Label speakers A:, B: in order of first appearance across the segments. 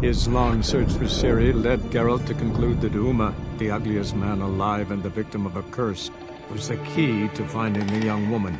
A: His long search for Ciri led Geralt to conclude that Uma, the ugliest man alive and the victim of a curse, was the key to finding the young woman.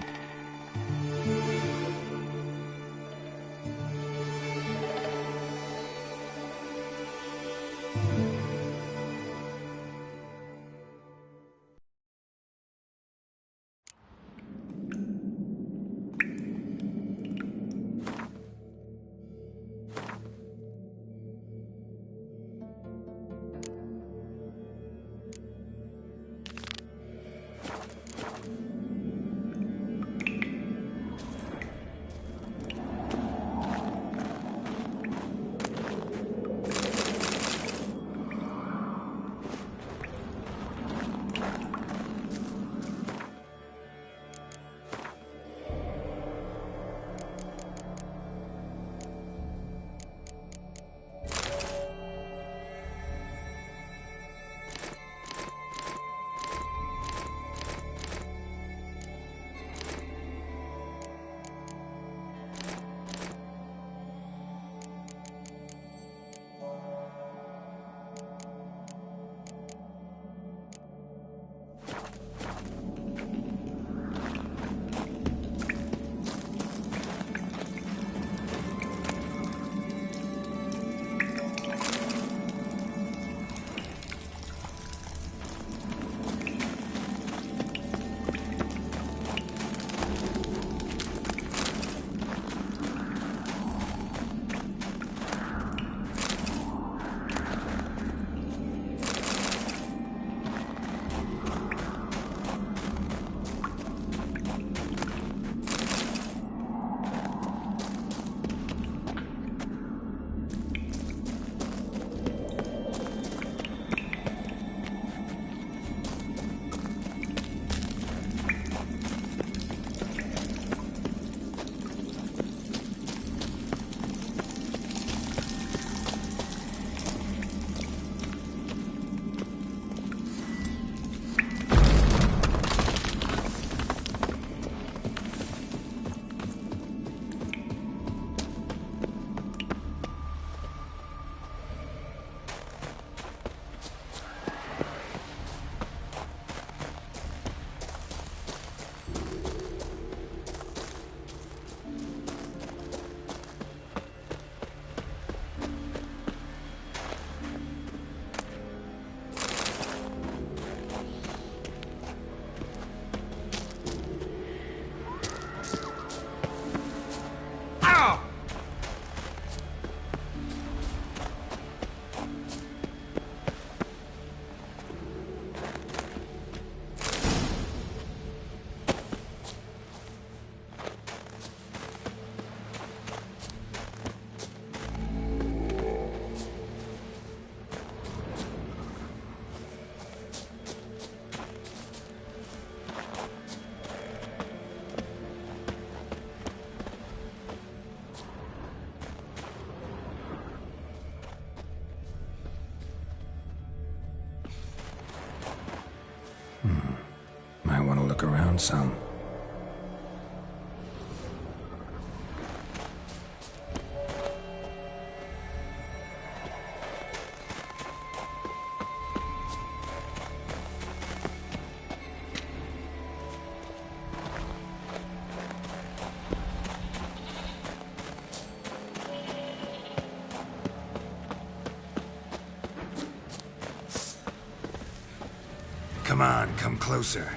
B: Might want to look around some. Come on, come closer.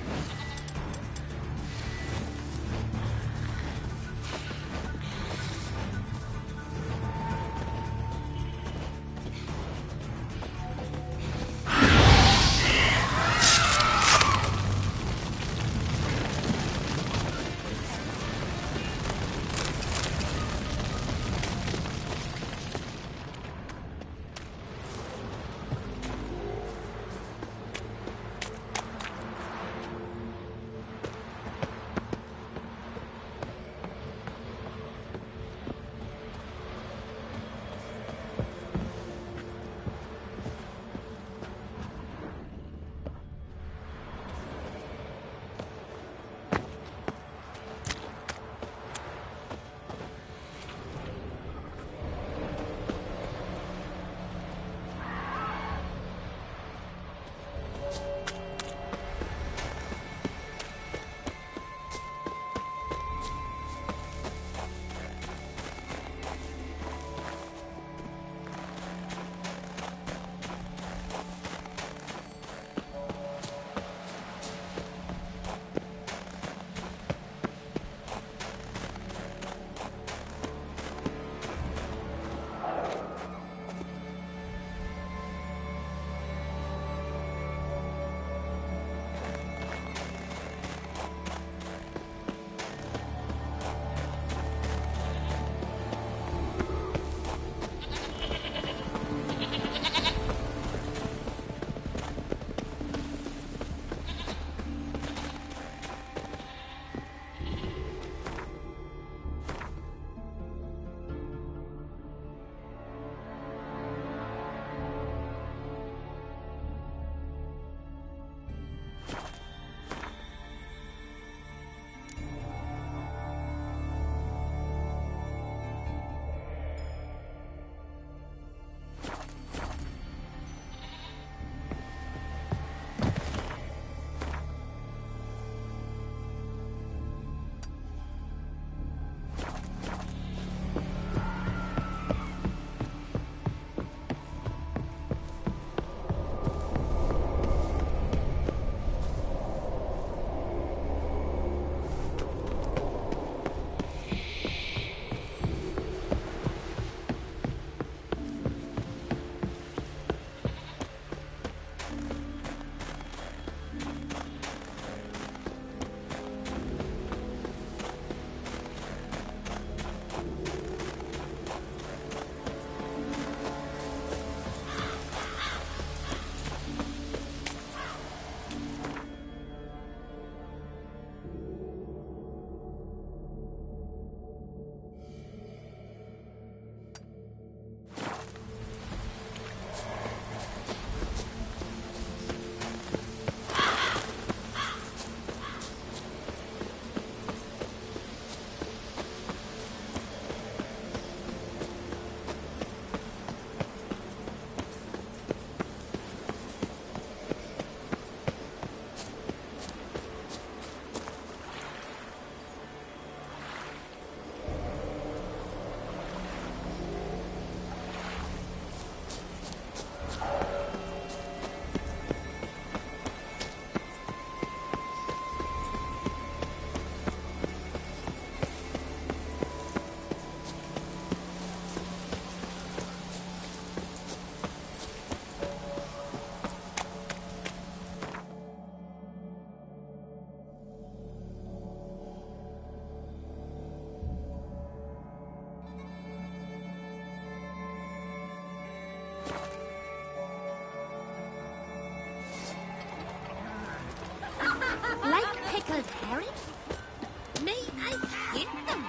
C: boring. Me, I hate them.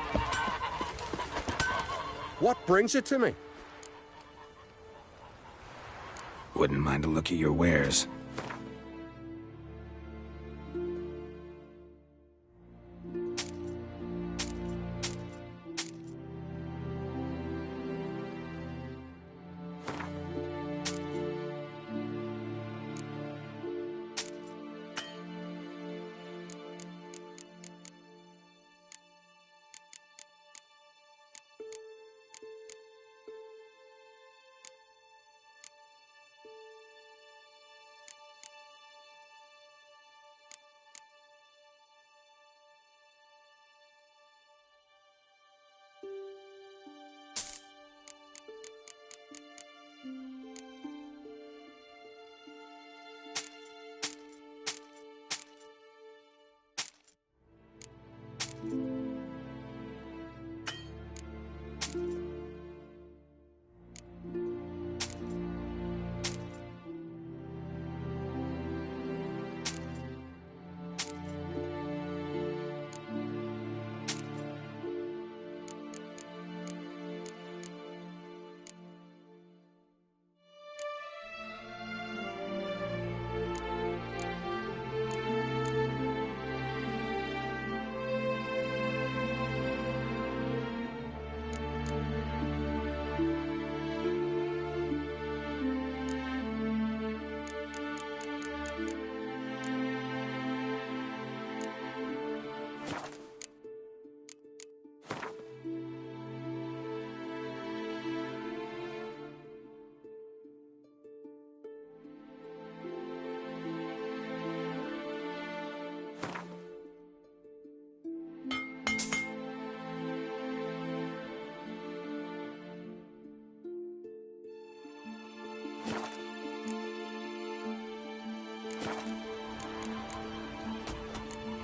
D: What brings you to me?
B: Wouldn't mind a look at your wares.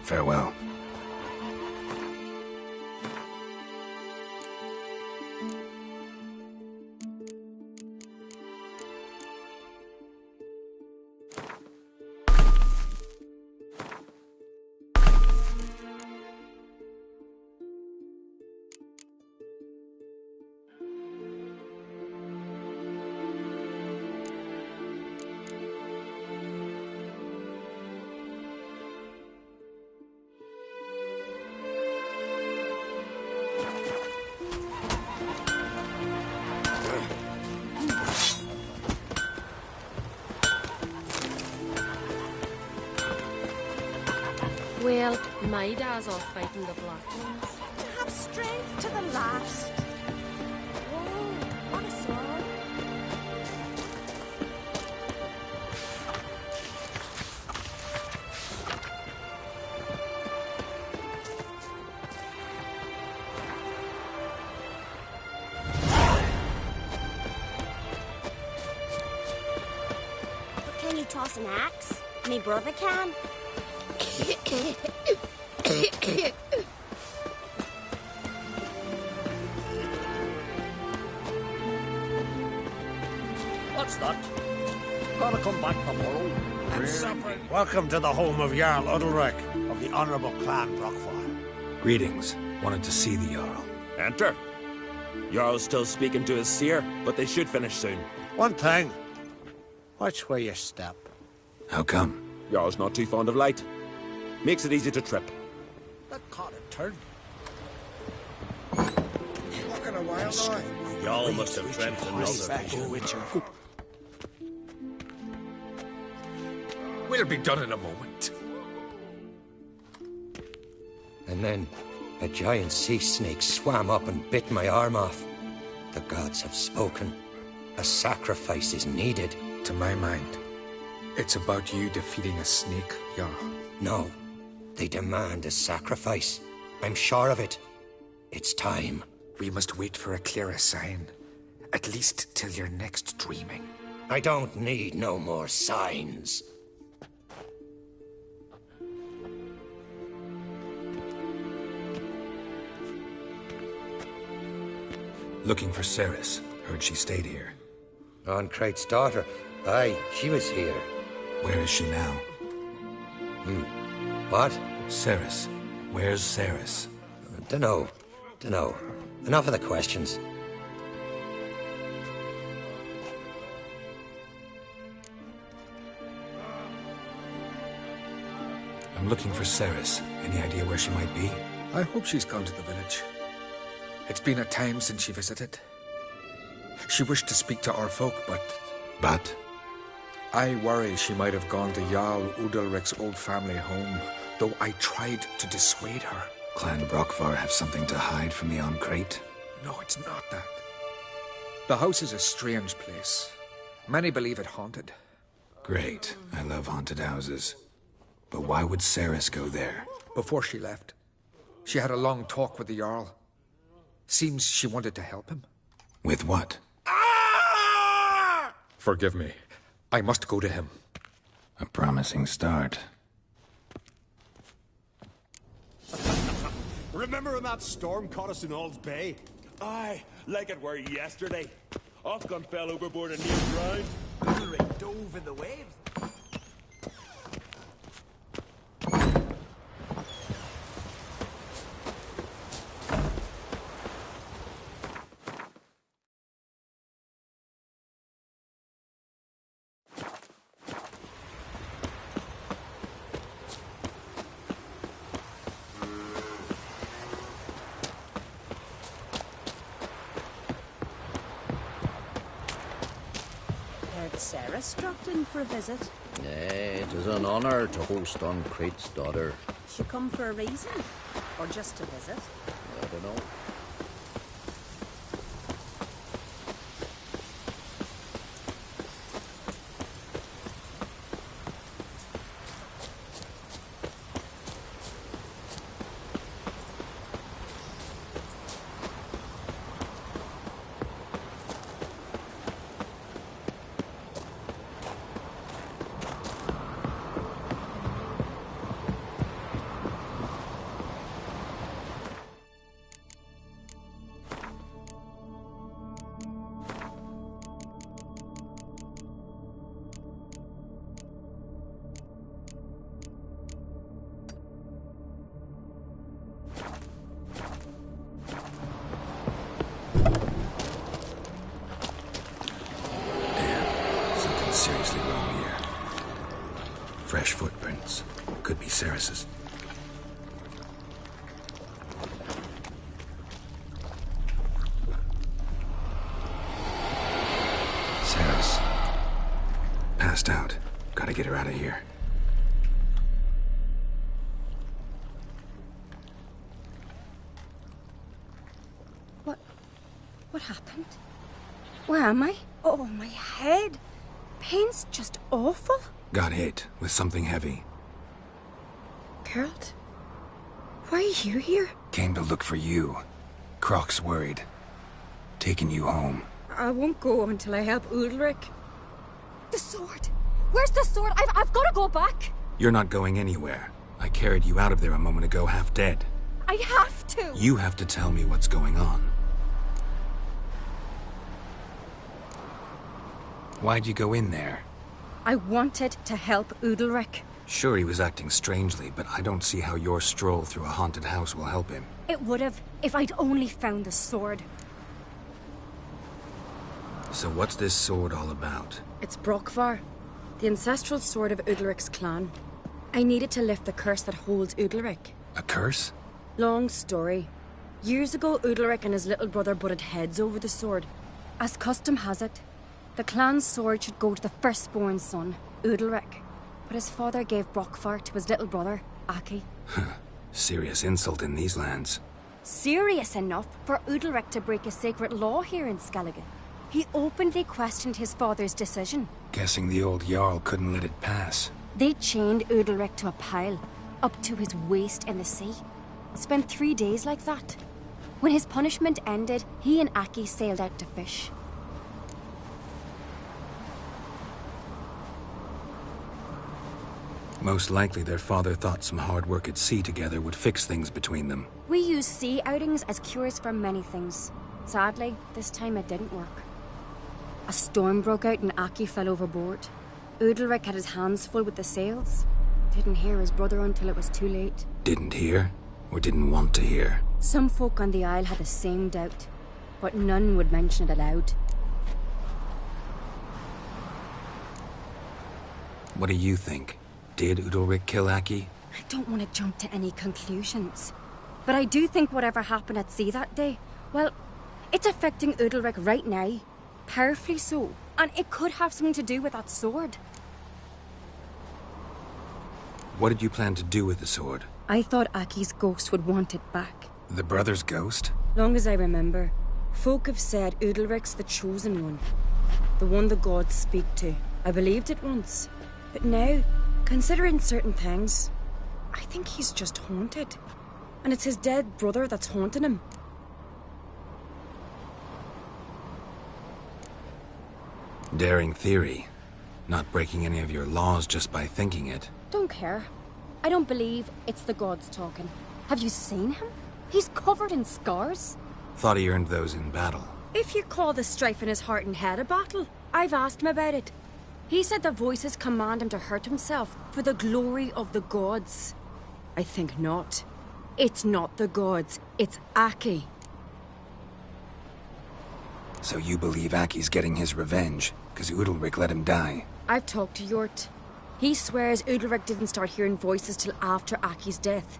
B: Farewell.
C: Well, my dad's off fighting the Black Ones.
E: To have strength to the last. Whoa, on a sword. But can you toss an axe? Me brother can.
F: What's that? Gotta come back tomorrow. And supper. Welcome to the home of Jarl Udalric of the Honourable Clan Brockfire.
B: Greetings. Wanted to see the Jarl.
G: Enter. Jarl's still speaking to his seer, but they should finish soon.
F: One thing. Watch where you step.
B: How come?
G: Jarl's not too fond of light. Makes it easy to trip.
F: That caught a turn. Fucking a while now.
H: Jarl must have dreamt another.
F: Witcher.
H: We'll be done in a moment.
I: And then a giant sea snake swam up and bit my arm off. The gods have spoken. A sacrifice is needed.
J: To my mind, it's about you defeating a snake, Jarl.
I: No, they demand a sacrifice. I'm sure of it. It's time.
J: We must wait for a clearer sign. At least till your next dreaming.
I: I don't need no more signs.
B: Looking for Cerys. Heard she stayed here.
I: Oncrate's daughter. Aye, she was here.
B: Where is she now?
I: What?
B: Cerys. Where's Ceres?
I: Dunno. Enough of the questions.
B: I'm looking for Ceres. Any idea where she might be?
J: I hope she's gone to the village. It's been a time since she visited. She wished to speak to our folk,
B: But?
J: I worry she might have gone to Jarl Udalric's old family home, though I tried to dissuade her.
B: Clan Brockvar have something to hide from the Oncrate?
J: No, it's not that. The house is a strange place. Many believe it haunted.
B: Great. I love haunted houses. But why would Ceres go there?
J: Before she left, she had a long talk with the Jarl. Seems she wanted to help him.
B: With what?
J: Forgive me. I must go to him.
B: A promising start.
D: Remember when that storm caught us in Ald's Bay?
G: Aye, like it were yesterday. Oscar fell overboard and near drowned.
D: Udalric dove in the waves.
E: Ceres dropped in for a visit.
K: It is an honor to host Oncrate's daughter.
E: She come for a reason? Or just to visit?
K: I don't know.
B: Seriously wrong here. Fresh footprints. Could be Ceres's. Ceres. Passed out. Gotta get her out of here.
E: What happened? Where am I? Oh, my head. Pain's just awful.
B: Got hit with something heavy.
E: Geralt? Why are you here?
B: Came to look for you. Croc's worried. Taking you home.
E: I won't go until I help Udalric.
C: The sword! Where's the sword? I've got to go back!
B: You're not going anywhere. I carried you out of there a moment ago, half dead.
C: I have to!
B: You have to tell me what's going on. Why'd you go in there?
E: I wanted to help Udalric.
B: Sure, he was acting strangely, but I don't see how your stroll through a haunted house will help him.
E: It would have, if I'd only found the sword.
B: So what's this sword all about?
E: It's Brockvar, the ancestral sword of Udalric's clan. I needed to lift the curse that holds Udalric.
B: A curse?
E: Long story. Years ago, Udalric and his little brother butted heads over the sword. As custom has it, the clan's sword should go to the firstborn son, Udalric. But his father gave Brockvar to his little brother, Aki.
B: Serious insult in these lands.
E: Serious enough for Udalric to break a sacred law here in Skellige. He openly questioned his father's decision.
B: Guessing the old Jarl couldn't let it pass.
E: They chained Udalric to a pile, up to his waist in the sea. Spent 3 days like that. When his punishment ended, he and Aki sailed out to fish.
B: Most likely their father thought some hard work at sea together would fix things between them.
E: We use sea outings as cures for many things. Sadly, this time it didn't work. A storm broke out and Aki fell overboard. Udalric had his hands full with the sails. Didn't hear his brother until it was too late.
B: Didn't hear? or didn't want to hear?
E: Some folk on the Isle had the same doubt, but none would mention it aloud.
B: What do you think? Did Udalric kill Aki?
E: I don't want to jump to any conclusions, but I do think whatever happened at sea that day, well, it's affecting Udalric right now. Powerfully so. And it could have something to do with that sword.
B: What did you plan to do with the sword?
E: I thought Aki's ghost would want it back.
B: The brother's ghost?
E: Long as I remember, folk have said Udalric's the chosen one. The one the gods speak to. I believed it once. But now, considering certain things, I think he's just haunted. And it's his dead brother that's haunting him.
B: Daring theory. Not breaking any of your laws just by thinking it.
E: Don't care. I don't believe it's the gods talking. Have you seen him? He's covered in scars.
B: Thought he earned those in battle.
E: If you call the strife in his heart and head a battle, I've asked him about it. He said the voices command him to hurt himself for the glory of the gods. I think not. It's not the gods, it's Aki.
B: So you believe Aki's getting his revenge, because Udalric let him die?
E: I've talked to Yort. He swears Udalric didn't start hearing voices till after Aki's death.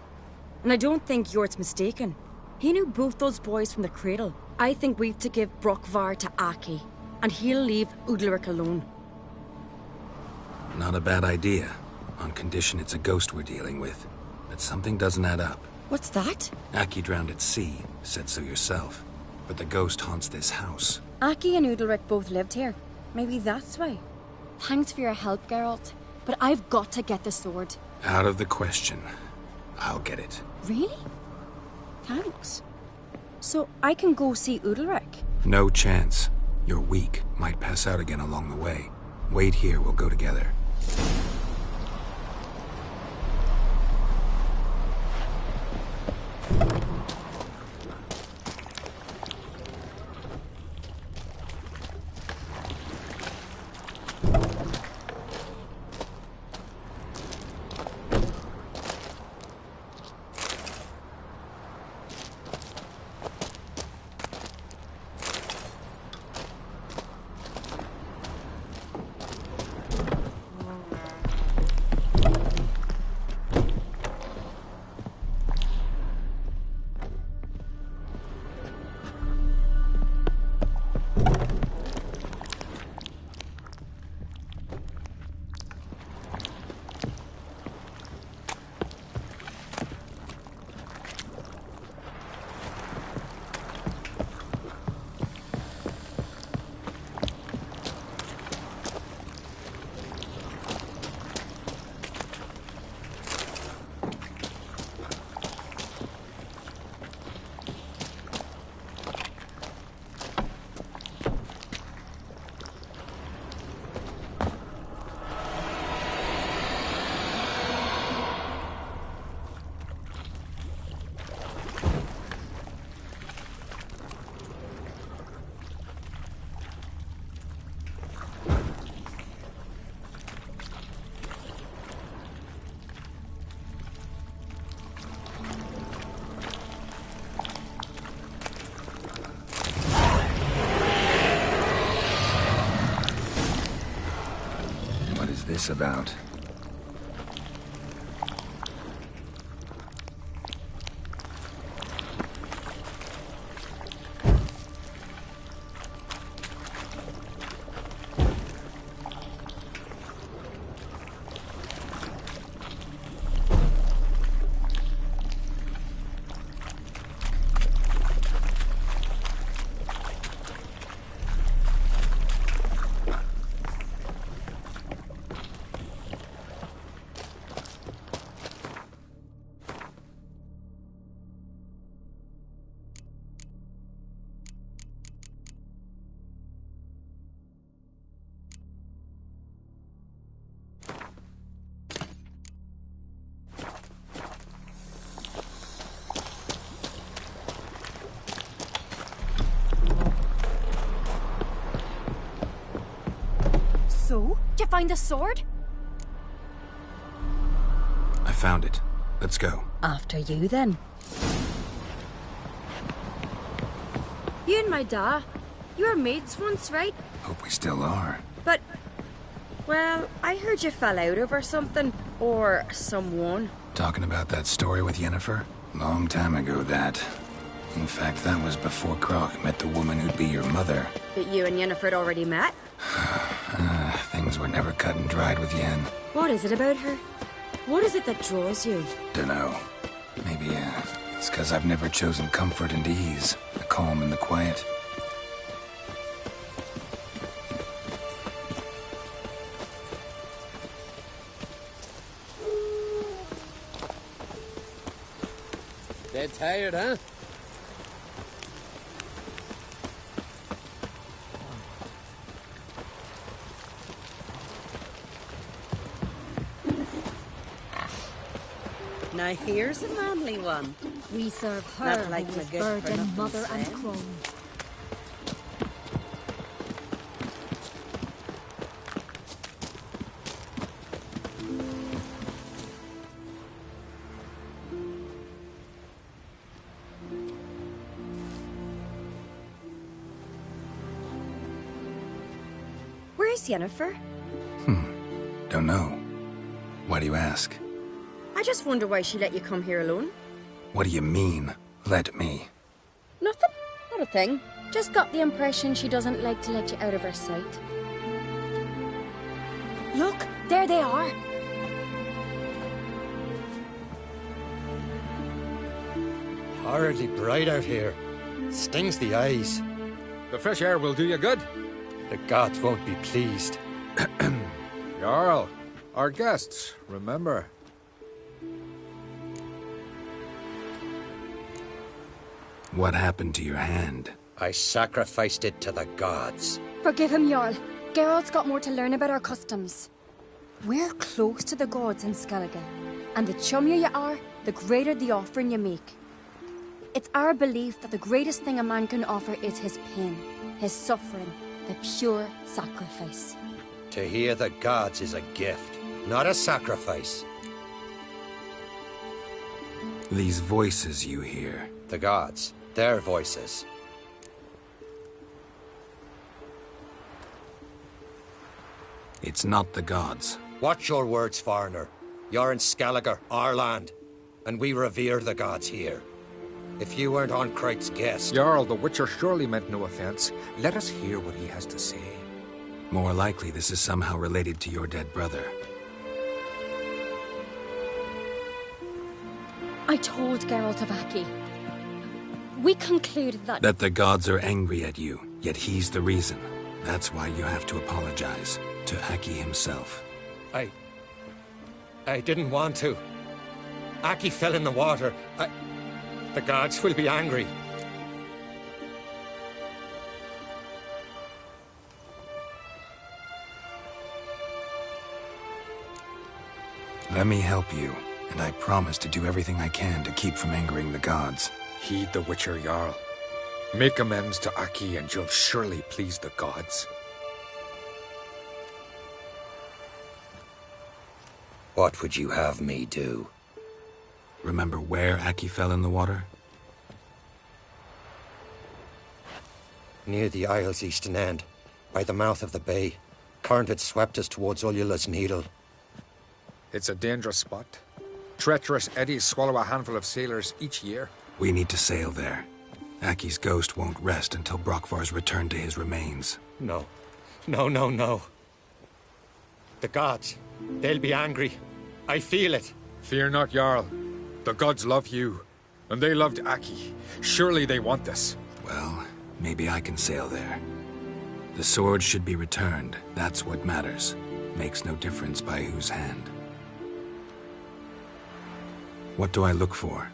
E: And I don't think Yort's mistaken. He knew both those boys from the cradle. I think we've to give Brokvar to Aki, and he'll leave Udalric alone.
B: Not a bad idea, on condition it's a ghost we're dealing with. But something doesn't add up.
E: What's that?
B: Aki drowned at sea, said so yourself. But the ghost haunts this house.
E: Aki and Udalric both lived here. Maybe that's why. Thanks for your help, Geralt. But I've got to get the sword.
B: Out of the question. I'll get it.
E: Really? Thanks. So I can go see Udalric?
B: No chance. You're weak. Might pass out again along the way. Wait here, we'll go together. This about?
E: So, did you find the sword?
B: I found it. Let's go.
E: After you, then. You and my da, you were mates once, right?
B: Hope we still are.
E: But, well, I heard you fell out over something. Or someone.
B: Talking about that story with Yennefer? Long time ago, that. In fact, that was before Croc met the woman who'd be your mother.
E: But you and Yennefer had already met?
B: Things were never cut and dried with Yen.
E: What is it about her? What is it that draws you?
B: Dunno. Maybe, it's because I've never chosen comfort and ease. The calm and the quiet.
K: Dead tired, huh?
L: Now here's a manly one.
C: We serve her
L: Not like
C: who
L: my
C: is
L: good
C: bird
L: for
C: and
L: nothing
C: mother and
L: friend.
C: crone.
E: Where's Yennefer?
B: Don't know. Why do you ask?
E: I just wonder why she let you come here alone.
B: What do you mean, let me?
E: Nothing. Not a thing. Just got the impression she doesn't like to let you out of her sight. Look, there they are.
I: Horridly bright out here. Stings the eyes.
J: The fresh air will do you good.
I: The gods won't be pleased.
J: Jarl, our guests, remember.
B: What happened to your hand?
I: I sacrificed it to the gods.
E: Forgive him, Jarl. Geralt's got more to learn about our customs. We're close to the gods in Skellige, and the chummier you are, the greater the offering you make. It's our belief that the greatest thing a man can offer is his pain, his suffering, the pure sacrifice.
I: To hear the gods is a gift, not a sacrifice.
B: These voices you hear.
I: The gods, their voices.
B: It's not the gods.
I: Watch your words, foreigner. You're in Skellige, our land, and we revere the gods here. If you weren't on Kright's guest...
J: Jarl, the Witcher surely meant no offense. Let us hear what he has to say.
B: More likely this is somehow related to your dead brother.
E: I told Geralt of Aki. We concluded that...
B: That the gods are angry at you, yet he's the reason. That's why you have to apologize to Aki himself.
I: I didn't want to. Aki fell in the water. The gods will be angry.
B: Let me help you, and I promise to do everything I can to keep from angering the gods.
J: Heed the Witcher, Jarl. Make amends to Aki and you'll surely please the gods.
I: What would you have me do?
B: Remember where Aki fell in the water?
I: Near the Isle's eastern end, by the mouth of the bay. Current had swept us towards Ullula's Needle.
J: It's a dangerous spot. Treacherous eddies swallow a handful of sailors each year.
B: We need to sail there. Aki's ghost won't rest until Brokvar's returned to his remains.
I: No. No. The gods, they'll be angry. I feel it.
J: Fear not, Jarl. The gods love you, and they loved Aki. Surely they want this.
B: Well, maybe I can sail there. The sword should be returned. That's what matters. Makes no difference by whose hand. What do I look for?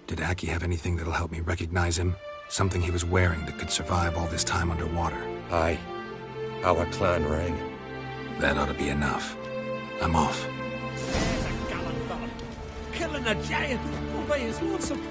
B: Did Aki have anything that'll help me recognize him? Something he was wearing that could survive all this time underwater?
I: Aye. Our clan ring.
B: That ought to be enough. I'm off.
D: He's a gallant fella. Killing a giant all by his lonesome.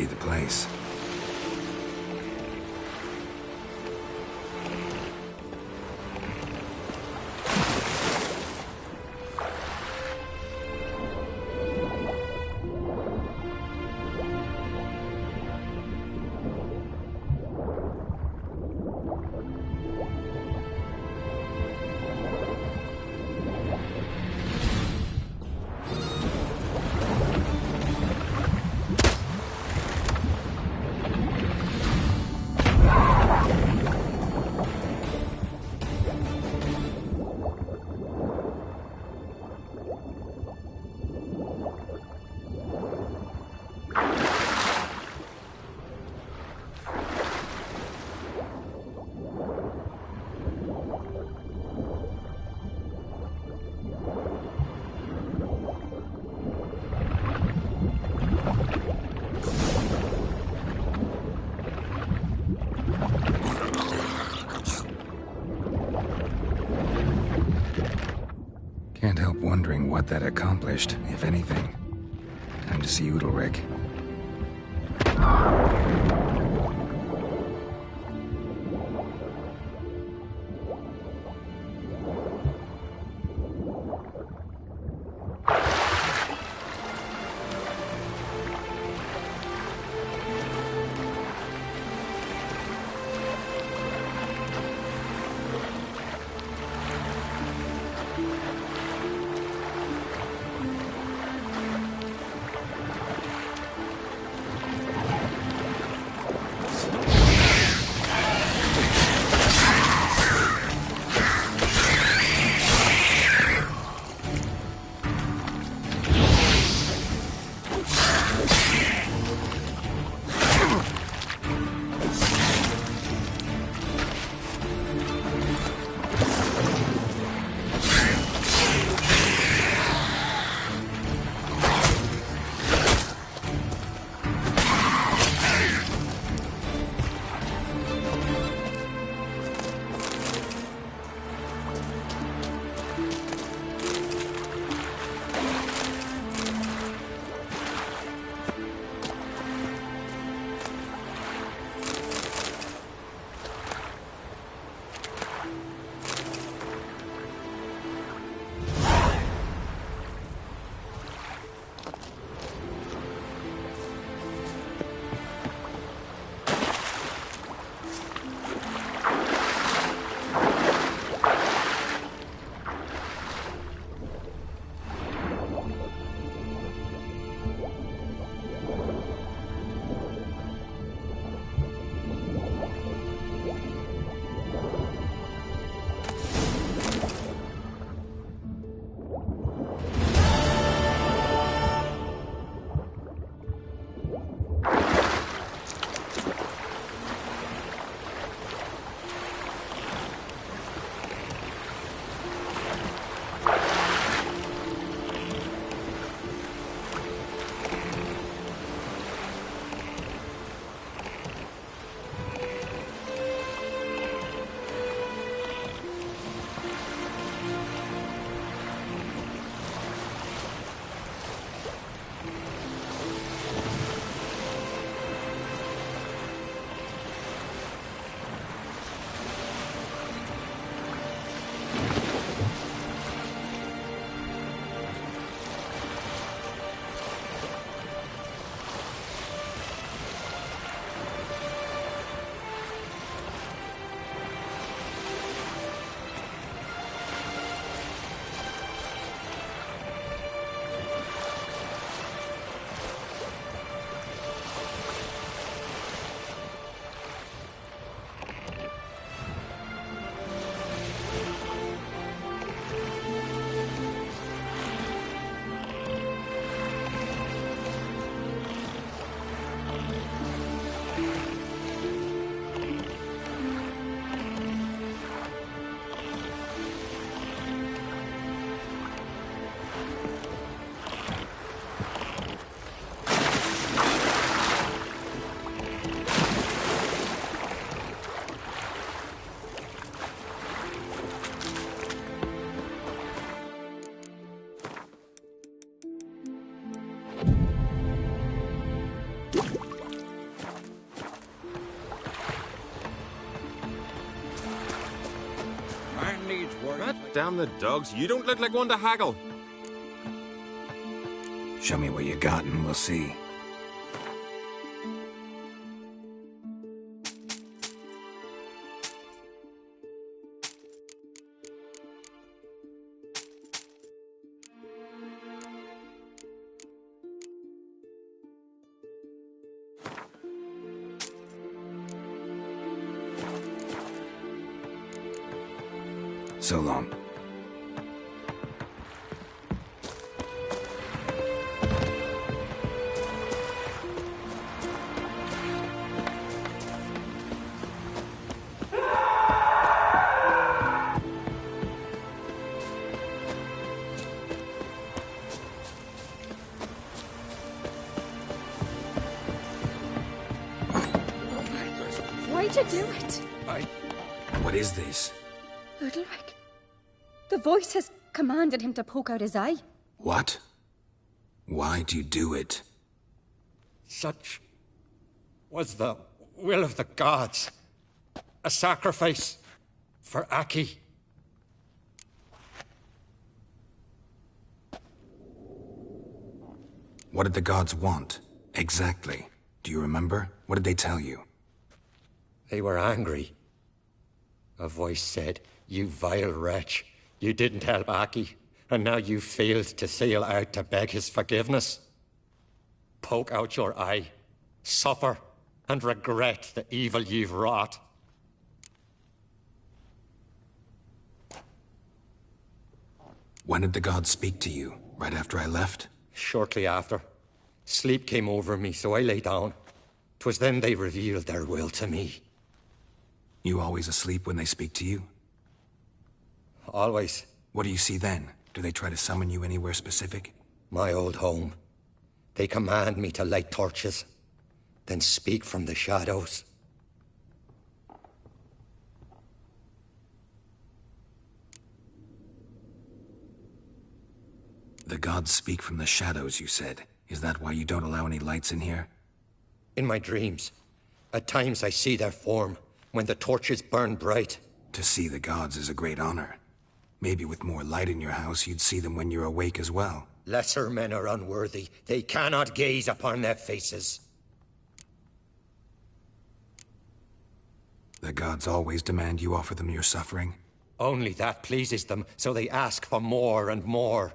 B: be the place. Can't help wondering what that accomplished, if anything. Time to see Udalryk.
H: God damn the dogs. You don't look like one to haggle.
B: Show me what you got and we'll see. So long.
E: Why'd you do it?
B: What is this?
E: Udalric. The voice has commanded him to poke out his eye.
B: What? Why'd you do it?
I: Such was the will of the gods. A sacrifice for Aki.
B: What did the gods want? Exactly. Do you remember? What did they tell you?
I: They were angry. A voice said, "You vile wretch. You didn't help Aki, and now you failed to sail out to beg his forgiveness. Poke out your eye, suffer, and regret the evil you've wrought."
B: When did the gods speak to you? Right after I left?
I: Shortly after. Sleep came over me, so I lay down. 'Twas then they revealed their will to me.
B: You always asleep when they speak to you?
I: Always.
B: What do you see then? Do they try to summon you anywhere specific?
I: My old home. They command me to light torches, then speak from the shadows.
B: The gods speak from the shadows, you said. Is that why you don't allow any lights in here?
I: In my dreams. At times I see their form, when the torches burn bright.
B: To see the gods is a great honor. Maybe with more light in your house, you'd see them when you're awake as well.
I: Lesser men are unworthy. They cannot gaze upon their faces.
B: The gods always demand you offer them your suffering?
I: Only that pleases them, so they ask for more and more.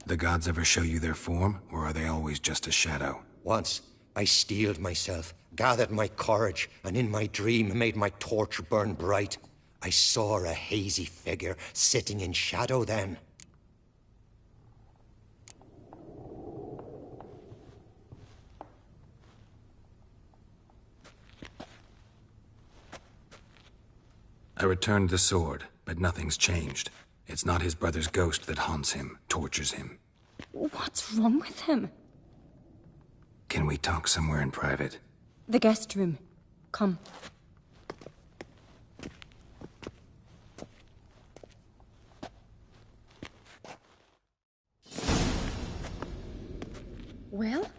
B: The gods ever show you their form, or are they always just a shadow?
I: Once, I steeled myself, gathered my courage, and in my dream made my torch burn bright. I saw a hazy figure sitting in shadow then.
B: I returned the sword, but nothing's changed. It's not his brother's ghost that haunts him, tortures him.
E: What's wrong with him?
B: Can we talk somewhere in private?
E: The guest room. Come. Well?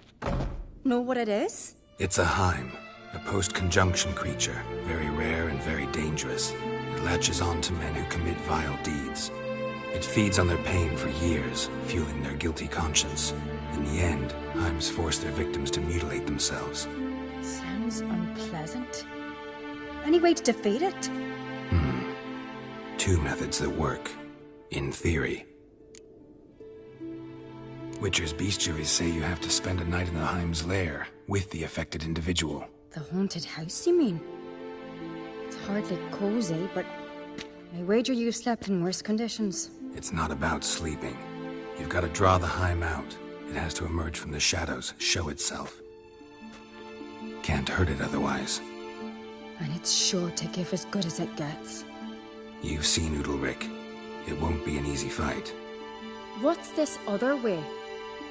E: Know what it is?
B: It's a Heim, a post-conjunction creature, very rare and very dangerous. It latches on to men who commit vile deeds. It feeds on their pain for years, fueling their guilty conscience. In the end, Heims force their victims to mutilate themselves.
E: Sounds unpleasant. Any way to defeat it?
B: Two methods that work. In theory. Witcher's bestiaries say you have to spend a night in the Heim's lair, with the affected individual.
E: The haunted house, you mean? It's hardly cozy, but I wager you've slept in worse conditions.
B: It's not about sleeping. You've got to draw the Heim out. It has to emerge from the shadows, show itself. Can't hurt it otherwise.
E: And it's sure to give as good as it gets.
B: You've seen Udalric. It won't be an easy fight.
E: What's this other way?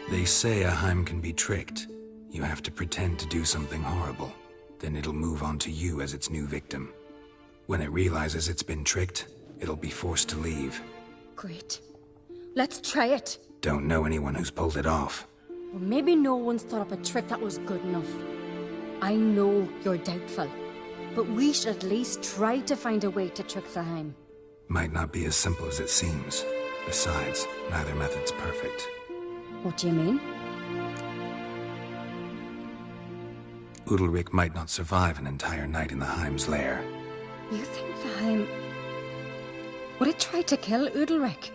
B: They say a Heim can be tricked. You have to pretend to do something horrible. Then it'll move on to you as its new victim. When it realizes it's been tricked, it'll be forced to leave.
E: Great. Let's try it.
B: Don't know anyone who's pulled it off.
E: Well, maybe no one's thought up a trick that was good enough. I know you're doubtful, but we should at least try to find a way to trick Thaheim.
B: Might not be as simple as it seems. Besides, neither method's perfect.
E: What do you mean?
B: Udalryk might not survive an entire night in the Heim's lair.
E: You think Thaheim would it try to kill Udalryk?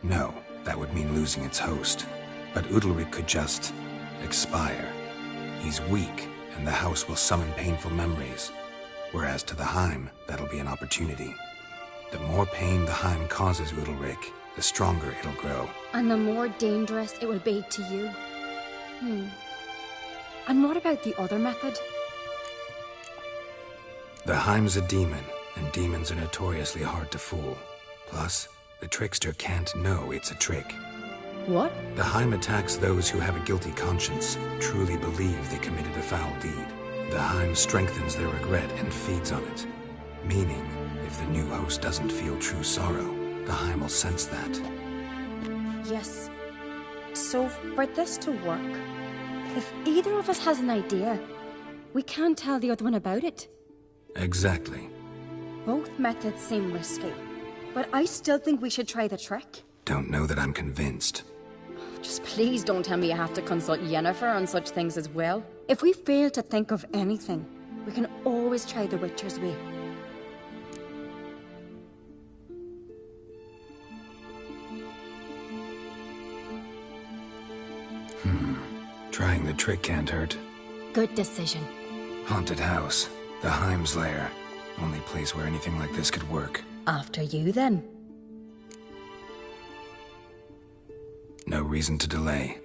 B: No, that would mean losing its host. But Udalryk could just expire. He's weak, and the house will summon painful memories. Whereas to the Heim, that'll be an opportunity. The more pain the Heim causes Udalryk, the stronger it'll grow.
E: And the more dangerous it will be to you. And what about the other method?
B: The Heim's a demon, and demons are notoriously hard to fool. Plus, the trickster can't know it's a trick.
E: What?
B: The Heim attacks those who have a guilty conscience, truly believe they committed a foul deed. The Heim strengthens their regret and feeds on it. Meaning, if the new host doesn't feel true sorrow, the Heim will sense that.
E: Yes. So, for this to work, if either of us has an idea, we can't tell the other one about it.
B: Exactly.
E: Both methods seem risky, but I still think we should try the trick.
B: Don't know that I'm convinced.
E: Just please don't tell me you have to consult Yennefer on such things as well. If we fail to think of anything, we can always try the Witcher's way.
B: Trying the trick can't hurt.
E: Good decision.
B: Haunted house. The Heim's lair. Only place where anything like this could work.
E: After you, then.
B: No reason to delay.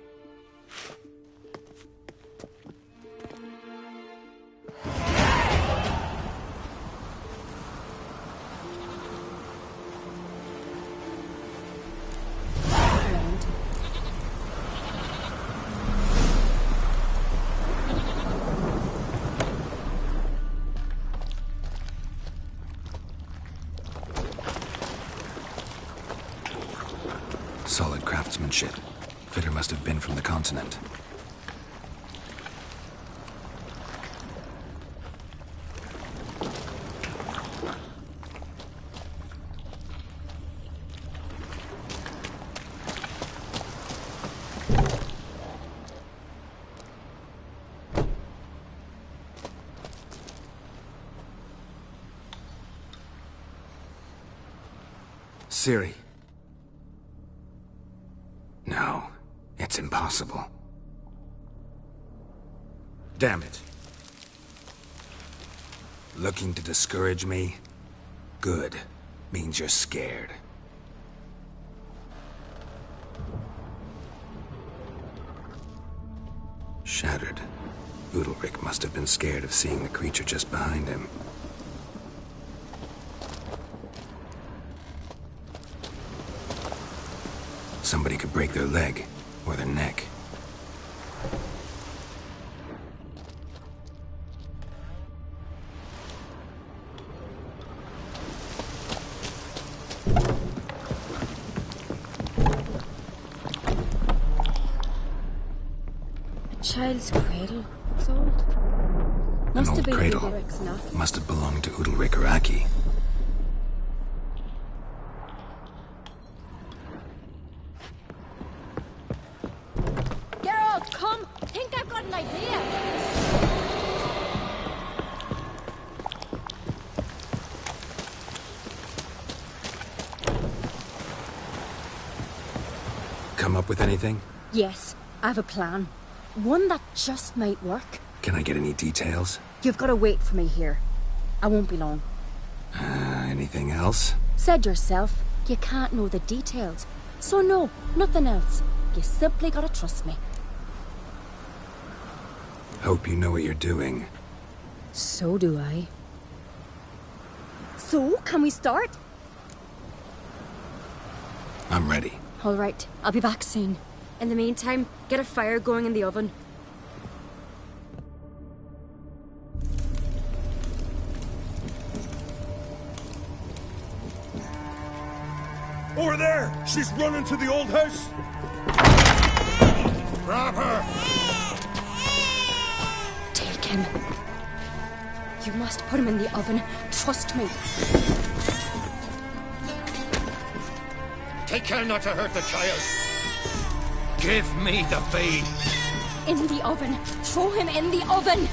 B: Solid craftsmanship. Fitter must have been from the continent. Ciri. No, it's impossible. Damn it. Looking to discourage me? Good. Means you're scared. Shattered. Udalryk must have been scared of seeing the creature just behind him. Somebody could break their leg, or their neck.
E: A child's cradle. It's old. Must have been Udalryk's knock.
B: Must have belonged to Udalryk or Aki. Come up with anything?
E: Yes, I have a plan. One that just might work.
B: Can I get any details?
E: You've got to wait for me here. I won't be long.
B: Anything else?
E: Said yourself, you can't know the details. So no, nothing else. You simply gotta trust me.
B: Hope you know what you're doing.
E: So do I. So, can we start?
B: I'm ready.
E: All right, I'll be back soon. In the meantime, get a fire going in the oven.
M: Over there! She's running to the old house!
F: Grab her!
E: him. You must put him in the oven. Trust me.
I: Take care not to hurt the child. Give me the babe.
E: In the oven. Throw him in the oven.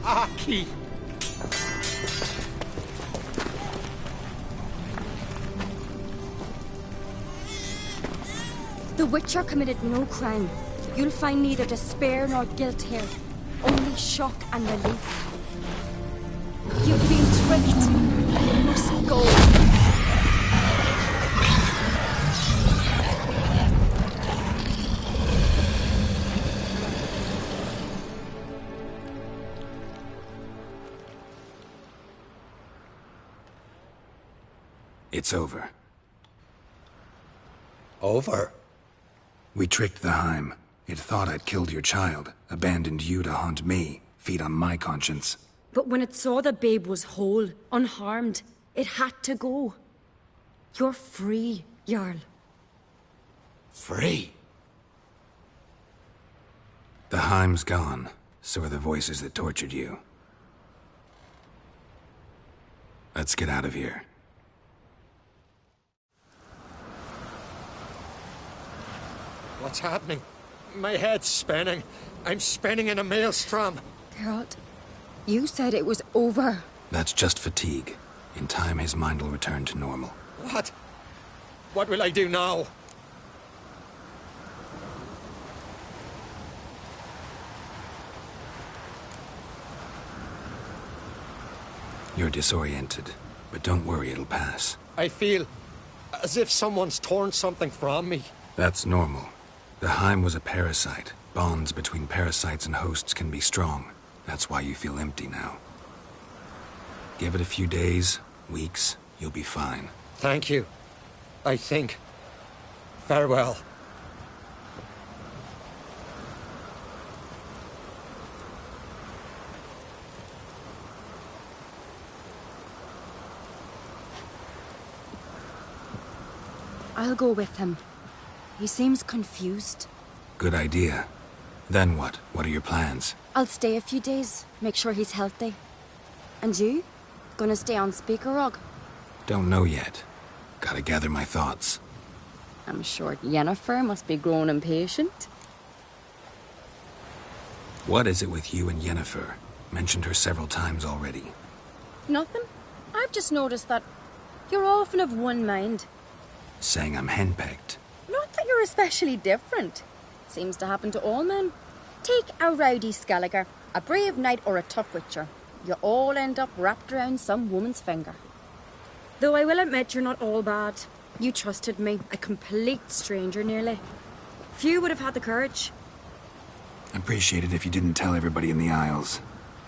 I: Aki!
E: The Witcher committed no crime. You'll find neither despair nor guilt here. Only shock and relief. You've been tricked. You must go.
B: It's over.
I: Over?
B: We tricked the Heim. It thought I'd killed your child, abandoned you to haunt me, feed on my conscience.
E: But when it saw the babe was whole, unharmed, it had to go. You're free, Jarl.
I: Free?
B: The Heim's gone, so are the voices that tortured you. Let's get out of here.
I: What's happening? My head's spinning. I'm spinning in a maelstrom.
E: Geralt, you said it was over.
B: That's just fatigue. In time, his mind will return to normal.
I: What? What will I do now?
B: You're disoriented, but don't worry, it'll pass.
I: I feel as if someone's torn something from me.
B: That's normal. The Heim was a parasite. Bonds between parasites and hosts can be strong. That's why you feel empty now. Give it a few days, weeks, you'll be fine.
I: Thank you. I think. Farewell.
E: I'll go with him. He seems confused.
B: Good idea. Then what? What are your plans?
E: I'll stay a few days, make sure he's healthy. And you? Gonna stay on Speaker Rock?
B: Don't know yet. Gotta gather my thoughts.
E: I'm sure Yennefer must be growing impatient.
B: What is it with you and Yennefer? Mentioned her several times already.
E: Nothing. I've just noticed that you're often of one mind.
B: Saying I'm henpecked.
E: Not that you're especially different. Seems to happen to all men. Take a rowdy Skelliger, a brave knight or a tough witcher. You all end up wrapped around some woman's finger. Though I will admit you're not all bad. You trusted me, a complete stranger nearly. Few would have had the courage.
B: I'd appreciate it if you didn't tell everybody in the Isles.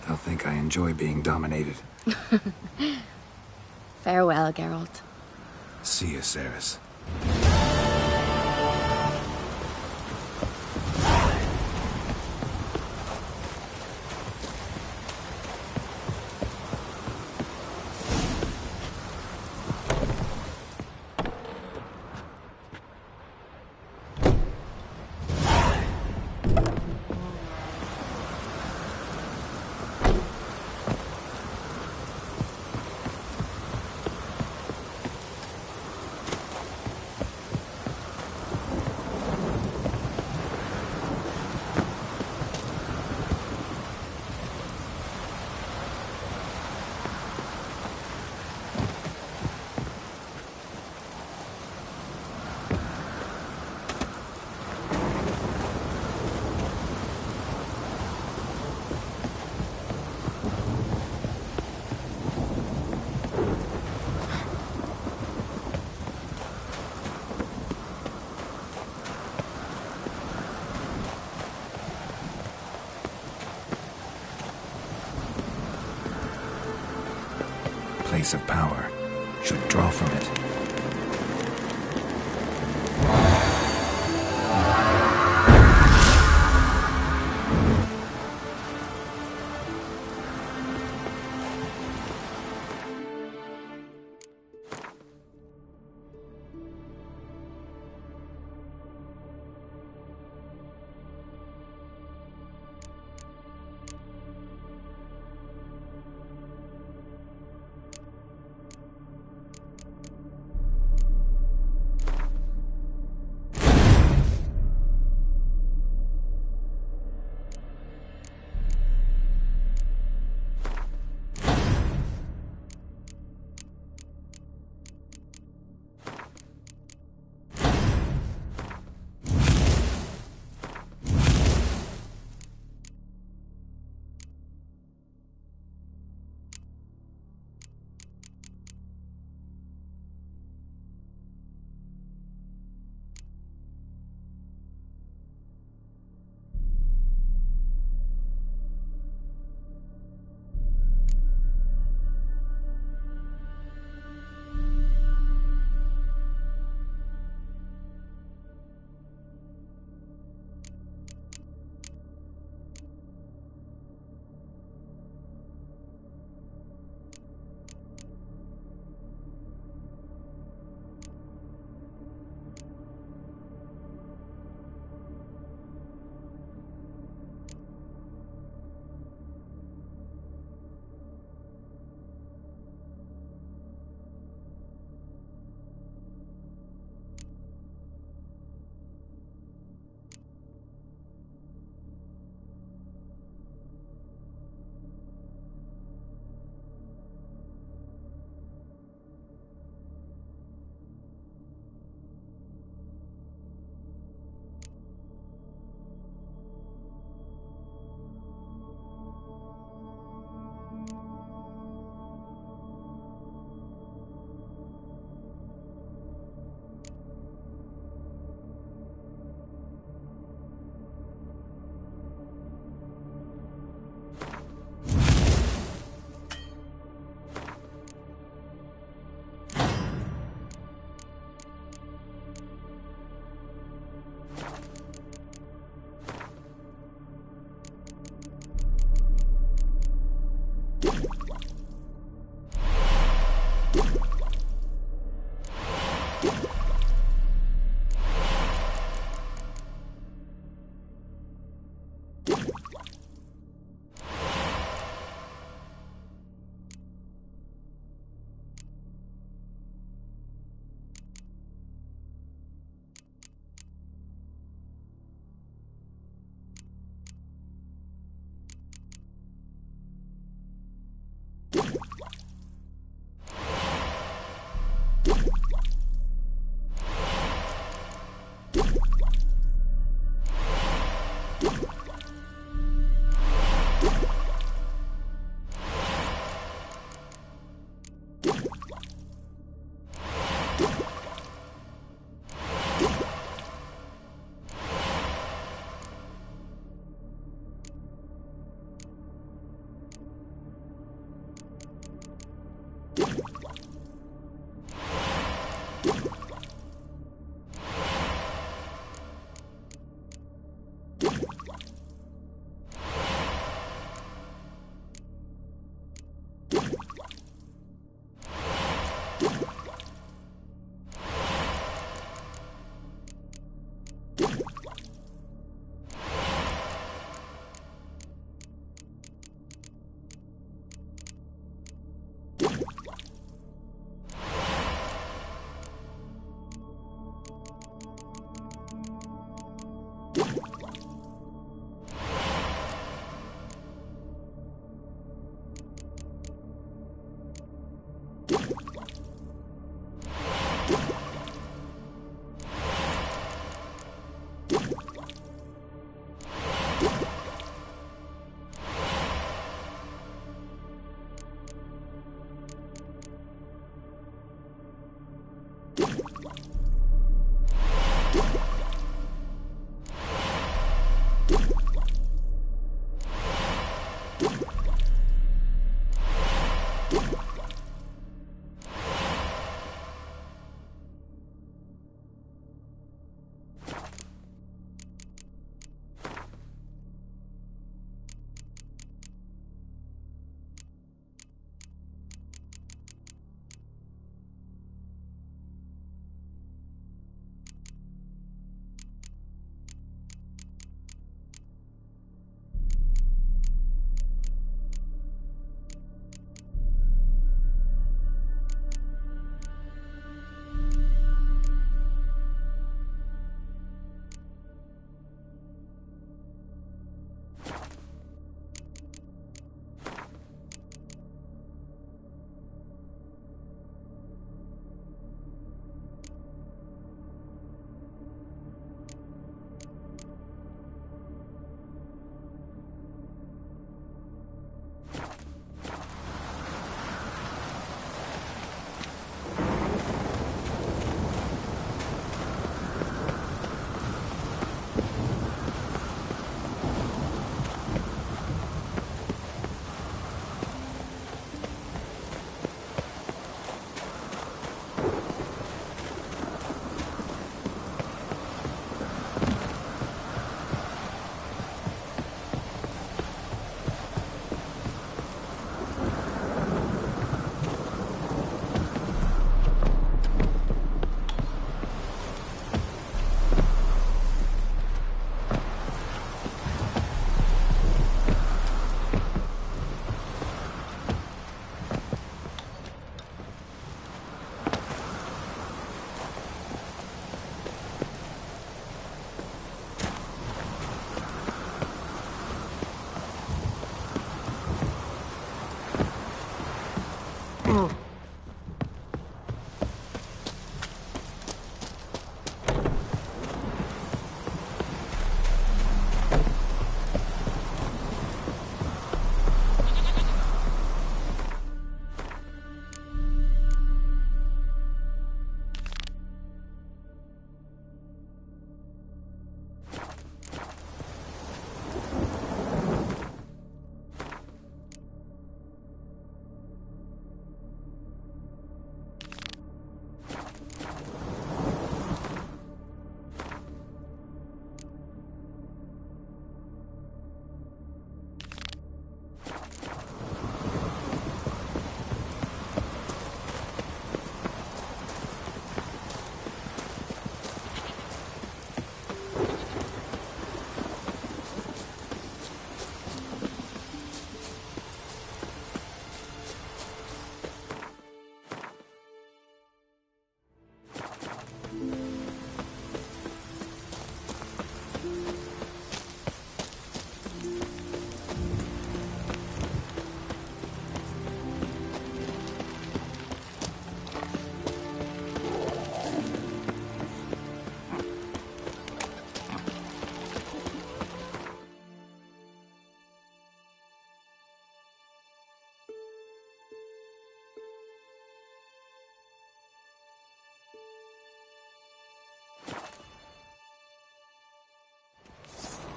B: They'll think I enjoy being dominated.
E: Farewell, Geralt.
B: See you, Cerys. place of power should draw from it.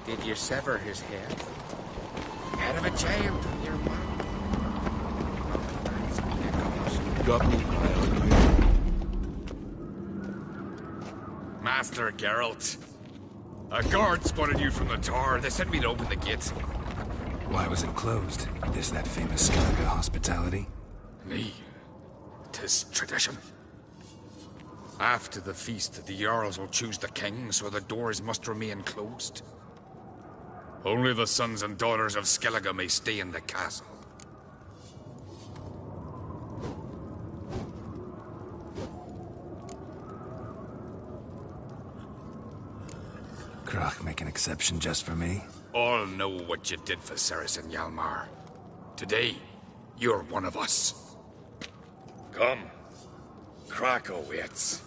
H: Did you sever his head? Head of a giant on your mouth.
J: Got me.
H: Master Geralt. A guard spotted you from the tower. They sent me to open the gate.
B: Why was it closed? Is that famous Skellige hospitality?
H: Me. 'Tis tradition. After the feast, the Jarls will choose the king, so the doors must remain closed. Only the sons and daughters of Skellige may stay in the castle.
B: Crach make an exception just for me?
H: All know what you did for Cerys and Hjalmar. Today, you're one of us. Come. Crach awaits.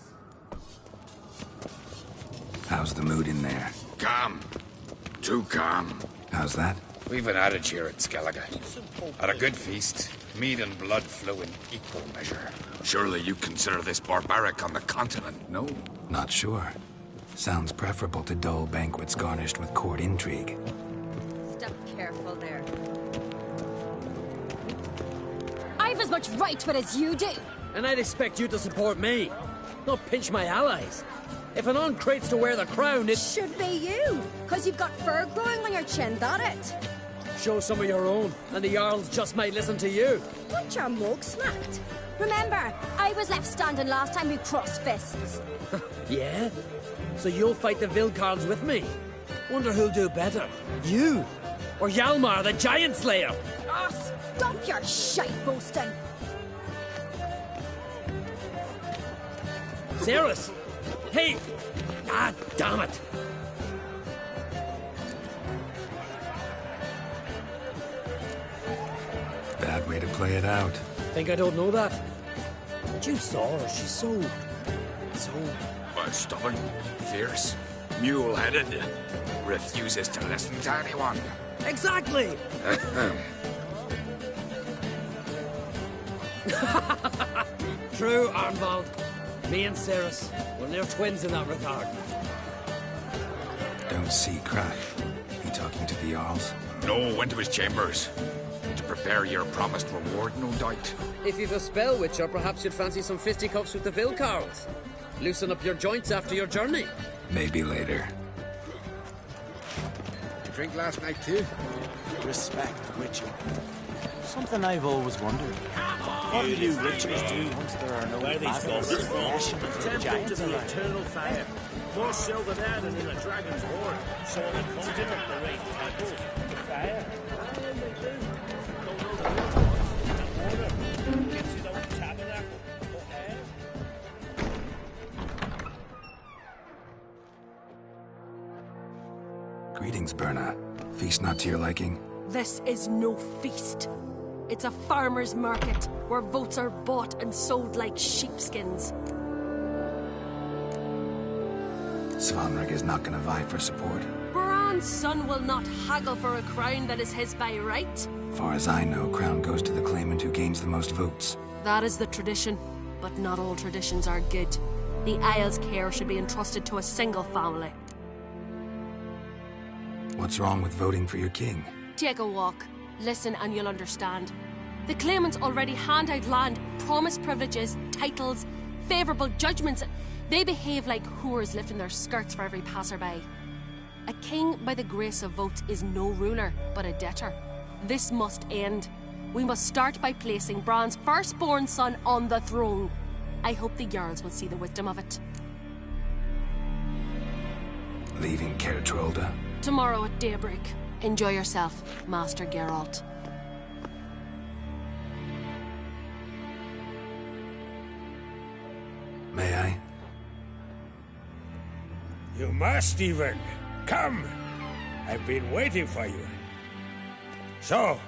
B: How's the mood in there?
H: Calm. Too calm.
B: How's that?
H: We've an adage here at Skellige. At a good feast, mead and blood flow in equal measure. Surely you consider this barbaric on the continent, no?
B: Not sure. Sounds preferable to dull banquets garnished with court intrigue.
E: Step careful there.
C: I've as much right to it as you do.
D: And I'd expect you to support me, not pinch my allies. If an uncrate's to wear the crown, it
E: should be you, because you've got fur growing on your chin, that it?
D: Show some of your own, and the Jarls just might listen to you.
E: Want your mug smacked?
C: Remember, I was left standing last time we crossed fists.
D: Yeah? So you'll fight the Vilcarls with me? Wonder who'll do better, you or Hjalmar the Giant Slayer?
C: Oh, stop your shite boasting.
D: Cerys! Hey! Ah, damn it!
B: Bad way to play it out.
D: Think I don't know that? But you saw her, she's so...
H: Stubborn, fierce, mule-headed, refuses to listen to anyone.
D: Exactly! True, Arnvald. Me and Cerys, we're near twins in that regard.
B: Don't see Crach. He talking to the Jarls?
H: No, went to his chambers. To prepare your promised reward, no doubt.
M: If you've a spell, Witcher, perhaps you'd fancy some fisticuffs with the Vilcarls. Loosen up your joints after your journey.
B: Maybe later.
H: You drink last night too?
N: Respect, Witcher. Something I've always wondered. What do you Witchers do once there are no battles, flashing
D: Temple
N: giants
D: to the
N: around?
D: eternal fire. More so than that and in a dragon's hoard. So they content at the right temple. The fire. And they do. Don't know the real order. Gives his own tabernacle. For air.
B: Greetings, Berna. Feast not to your liking?
O: This is no feast. It's a farmer's market, where votes are bought and sold like sheepskins.
B: Svanrig is not gonna vie for support.
O: Bran's son will not haggle for a crown that is his by right.
B: Far as I know, crown goes to the claimant who gains the most votes.
O: That is the tradition, but not all traditions are good. The Isle's care should be entrusted to a single family.
B: What's wrong with voting for your king?
O: Take a walk. Listen and you'll understand. The claimants already hand out land, promise privileges, titles, favourable judgments. They behave like whores lifting their skirts for every passerby. A king by the grace of votes is no ruler, but a debtor. This must end. We must start by placing Bran's firstborn son on the throne. I hope the Jarls will see the wisdom of it.
B: Leaving Caer Trolda?
O: Tomorrow at daybreak. Enjoy yourself, Master Geralt.
B: May I?
F: You must, even. Come. I've been waiting for you. So,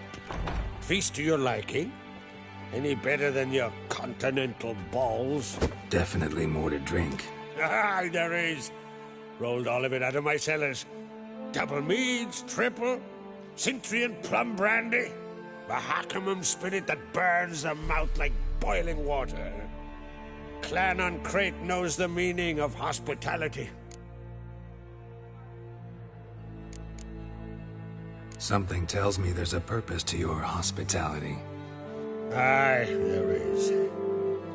F: feast to your liking? Any better than your continental balls?
B: Definitely more to drink.
F: Ah, there is. Rolled all of it out of my cellars. Double meads, triple, Cintrian plum brandy, Mahakimum spirit that burns the mouth like boiling water. Clan on Crate knows the meaning of hospitality.
B: Something tells me there's a purpose to your hospitality.
F: Aye, there is.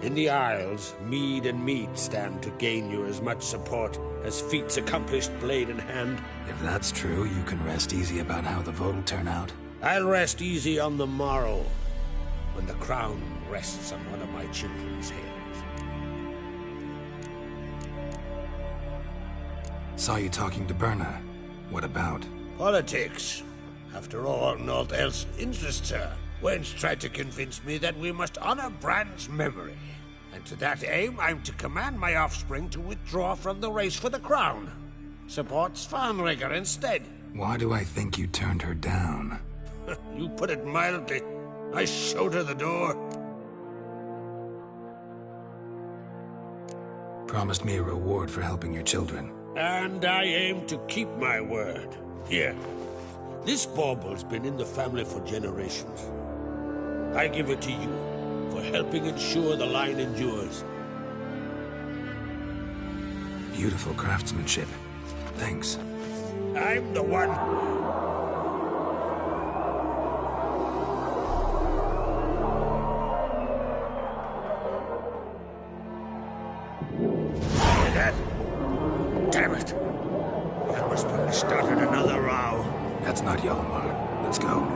F: In the Isles, mead and meat stand to gain you as much support as feats accomplished blade in hand.
B: If that's true, you can rest easy about how the vote will turn out.
F: I'll rest easy on the morrow, when the crown rests on one of my children's heads.
B: Saw you talking to Birna. What about?
F: Politics. After all, naught else interests her. Wench tried to convince me that we must honor Bran's memory. And to that aim, I'm to command my offspring to withdraw from the race for the crown. Support Svanrigger instead.
B: Why do I think you turned her down?
F: You put it mildly. I showed her the door.
B: Promised me a reward for helping your children.
F: And I aim to keep my word. Here. This bauble's been in the family for generations. I give it to you for helping ensure the line endures.
B: Beautiful craftsmanship. Thanks.
F: I'm the one. Hear that? Damn it. That must have started another row.
B: That's not Hjalmar. Let's go.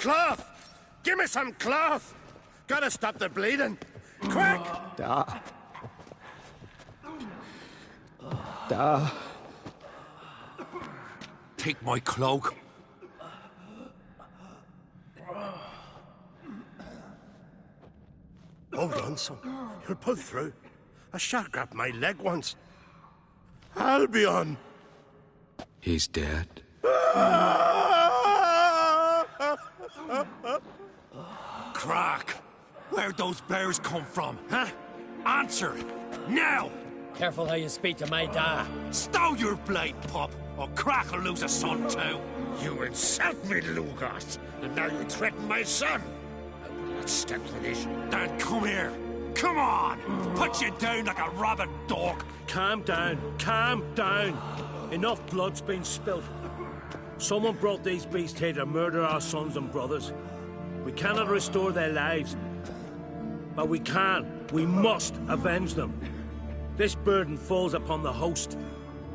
F: Cloth! Give me some cloth! Gotta stop the bleeding. Quick!
A: Da.
H: Take my cloak.
F: Hold on, son. You'll pull through. A shark grabbed my leg once. Albion!
B: He's dead?
F: Crack! Where'd those bears come from, huh? Answer! Now!
M: Careful how you speak to my dad.
F: Stow your blade, pup, or Crack will lose a son too. You insult me, Lugos, and now you threaten my son. I will not stand for this. Then come here. Come on! Put you down like a rabid dog.
D: Calm down. Calm down. Enough blood's been spilt. Someone brought these beasts here to murder our sons and brothers. We cannot restore their lives. But we must avenge them. This burden falls upon the host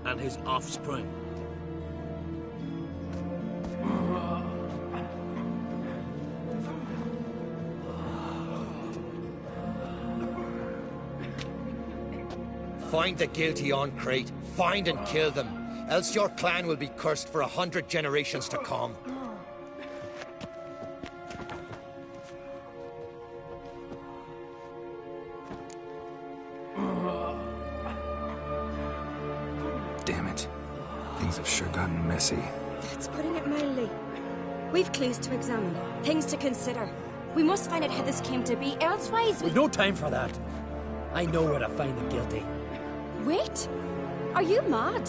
D: and his offspring.
P: Find the guilty on Crate. Find and kill them. Else your clan will be cursed for 100 generations to come.
B: Damn it. Things have sure gotten messy.
E: That's putting it mildly. We've clues to examine, things to consider. We must find out how this came to be, elsewise
M: We've no time for that. I know where to find the guilty.
E: Wait! Are you mad?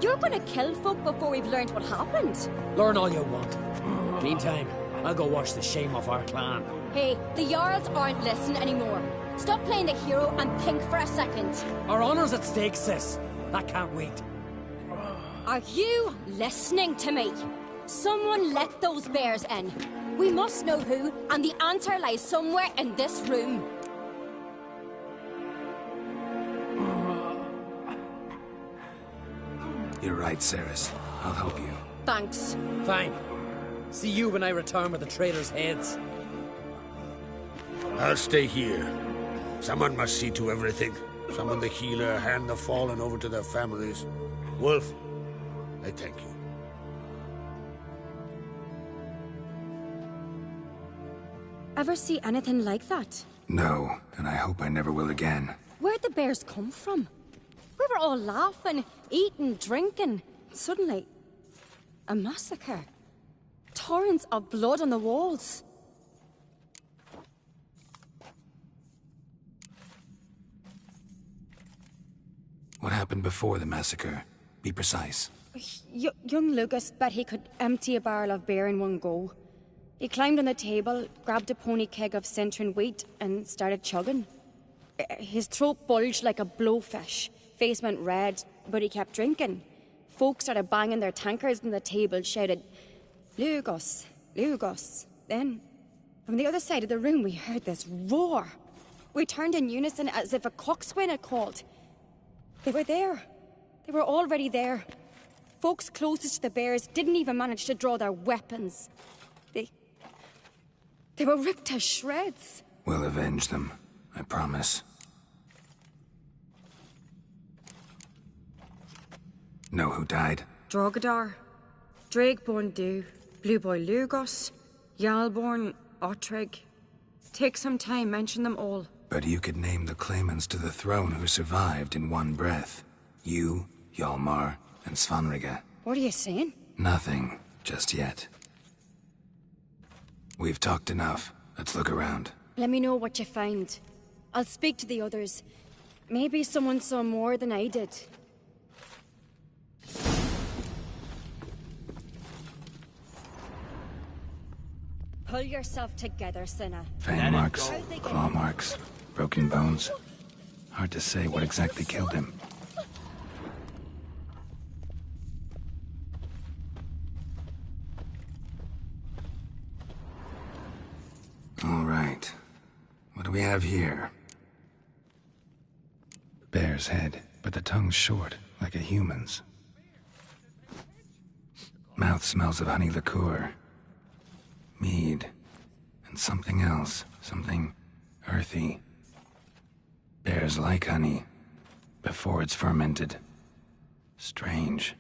E: You're gonna kill folk before we've learned what happened?
M: Learn all you want. Meantime, I'll go wash the shame off our clan.
E: Hey, the Jarls aren't listening anymore. Stop playing the hero and think for a second.
M: Our honor's at stake, sis. I can't wait.
E: Are you listening to me? Someone let those bears in. We must know who, and the answer lies somewhere in this room.
B: You're right, Cerys. I'll help you.
E: Thanks.
M: Fine. See you when I return with the traitors' heads.
F: I'll stay here. Someone must see to everything. Someone the healer, hand the fallen over to their families. Wolf, I thank you.
E: Ever see anything like that?
B: No, and I hope I never will again.
E: Where'd the bears come from? We were all laughing, eating, drinking. Suddenly, a massacre. Torrents of blood on the walls.
B: What happened before the massacre? Be precise.
E: Young Lucas bet he could empty a barrel of beer in one go. He climbed on the table, grabbed a pony keg of Centurion wheat, and started chugging. His throat bulged like a blowfish. Face went red, but he kept drinking. Folk started banging their tankards on the table, shouted, "Lugos, Lugos." Then, from the other side of the room, we heard this roar. We turned in unison as if a coxswain had called. They were there. They were already there. Folks closest to the bears didn't even manage to draw their weapons. They were ripped to shreds.
B: We'll avenge them, I promise. Know who died?
E: Drogadar, Drakeborn Du, Blue Boy Lugos, Jarlborn, Ottrig. Take some time, mention them all.
B: But you could name the claimants to the throne who survived in one breath. You, Hjalmar, and Svanrige.
E: What are you saying?
B: Nothing, just yet. We've talked enough. Let's look around.
E: Let me know what you find. I'll speak to the others. Maybe someone saw more than I did. Pull yourself together, Cinna.
B: Fang marks, claw marks, broken bones. Hard to say what exactly killed him. All right. What do we have here? Bear's head, but the tongue's short, like a human's. Mouth smells of honey liqueur. Mead. And something else. Something earthy. Bears like honey. Before it's fermented. Strange.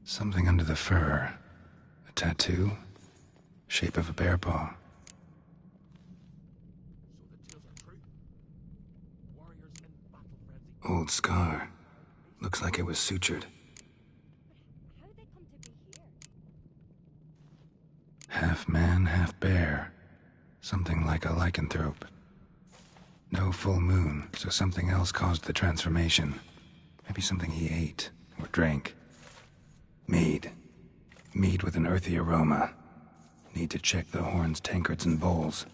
B: Something under the fur. A tattoo. Shape of a bear paw. old scar. Looks like it was sutured. Half man, half bear. Something like a lycanthrope. No full moon, so something else caused the transformation. Maybe something he ate or drank. Mead. Mead with an earthy aroma. Need to check the horns, tankards, and bowls.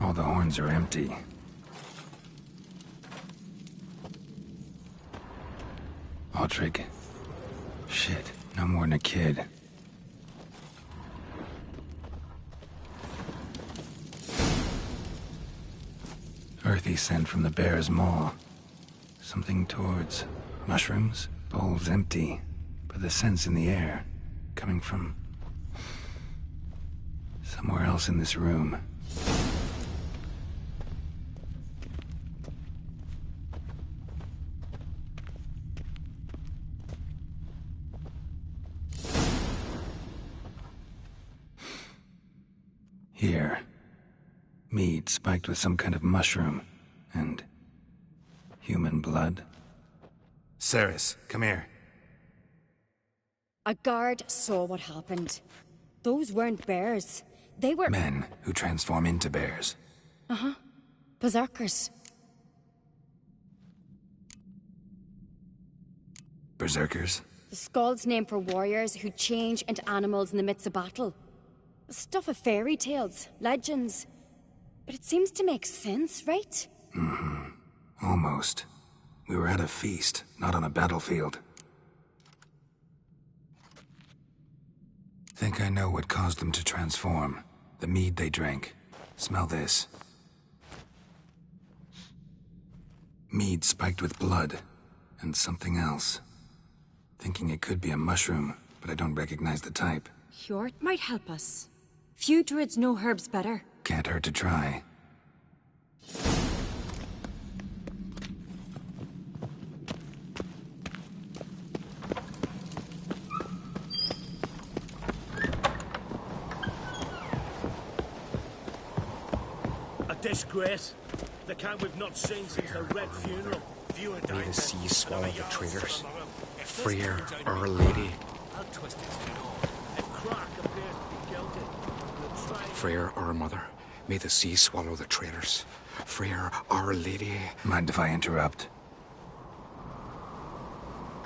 B: All the horns are empty. Aldrich. Shit, no more than a kid. Earthy scent from the bear's maw. Something towards mushrooms, bowls empty, but the scent's in the air, coming from somewhere else in this room. Here. Mead spiked with some kind of mushroom. And human blood. Cerys, come here.
E: A guard saw what happened. Those weren't bears. They were...
B: Men who transform into bears.
E: Uh-huh. Berserkers.
B: Berserkers?
E: The Skald's name for warriors who change into animals in the midst of battle. Stuff of fairy tales, legends. But it seems to make sense, right?
B: Mm-hmm. Almost. We were at a feast, not on a battlefield. Think I know what caused them to transform. The mead they drank. Smell this. Mead spiked with blood. And something else. Thinking it could be a mushroom, but I don't recognize the type.
E: Hjort might help us. Few druids know herbs better.
B: Can't hurt to try.
D: A disgrace. The kind we've not seen since the Red Funeral.
J: May the sea swallow the traitors. Freyr, Our Lady. Freyr, our mother. May the sea swallow the traitors. Freyr, Our Lady.
B: Mind if I interrupt?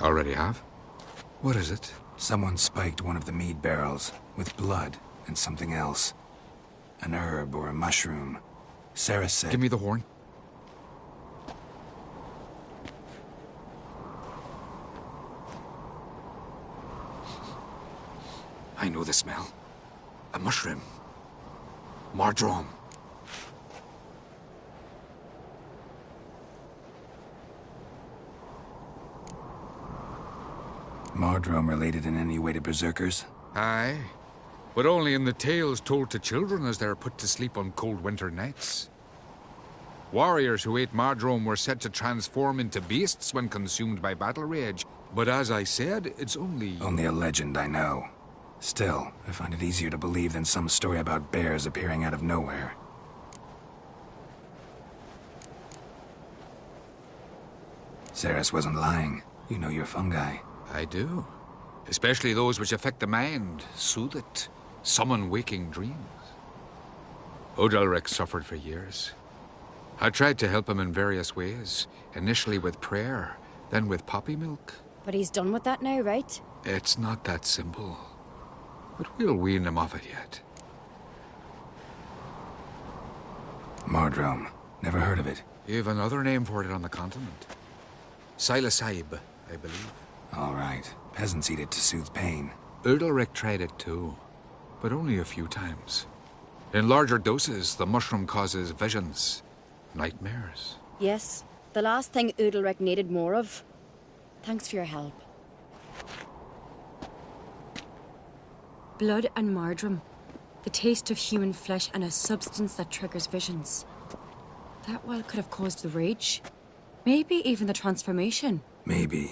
J: Already have? What is it?
B: Someone spiked one of the mead barrels with blood and something else. An herb or a mushroom. Cerys said...
J: Give me the horn. I know the smell. A mushroom. Mardrome.
B: Mardrome related in any way to berserkers?
H: Aye, but only in the tales told to children as they're put to sleep on cold winter nights. Warriors who ate Mardrome were said to transform into beasts when consumed by battle rage, but as I said, it's only...
B: Only a legend, I know. Still, I find it easier to believe than some story about bears appearing out of nowhere. Cerys wasn't lying. You know your fungi.
H: I do. Especially those which affect the mind, soothe it, summon waking dreams. Udalryk suffered for years. I tried to help him in various ways, initially with prayer, then with poppy milk.
E: But he's done with that now, right?
H: It's not that simple. But we'll wean him off it yet.
B: Mardrome. Never heard of it.
H: You've another name for it on the continent. Psilocybe, I believe.
B: All right. Peasants eat it to soothe pain.
H: Udalryk tried it too, but only a few times. In larger doses, the mushroom causes visions, nightmares.
E: Yes, the last thing Udalryk needed more of. Thanks for your help. Blood and Mardrome. The taste of human flesh and a substance that triggers visions. That well could have caused the rage. Maybe even the transformation.
B: Maybe.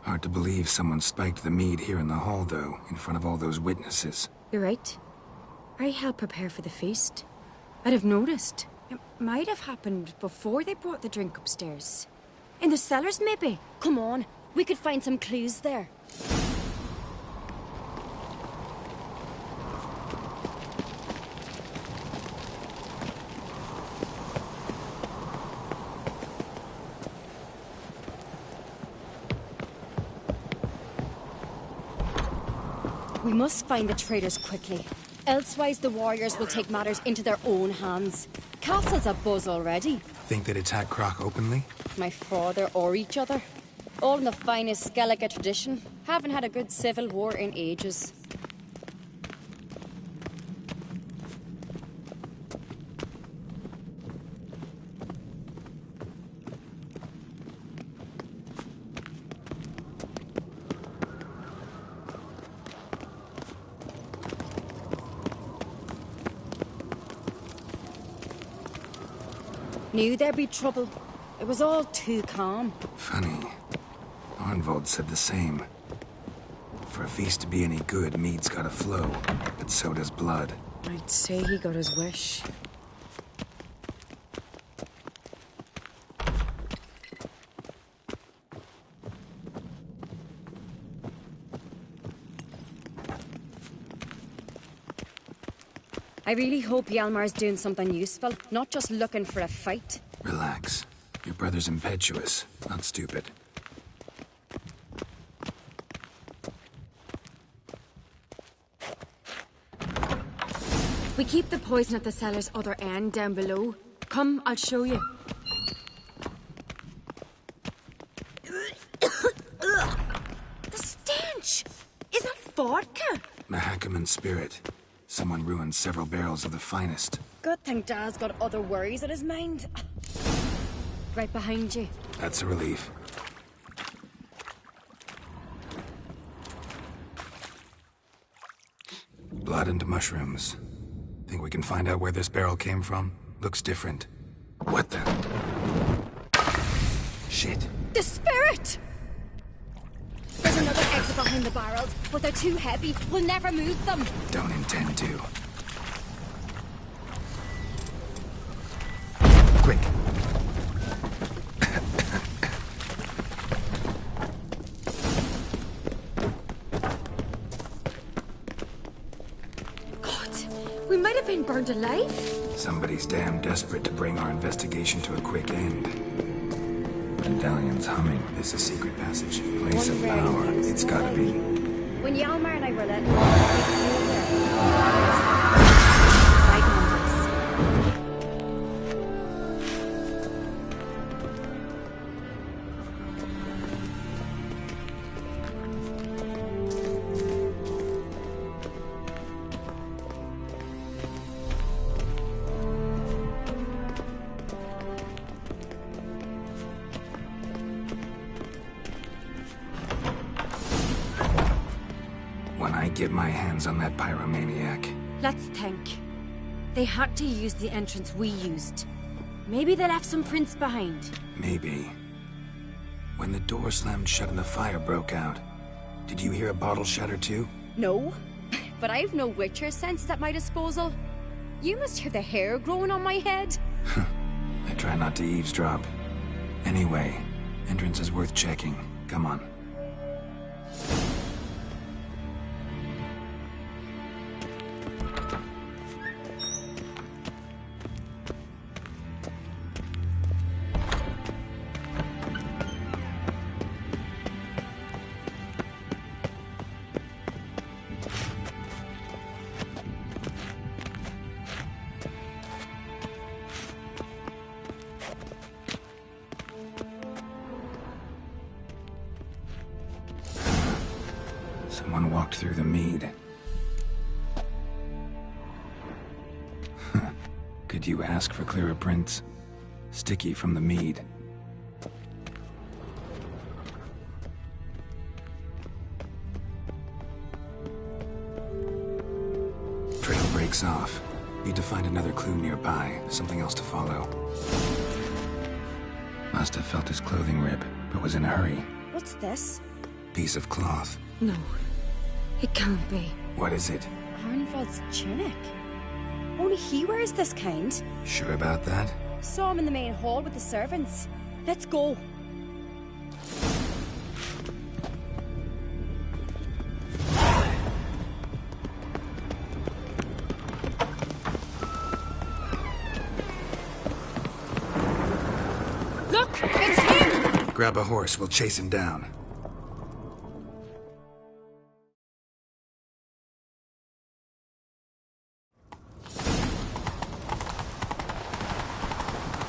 B: Hard to believe someone spiked the mead here in the hall, though, in front of all those witnesses.
E: You're right. I helped prepare for the feast. I'd have noticed. It might have happened before they brought the drink upstairs. In the cellars, maybe? Come on, we could find some clues there. We must find the traitors quickly. Elsewise, the warriors will take matters into their own hands. Castle's abuzz already.
B: Think they'd attack Croc openly?
E: My father or each other. All in the finest Skellige tradition. Haven't had a good civil war in ages. Knew there'd be trouble. It was all too calm.
B: Funny. Arnvold said the same. For a feast to be any good, mead's gotta flow, but so does blood.
E: I'd say he got his wish. I really hope Hjalmar's doing something useful, not just looking for a fight.
B: Relax. Your brother's impetuous, not stupid.
E: We keep the poison at the cellar's other end, down below. Come, I'll show you. The stench! Is that vodka?
B: Mahakaman spirit. Someone ruined several barrels of the finest.
E: Good thing Dad's got other worries on his mind. Right behind you.
B: That's a relief. Blood and mushrooms. Think we can find out where this barrel came from? Looks different. What the? Shit.
E: The spirit! There's another exit behind the barrels, but they're too heavy. We'll never move them.
B: Don't intend to. Quick.
E: God, we might have been burned alive.
B: Somebody's damn desperate to bring our investigation to a quick end. Medallion's humming. This is a secret passage. Place of power. It's gotta be.
E: When Hjalmar and I were little,
B: Get my hands on that pyromaniac.
E: Let's think. They had to use the entrance we used. Maybe they left some prints behind.
B: Maybe. When the door slammed shut and the fire broke out, did you hear a bottle shatter too?
E: No, but I've no Witcher senses at my disposal. You must hear the hair growing on my head.
B: I try not to eavesdrop. Anyway, entrance is worth checking. Come on. Someone walked through the mead. Could you ask for clearer prints? Sticky from the mead. Trail breaks off. Need to find another clue nearby, something else to follow. Must have felt his clothing rip, but was in a hurry.
E: What's this?
B: Piece of cloth.
E: No, it can't be.
B: What is it?
E: Arnvold's tunic. Only he wears this kind.
B: Sure about that?
E: Saw him in the main hall with the servants. Let's go.
C: Look, it's him!
B: Grab a horse, we'll chase him down.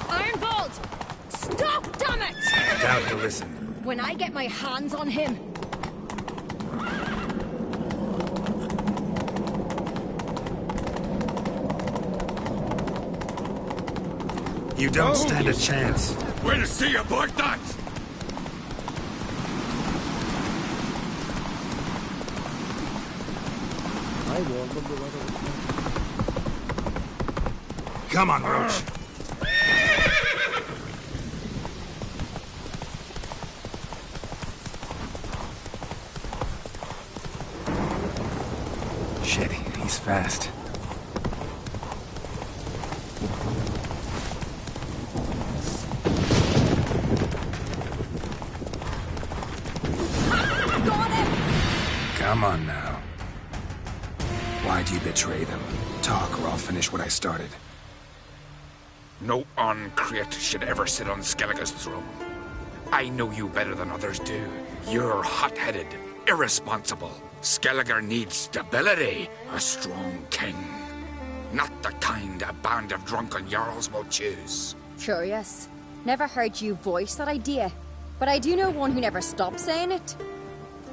E: Ironvold! Stop, damn it!
B: I doubt he'll listen.
E: When I get my hands on him.
B: You don't stand a chance.
H: We'll see about that!
N: I warned them the weather was
B: Come on, Roach. Shit, he's fast. Come on now. Why'd you betray them? Talk or I'll finish what I started.
H: No Ancrete should ever sit on Skellige's throne. I know you better than others do. You're hot-headed, irresponsible. Skellige needs stability, a strong king. Not the kind a band of drunken jarls will choose.
E: Curious. Never heard you voice that idea. But I do know one who never stops saying it.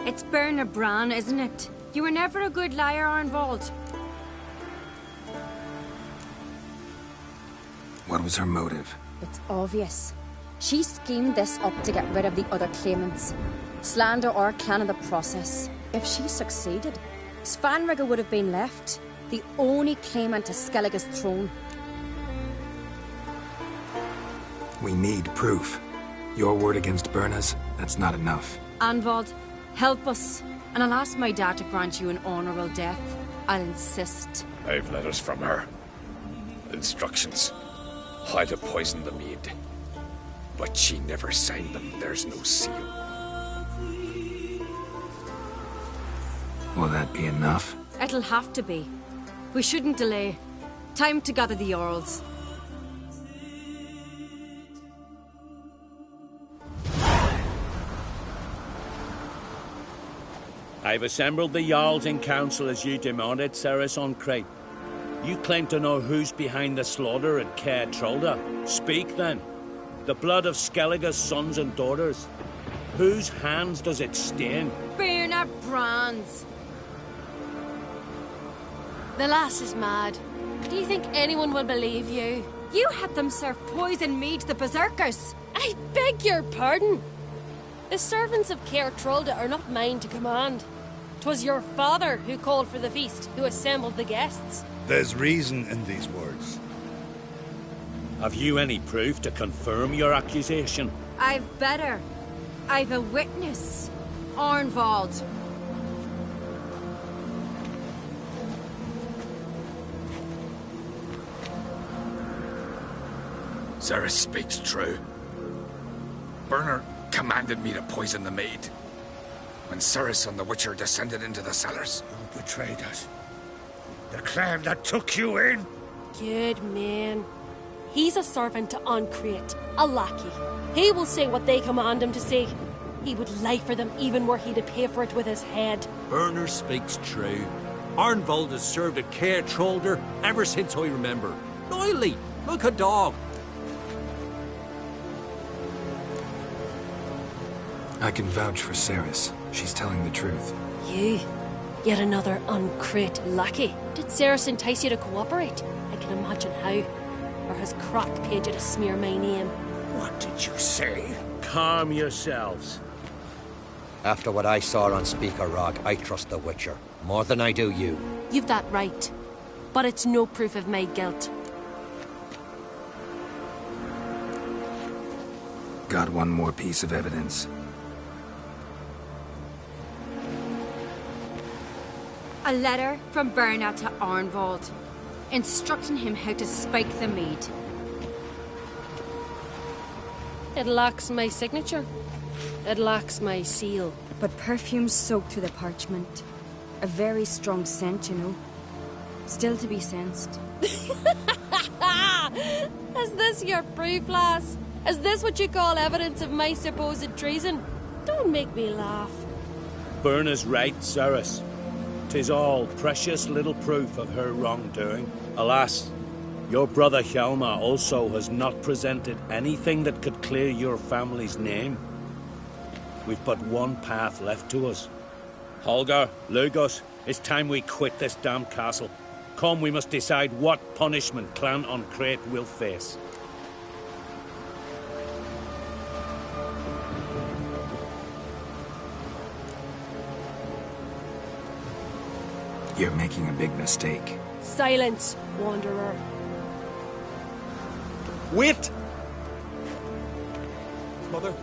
E: It's Bernard Bran, isn't it? You were never a good liar, Arnvold.
B: What was her motive?
E: It's obvious. She schemed this up to get rid of the other claimants. Slander our clan in the process. If she succeeded, Svanrige would have been left, the only claimant to Skellige's throne.
B: We need proof. Your word against Birna's, that's not enough.
E: Arnvold, help us, and I'll ask my dad to grant you an honourable death. I'll insist.
H: I've letters from her. Instructions. How to poison the mead. But she never signed them. There's no seal.
B: Will that be enough?
E: It'll have to be. We shouldn't delay. Time to gather the Jarls.
D: I've assembled the Jarls in council as you demanded, Cerys Ancrete. You claim to know who's behind the slaughter at Caer Trolda. Speak then. The blood of Skellige's sons and daughters. Whose hands does it stain?
E: Bernard Bran's.
O: The lass is mad. Do you think anyone will believe you?
E: You had them serve poison mead to the berserkers.
O: I beg your pardon. The servants of Caer Trolda are not mine to command. 'Twas your father who called for the feast, who assembled the guests.
F: There's reason in these words.
D: Have you any proof to confirm your accusation?
E: I've better. I've a witness. Arnvold.
H: Cerys speaks true. Bernard commanded me to poison the maid. When Cerys and the Witcher descended into the cellars.
F: Who betrayed us? The clan that took you in?
O: Good man. He's a servant to Ancrete, a lackey. He will say what they command him to say. He would lie for them even were he to pay for it with his head.
Q: Bernard speaks true. Arnvold has served at Caer Trolda ever since I remember. Loyally, like a dog.
B: I can vouch for Cerys. She's telling the truth.
O: You? Yet another Ancrete lackey. Did Cerys entice you to cooperate? I can imagine how. Or has Croc paid you to smear my name?
F: What did you say?
D: Calm yourselves.
P: After what I saw on Speaker Rock, I trust the Witcher. More than I do you.
O: You've that right. But it's no proof of my guilt.
B: Got one more piece of evidence.
E: A letter from Bernard to Arnvold. instructing him how to spike the mead.
O: It lacks my signature. It lacks my seal.
E: But perfume soaked through the parchment. A very strong scent, you know. Still to be sensed.
O: Is this your proof, lass? Is this what you call evidence of my supposed treason? Don't make me laugh.
D: Berna's right, Cerys. 'Tis all precious little proof of her wrongdoing. Alas, your brother Hjalmar also has not presented anything that could clear your family's name. We've but one path left to us. Holger, Lugos, it's time we quit this damn castle. Come, we must decide what punishment Clan on Crete will face.
B: You're making a big mistake.
O: Silence, Wanderer.
G: Wait! Mother,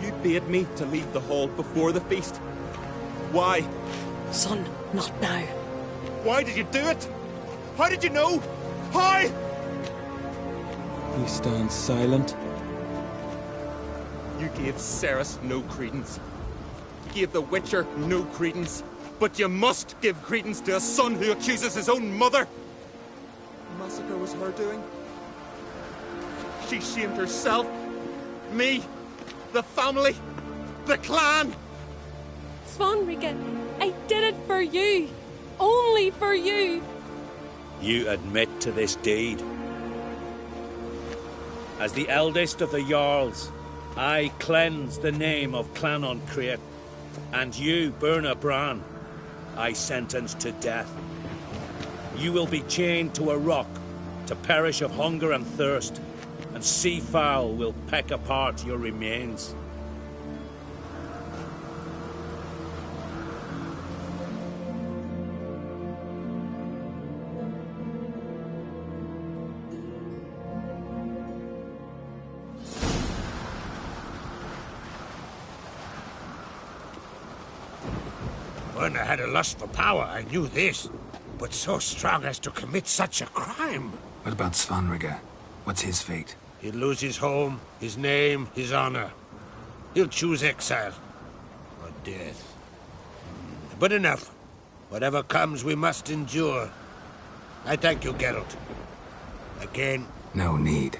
G: you bade me to leave the hall before the feast. Why?
L: Son, not now.
G: Why did you do it? How did you know? How?
R: He stands silent.
G: You gave Cerys no credence. You gave the Witcher no credence. But you must give credence to a son who accuses his own mother. The massacre was her doing. She shamed herself, me, the family, the clan.
O: Svanrige, I did it for you. Only for you.
D: You admit to this deed. As the eldest of the Jarls, I cleanse the name of Clan on Crete, and you, Berna Bran, I sentence to death. You will be chained to a rock to perish of hunger and thirst, and sea fowl will peck apart your remains.
F: Berna had a lust for power, I knew this. But so strong as to commit such a crime.
B: What about Svanrige? What's his fate?
F: He'll lose his home, his name, his honor. He'll choose exile. Or death. But enough. Whatever comes, we must endure. I thank you, Geralt. Again.
B: No need.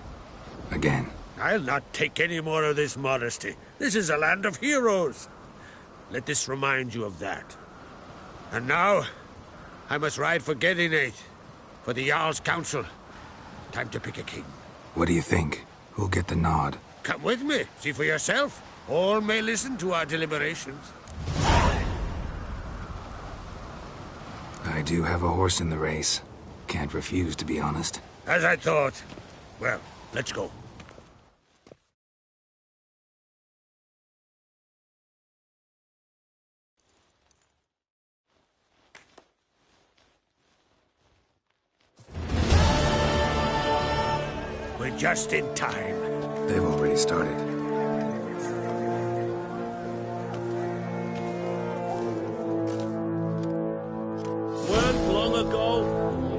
B: Again.
F: I'll not take any more of this modesty. This is a land of heroes. Let this remind you of that. And now, I must ride for Gedinate, for the Jarl's Council. Time to pick a king.
B: What do you think? Who'll get the nod?
F: Come with me, see for yourself. All may listen to our deliberations.
B: I do have a horse in the race. Can't refuse, to be honest.
F: As I thought. Well, let's go. We're just in time.
B: They've already started.
D: Weren't long ago,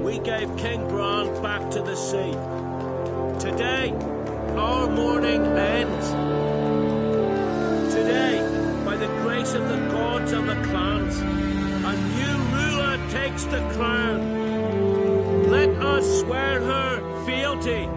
D: we gave King Bran back to the sea. Today, our mourning ends. Today, by the grace of the gods and the clans, a new ruler takes the crown. Let us swear her fealty.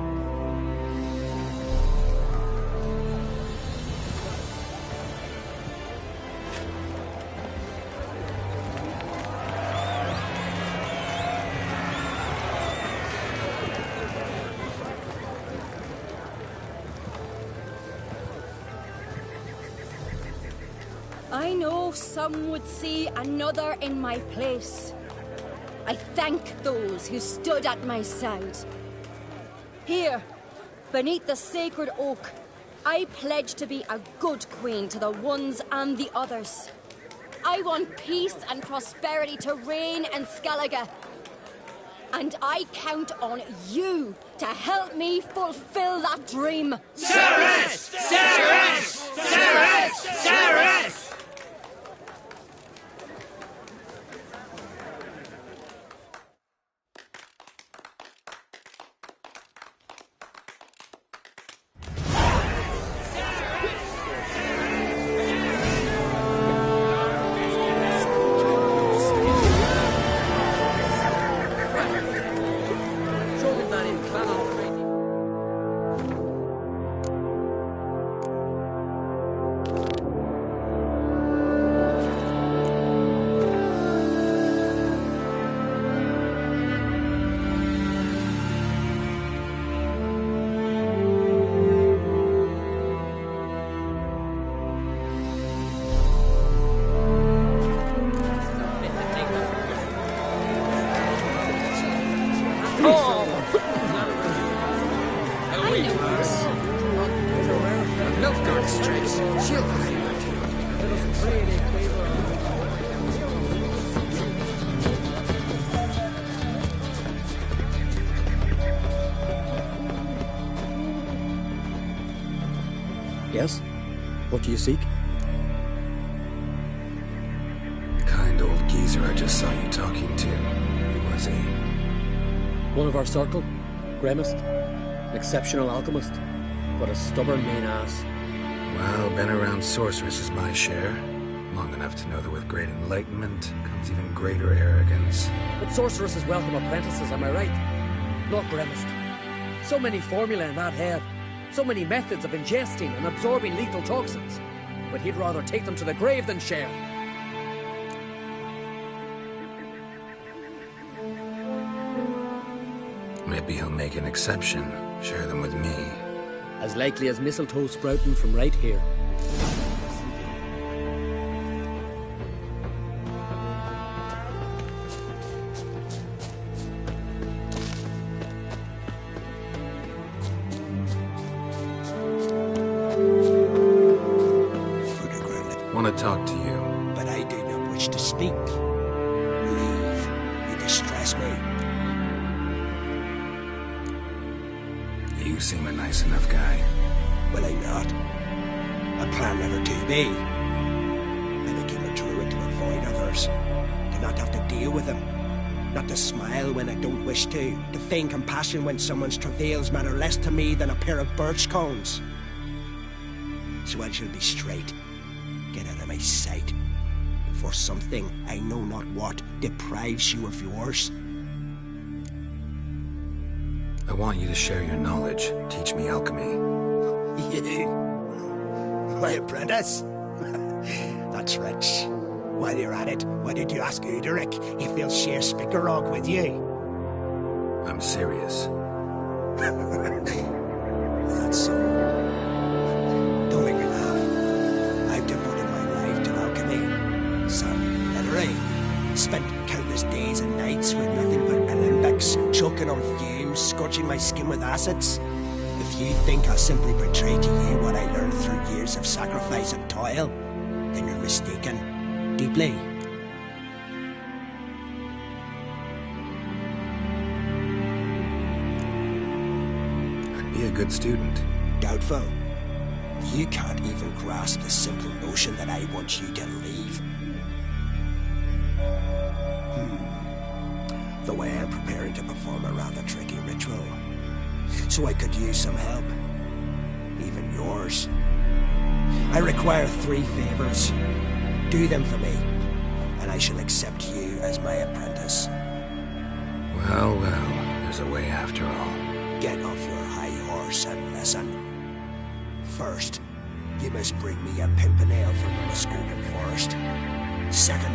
E: I know some would see another in my place. I thank those who stood at my side. Here, beneath the sacred oak, I pledge to be a good queen to the ones and the others. I want peace and prosperity to reign in Skellige. And I count on you to help me fulfill that dream.
S: Cerys! Cerys! Cerys! Cerys!
P: Nilfgaard strikes. She'll hide.
N: Yes? What do you seek?
B: Kind old geezer I just saw you talking to. Who was he?
N: One of our circle. Gremist. An exceptional alchemist. But a stubborn main ass.
B: Well, been around sorceress is my share. Long enough to know that with great enlightenment comes even greater arrogance.
M: But sorceresses welcome apprentices, am I right? Not Gremist. So many formulae in that head. So many methods of ingesting and absorbing lethal toxins. But he'd rather take them to the grave than share.
B: Maybe he'll make an exception. Share them with me.
M: As likely as mistletoe sprouting from right here.
B: Want to talk to you.
R: But I do not wish to speak. Leave. You distress me.
B: You seem a nice enough guy.
R: Well, I'm not. I plan never to be. I became a druid to avoid others. To not have to deal with them. Not to smile when I don't wish to feign compassion when someone's travails matter less to me than a pair of birch cones. So I shall be straight. Get out of my sight. For something, I know not what, deprives you of yours.
B: I want you to share your knowledge. Teach me alchemy.
R: You? My apprentice? That's rich. While you're at it, why did you ask Uderic if he'll share Spickerog with you?
B: I'm serious.
R: That's so. Don't make me laugh. I've devoted my life to alchemy. Some literary. Spent countless days and nights with nothing but alembics, choking on fumes, scorching my skin with acids. If you think I'll simply betray to you what I learned through years of sacrifice and toil, then you're mistaken. Deeply.
B: I'd be a good student.
R: Doubtful. You can't even grasp the simple notion that I want you to leave. Though I am preparing to perform a rather tricky ritual. So I could use some help. Even yours. I require 3 favors. Do them for me, and I shall accept you as my apprentice.
B: Well, there's a way after all.
R: Get off your high horse and listen. First, you must bring me a pimpernel from the Muskokan forest. Second,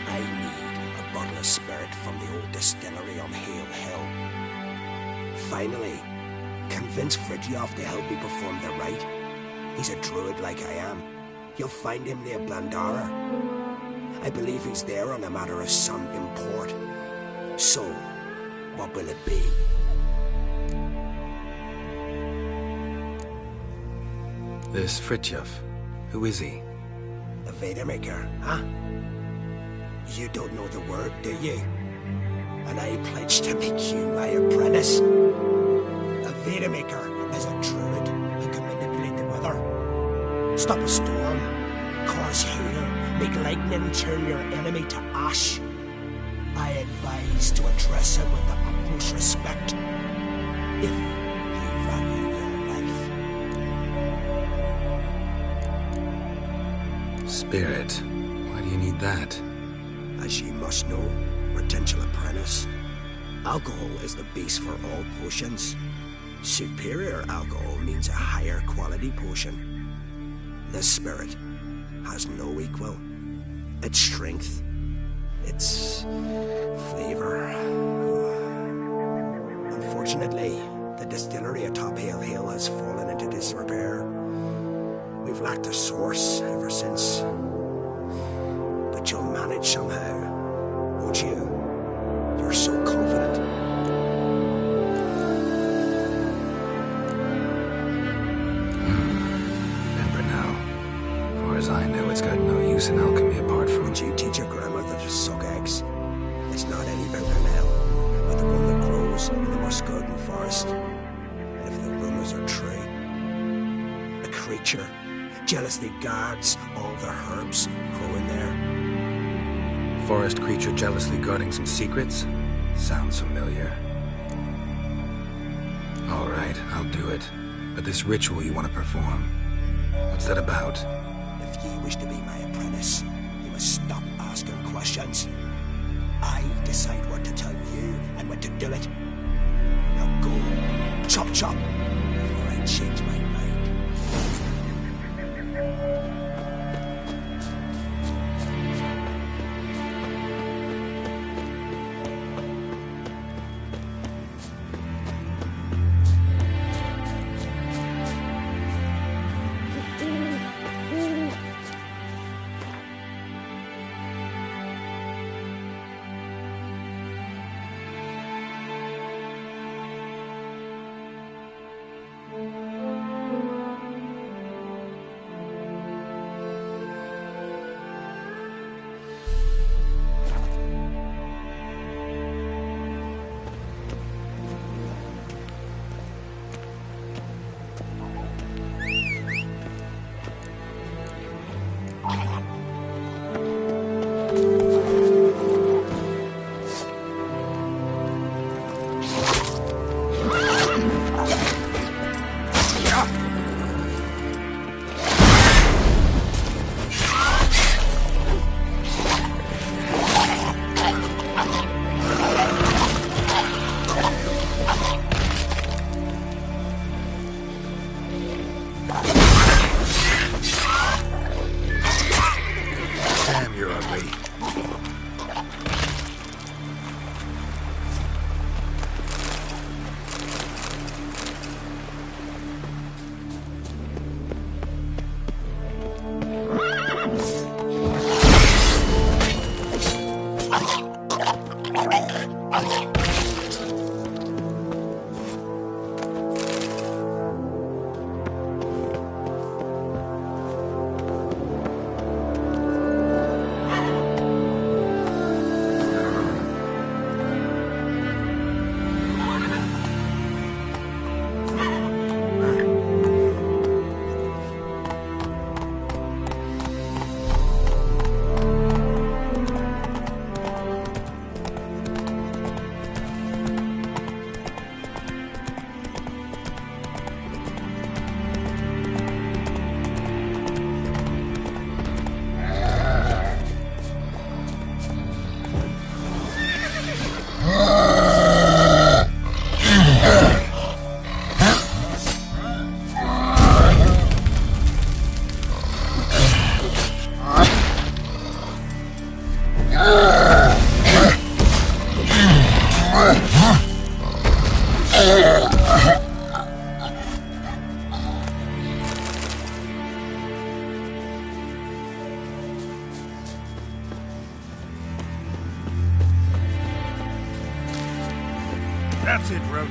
R: I need a bottle of spirit from the old distillery on Hale Hill. Finally, convince Fridtjof to help me perform the rite. He's a druid like I am. You'll find him near Blandara. I believe he's there on a matter of some import. So, what will it be?
B: This Fridtjof, who is he?
R: The Vadermaker, huh? You don't know the word, do you? And I pledge to make you my apprentice. A Vadermaker is a druid who can manipulate the weather. Stop a storm, cause hail, make lightning turn your enemy to ash. I advise to address him with the utmost respect, if you value your life.
B: Spirit. Why do you need that?
R: As you must know, potential apprentice, alcohol is the base for all potions. Superior alcohol means a higher quality potion. The spirit has no equal. Its strength, its flavor. Unfortunately, the distillery atop Hale Hill has fallen into disrepair. We've lacked a source ever since. But you'll manage somehow, won't you? You're so confident.
B: use in alchemy apart from...
R: Did you teach your grandmother to suck eggs? It's not any Pimpernel, but the one that grows in the Muscodin forest. And if the rumors are true, a creature jealously guards all the herbs growing there.
B: Forest creature jealously guarding some secrets? Sounds familiar. All right, I'll do it. But this ritual you want to perform, what's that about?
R: If you wish to be my apprentice, you must stop asking questions. I decide what to tell you and when to do it. Now go, chop chop, before I change my mind.
D: That's it, Roach.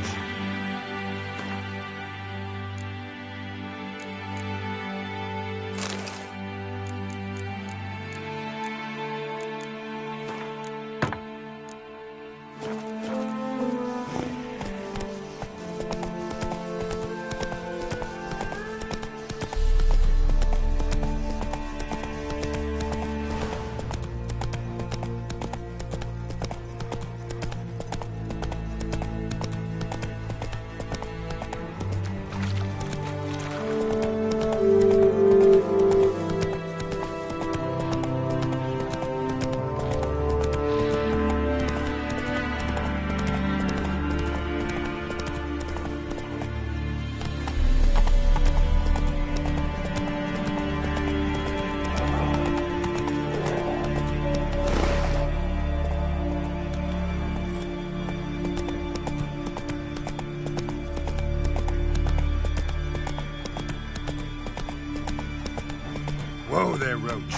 D: Whoa there, Roach.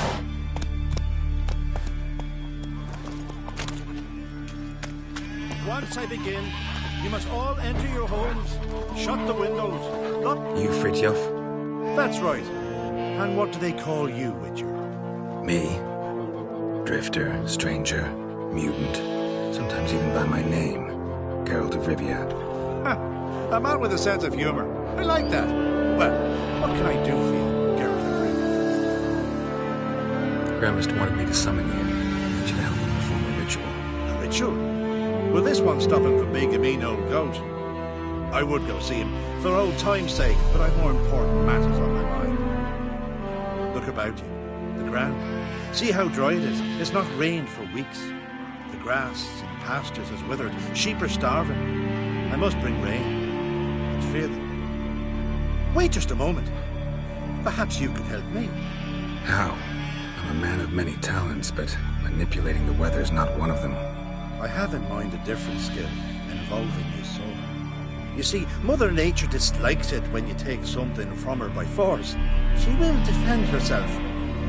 T: Once I begin, you must all enter your homes, shut the windows, lock...
B: You, Fritjof?
T: That's right. And what do they call you, Witcher?
B: Me? Drifter, stranger, mutant, sometimes even by my name. Geralt of Rivia.
T: A man with a sense of humor. I like that. Well, what can I do for you, Geralt of Rivia?
B: Gremist wanted me to summon you. I need you to help him perform a ritual.
T: A ritual? Will this one stop him from being a mean old goat? I would go see him for old time's sake, but I've more important matters on my mind. Look about you. The ground. See how dry it is. It's not rained for weeks. The grass in the pastures has withered. Sheep are starving. I must bring rain. And fear them. Wait just a moment. Perhaps you can help me.
B: How? I'm a man of many talents, but manipulating the weather's not one of them.
T: I have in mind a different skill involving your soul. You see, Mother Nature dislikes it when you take something from her by force. She will defend herself.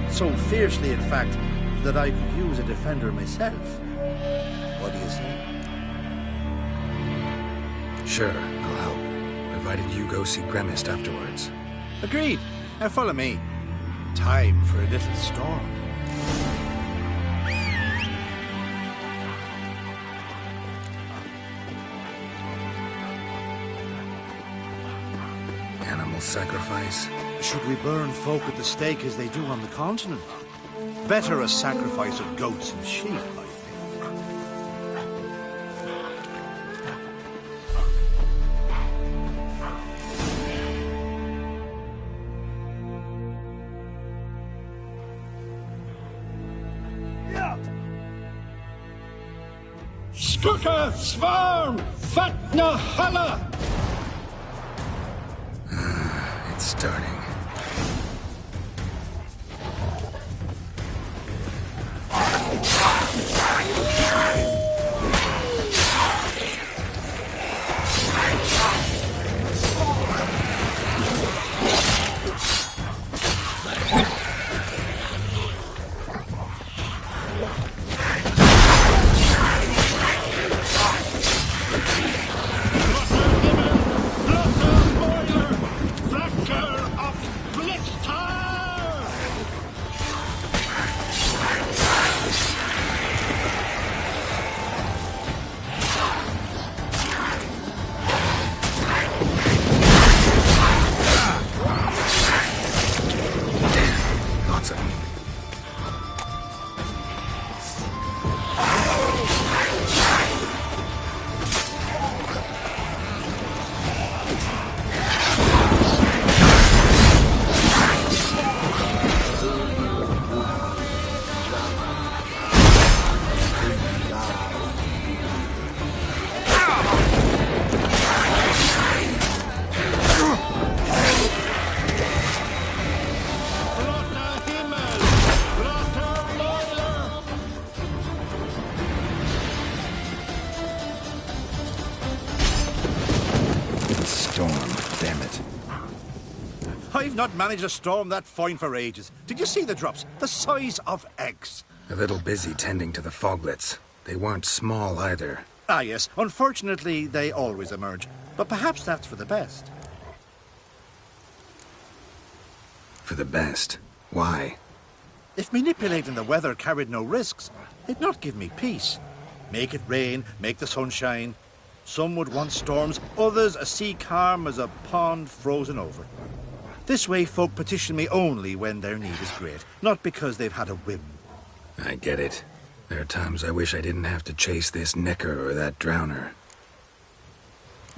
T: So fiercely, in fact, that I could use a defender myself. What do you say?
B: Sure, I'll help. Provided you go see Gremist afterwards.
T: Agreed. Now follow me. Time for a little storm.
B: Animal sacrifice?
T: Should we burn folk at the stake as they do on the continent? Better a sacrifice of goats and sheep, I think.
S: Skugga Svarm Fatna Hala!
B: It's starting.
T: I've not managed to storm that fine for ages. Did you see the drops? The size of eggs.
B: A little busy tending to the foglets. They weren't small either.
T: Ah, yes. Unfortunately, they always emerge. But perhaps that's for the best.
B: For the best? Why?
T: If manipulating the weather carried no risks, it'd not give me peace. Make it rain, make the sun shine. Some would want storms, others a sea calm as a pond frozen over. This way folk petition me only when their need is great, not because they've had a whim.
B: I get it. There are times I wish I didn't have to chase this Necker or that Drowner.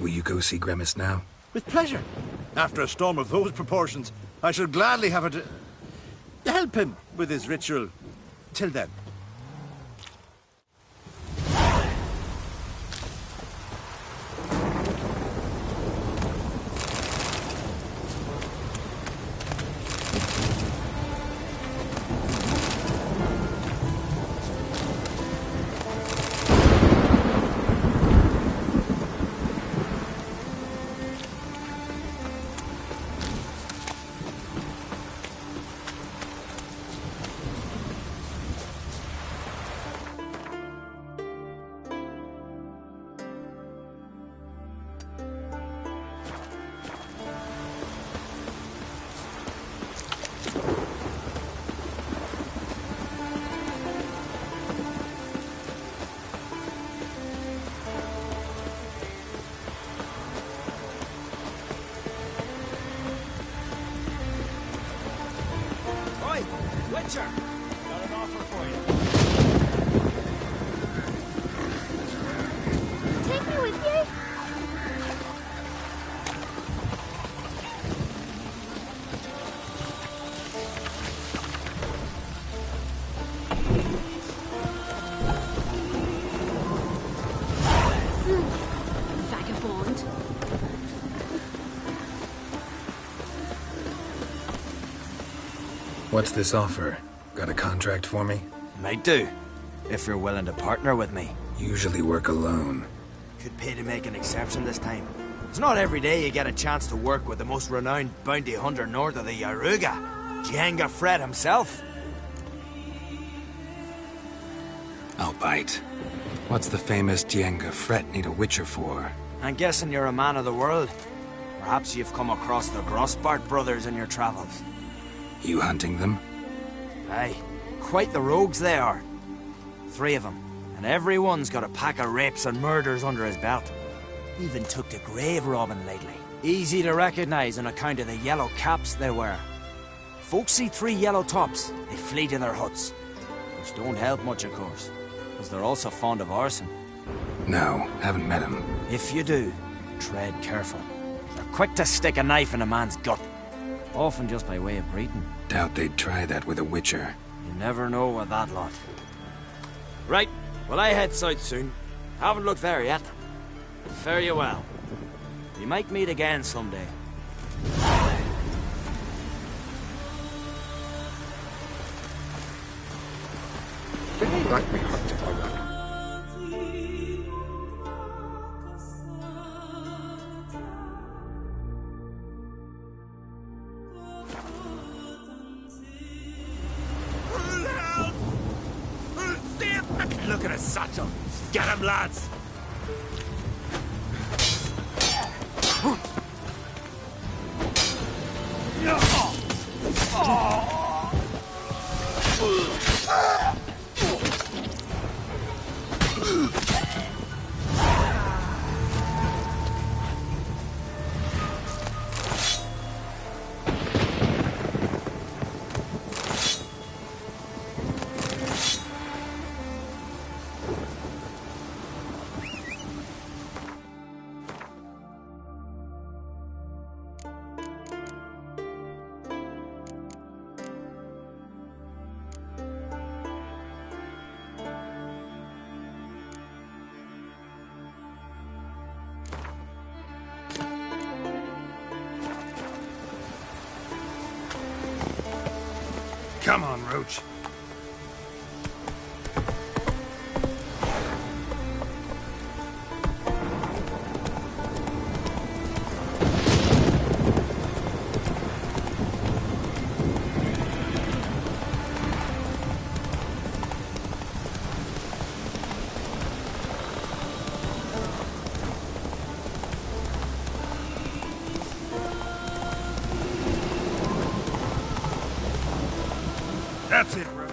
B: Will you go see Gremist now?
T: With pleasure. After a storm of those proportions, I shall gladly have it to help him with his ritual. Till then.
N: Witcher! Got an offer for you.
C: Take me with you.
O: Vagabond.
B: What's this offer? Got a contract for me?
N: Might do, if you're willing to partner with me.
B: Usually work alone.
N: Could pay to make an exception this time. It's not every day you get a chance to work with the most renowned bounty hunter north of the Yaruga, Jenga Fred himself.
B: I'll bite. What's the famous Jenga Fred need a Witcher for?
N: I'm guessing you're a man of the world. Perhaps you've come across the Grossbart brothers in your travels.
B: You hunting them?
N: Aye, quite the rogues they are. 3 of them, and every one's got a pack of rapes and murders under his belt. Even took to grave robbing lately. Easy to recognize on account of the yellow caps they wear. Folks see 3 yellow tops, they flee to their huts. Which don't help much, of course, because they're also fond of arson.
B: No, haven't met him.
N: If you do, tread careful. They're quick to stick a knife in a man's gut. Often just by way of greeting.
B: Doubt they'd try that with a Witcher.
N: You never know with that lot. Right, well I head south soon. Haven't looked there yet. Fare you well. We might meet again someday.
J: They like me hunting already.
F: Look at his satchel. Get him, lads. Come on, Roach. That's it, Roach.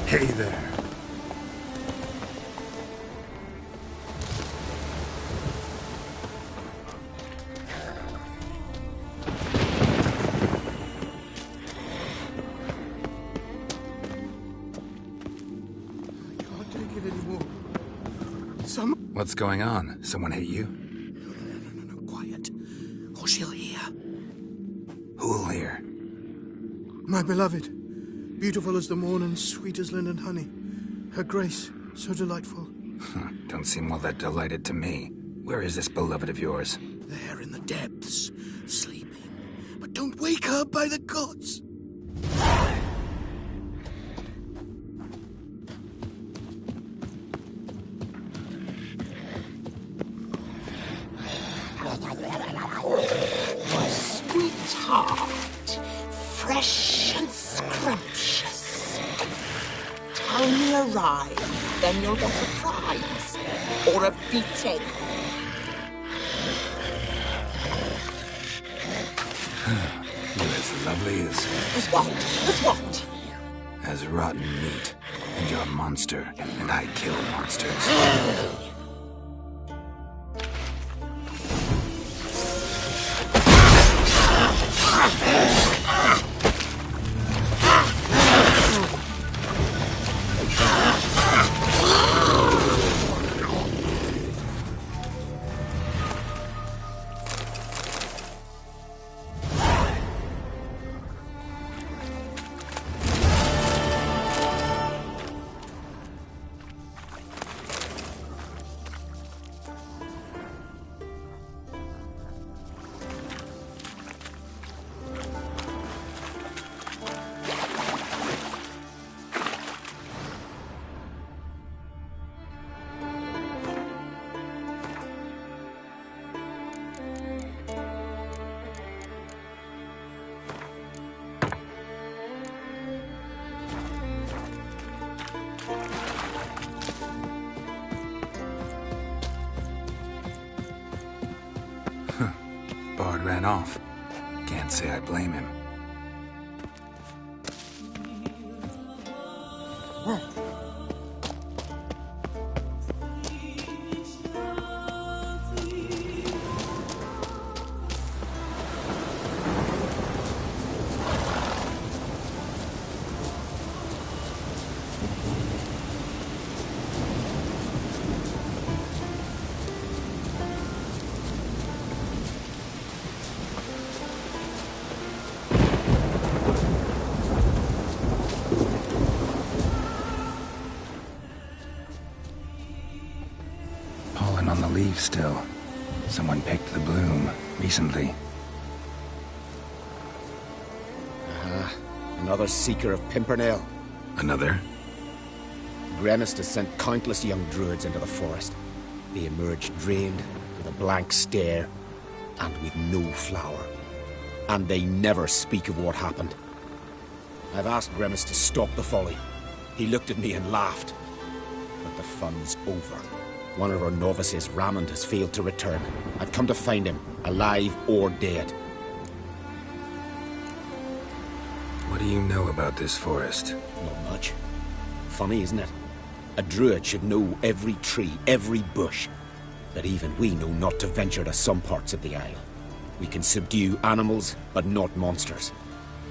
F: Hey there.
B: What's going on? Someone hit you?
R: No, quiet. Or she'll hear.
B: Who'll hear?
U: My beloved, beautiful as the morn and sweet as linden honey. Her grace, so delightful.
B: Don't seem all that delighted to me. Where is this beloved of yours?
R: There in the depths, sleeping. But don't wake her, by the gods!
V: Sweetheart, fresh and scrumptious. Tell me a rhyme, then you'll get a prize. Or a beating.
B: lovely as...
V: As what? As what?
B: as rotten meat. And you're a monster, and I kill monsters. Bard ran off. Can't say I blame him. Pollen on the leaves still. Someone picked the bloom recently.
R: Another seeker of Pimpernel.
B: Another?
R: Gremist has sent countless young druids into the forest. They emerge drained, with a blank stare, and with no flower. And they never speak of what happened. I've asked Gremist to stop the folly. He looked at me and laughed. But the fun's over. One of our novices, Ramond, has failed to return. I've come to find him, alive or dead.
B: What do you know about this forest?
R: Not much. Funny, isn't it? A druid should know every tree, every bush. But even we know not to venture to some parts of the Isle. We can subdue animals, but not monsters.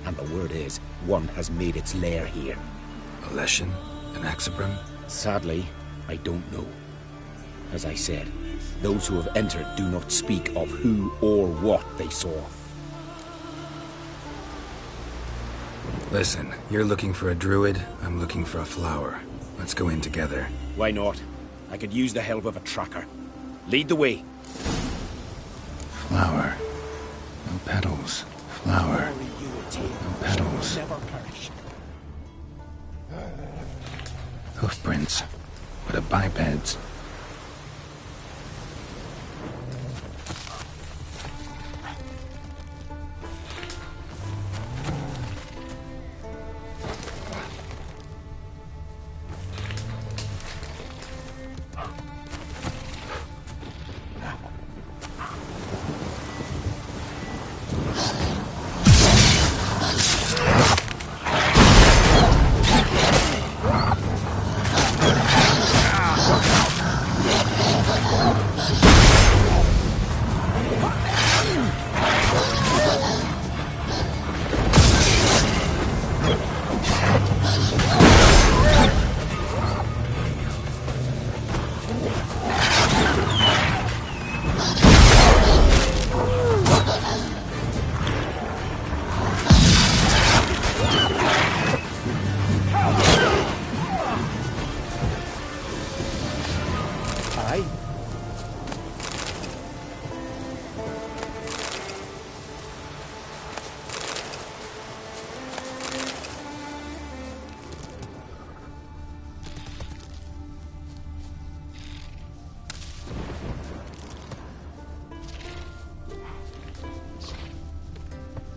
R: And the word is, one has made its lair here.
B: A Leshen? An Axabrum?
R: Sadly, I don't know. As I said, those who have entered do not speak of who or what they saw.
B: Listen, you're looking for a druid, I'm looking for a flower. Let's go in together.
R: Why not? I could use the help of a tracker. Lead the way.
B: Flower. No petals. Flower. No petals. Hoofprints. But a biped's.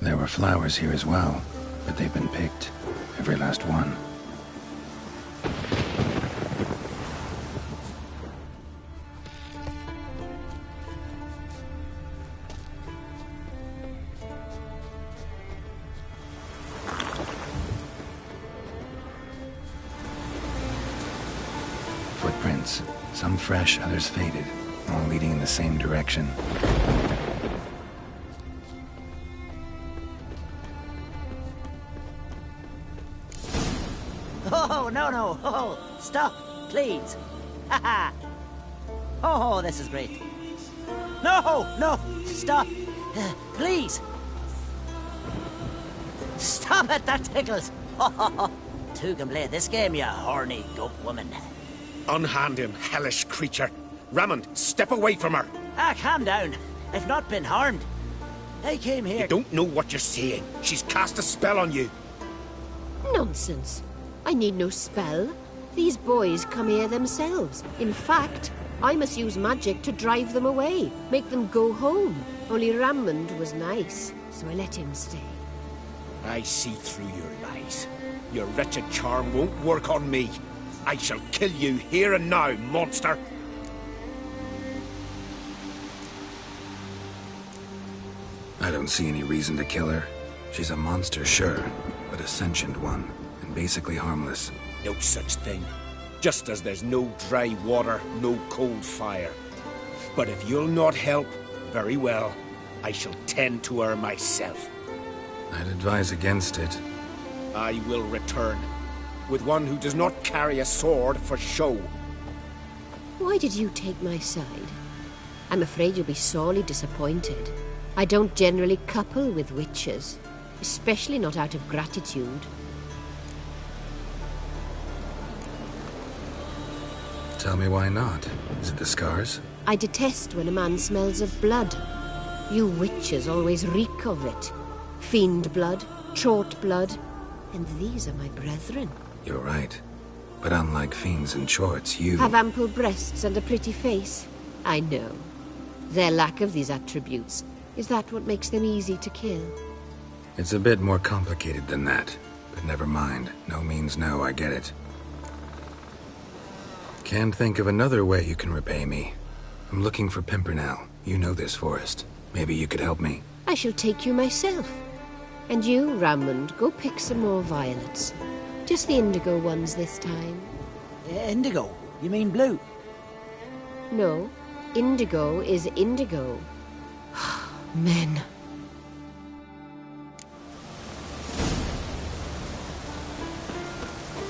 B: There were flowers here as well, but they've been picked. Every last one. prints. Some fresh, others faded, all leading in the same direction.
I: Oh, no. Oh, stop, please. Ha. Oh, this is great. No, stop. Please. Stop it, that tickles. Two can play this game, you horny goat woman.
F: Unhand him, hellish creature. Raymond, step away from her.
I: Calm down. I've not been harmed. I came here...
F: You don't know what you're saying. She's cast a spell on you.
K: Nonsense. I need no spell. These boys come here themselves. In fact, I must use magic to drive them away, make them go home. Only Raymond was nice, so I let him stay.
F: I see through your lies. Your wretched charm won't work on me. I shall kill you here and now, monster.
B: I don't see any reason to kill her. She's a monster, sure, but a sentient one, and basically harmless.
F: No such thing. Just as there's no dry water, no cold fire. But if you'll not help, very well. I shall tend to her myself.
B: I'd advise against it.
F: I will return, with one who does not carry a sword for show.
K: Why did you take my side? I'm afraid you'll be sorely disappointed. I don't generally couple with witches, especially not out of gratitude.
B: Tell me why not. Is it the scars?
K: I detest when a man smells of blood. You witches always reek of it. Fiend blood, trot blood, and these are my brethren.
B: You're right. But unlike fiends and chorts, you...
K: Have ample breasts and a pretty face. I know. Their lack of these attributes, is that what makes them easy to kill?
B: It's a bit more complicated than that. But never mind. No means no, I get it. Can't think of another way you can repay me. I'm looking for Pimpernel. You know this forest. Maybe you could help me.
K: I shall take you myself. And you, Raymond, go pick some more violets. Just the indigo ones this time.
I: Indigo? You mean blue?
K: No, indigo is indigo. Men.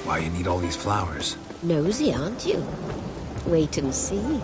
B: Why you need all these flowers?
K: Nosy, aren't you? Wait and see.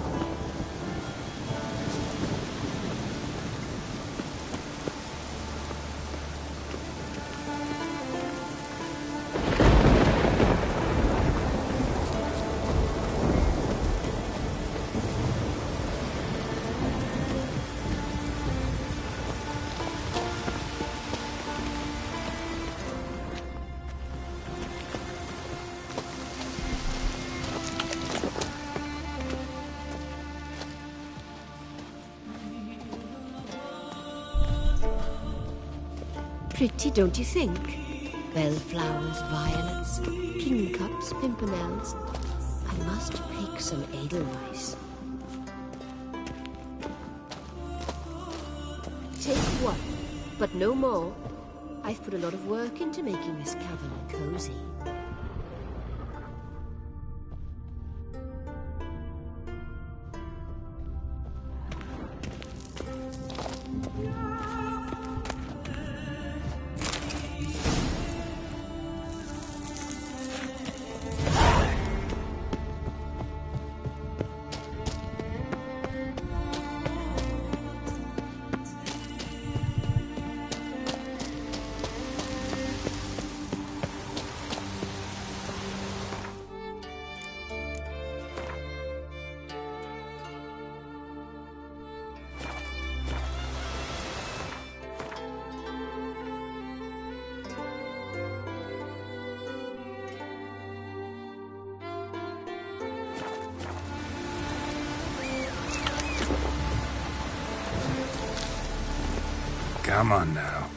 K: Pretty, don't you think? Bellflowers, violets, kingcups, pimpernels. I must pick some edelweiss. Take one, but no more. I've put a lot of work into making this cavern cozy.
B: Come on now.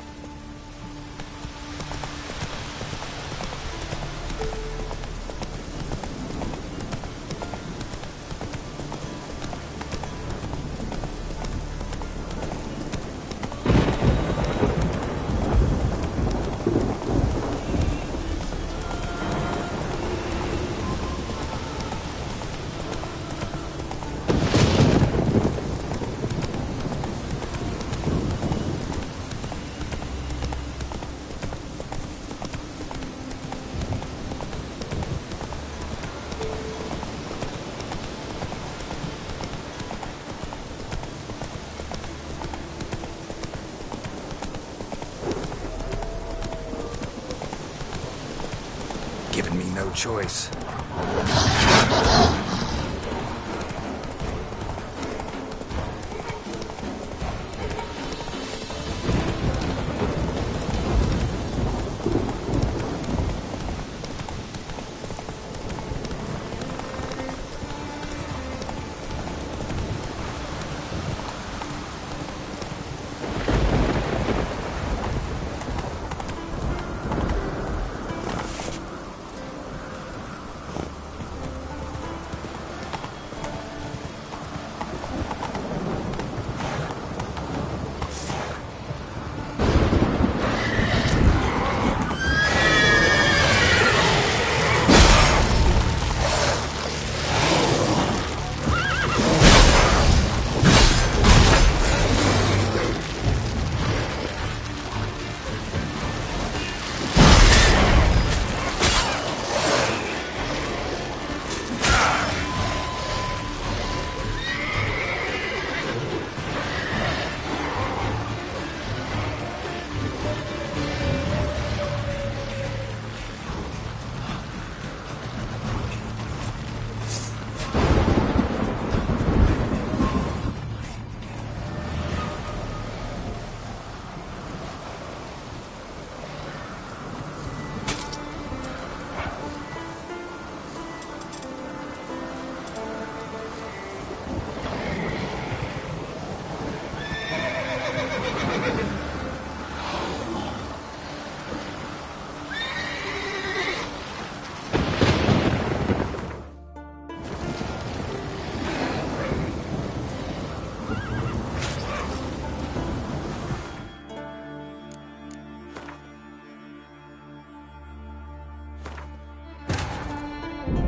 B: choice.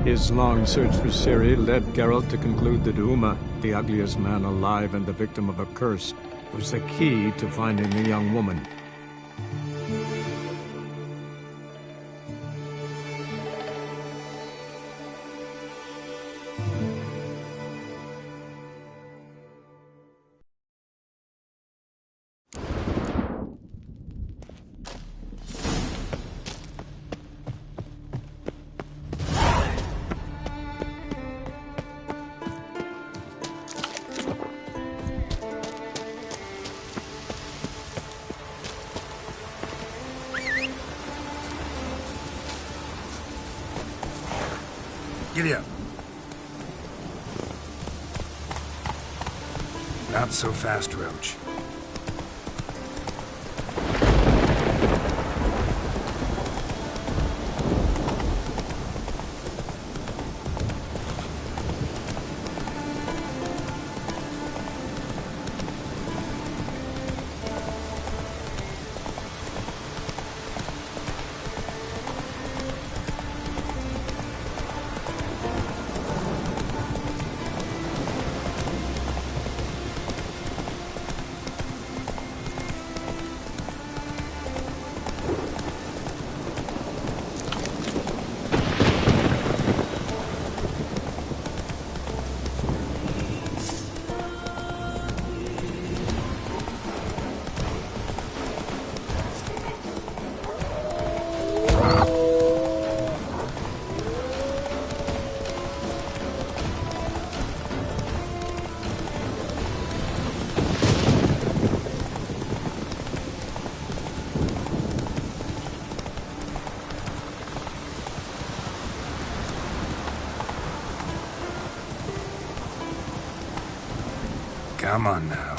A: His long search for Ciri led Geralt to conclude that Uma, the ugliest man alive and the victim of a curse, was the key to finding the young woman.
B: Giddy up. Not so fast, Roach. Come on now.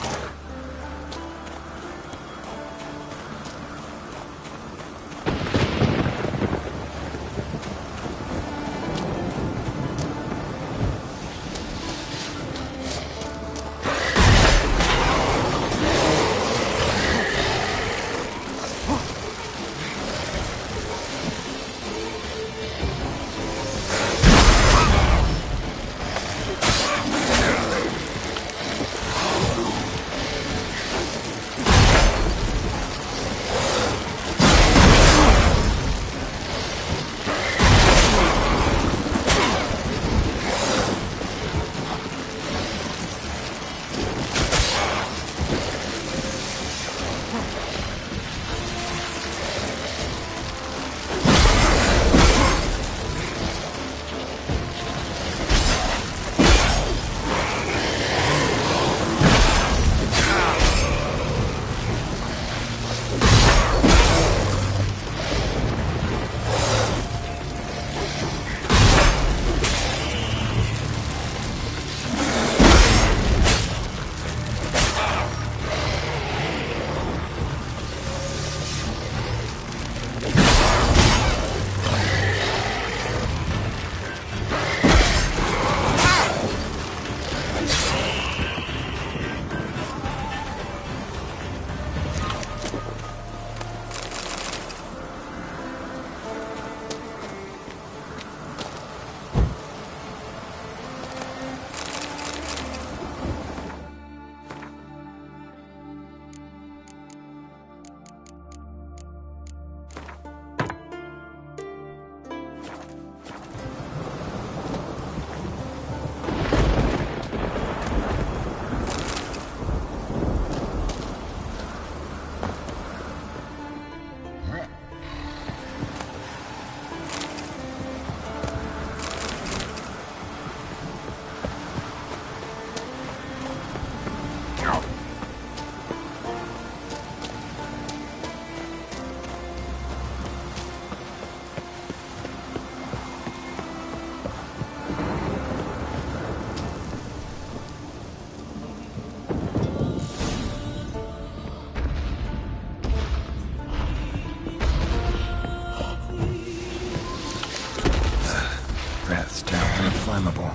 B: and flammable.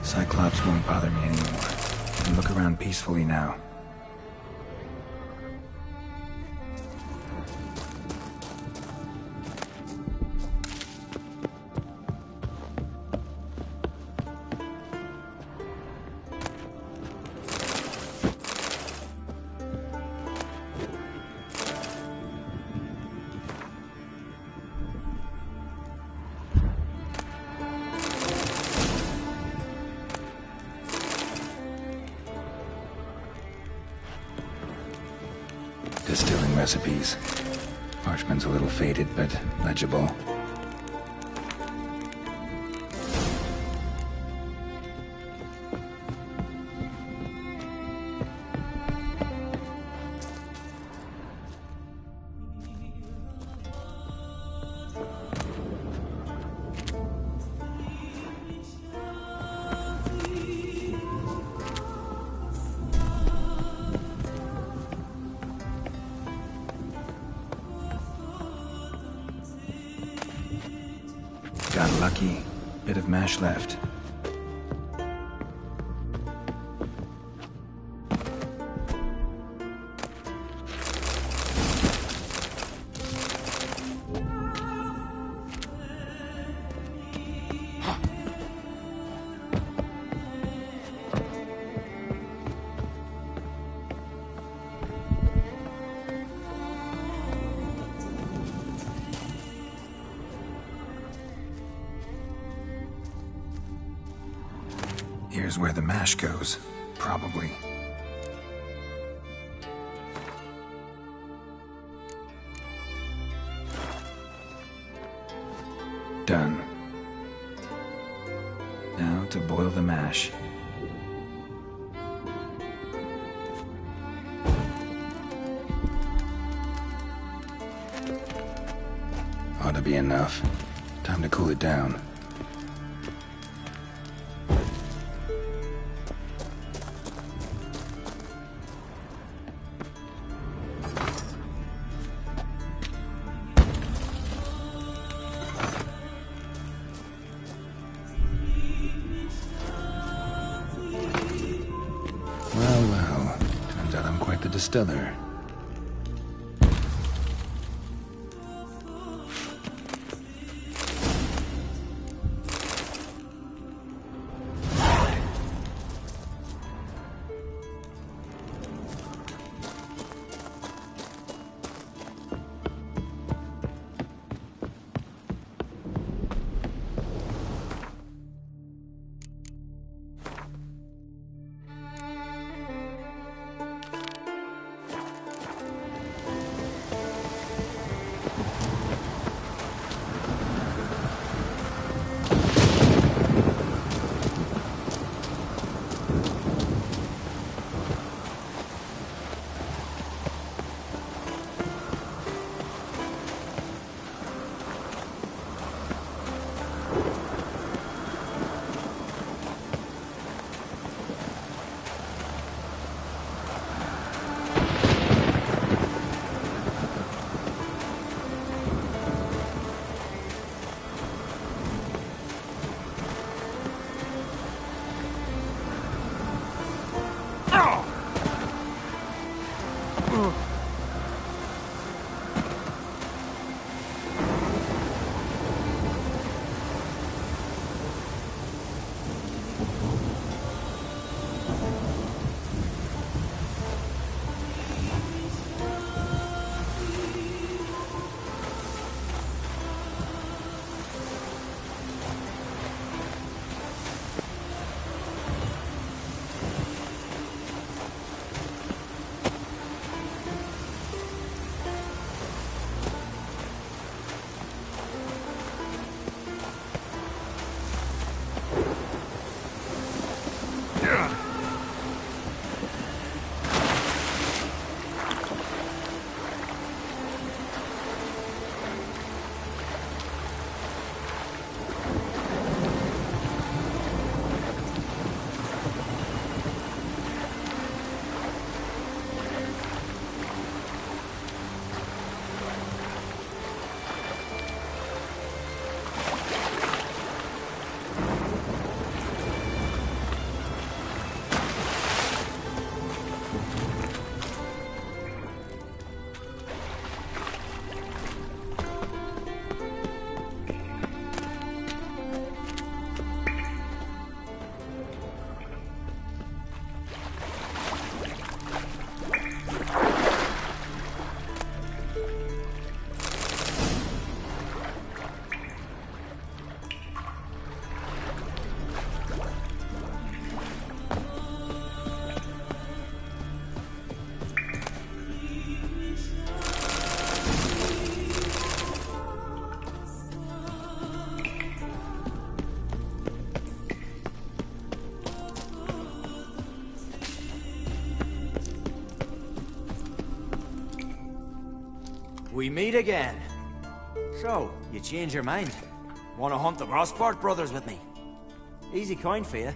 B: Cyclops won't bother me anymore. I can look around peacefully now. Distilling recipes. Parchment's a little faded, but legible. Got lucky. Bit of mash left. Here's where the mash goes, probably. Done. Now to boil the mash. Ought to be enough. Time to cool it down. Well, turns out I'm quite the distiller.
N: we meet again. So, you change your mind? Want to hunt the Rossport brothers with me? Easy coin for you.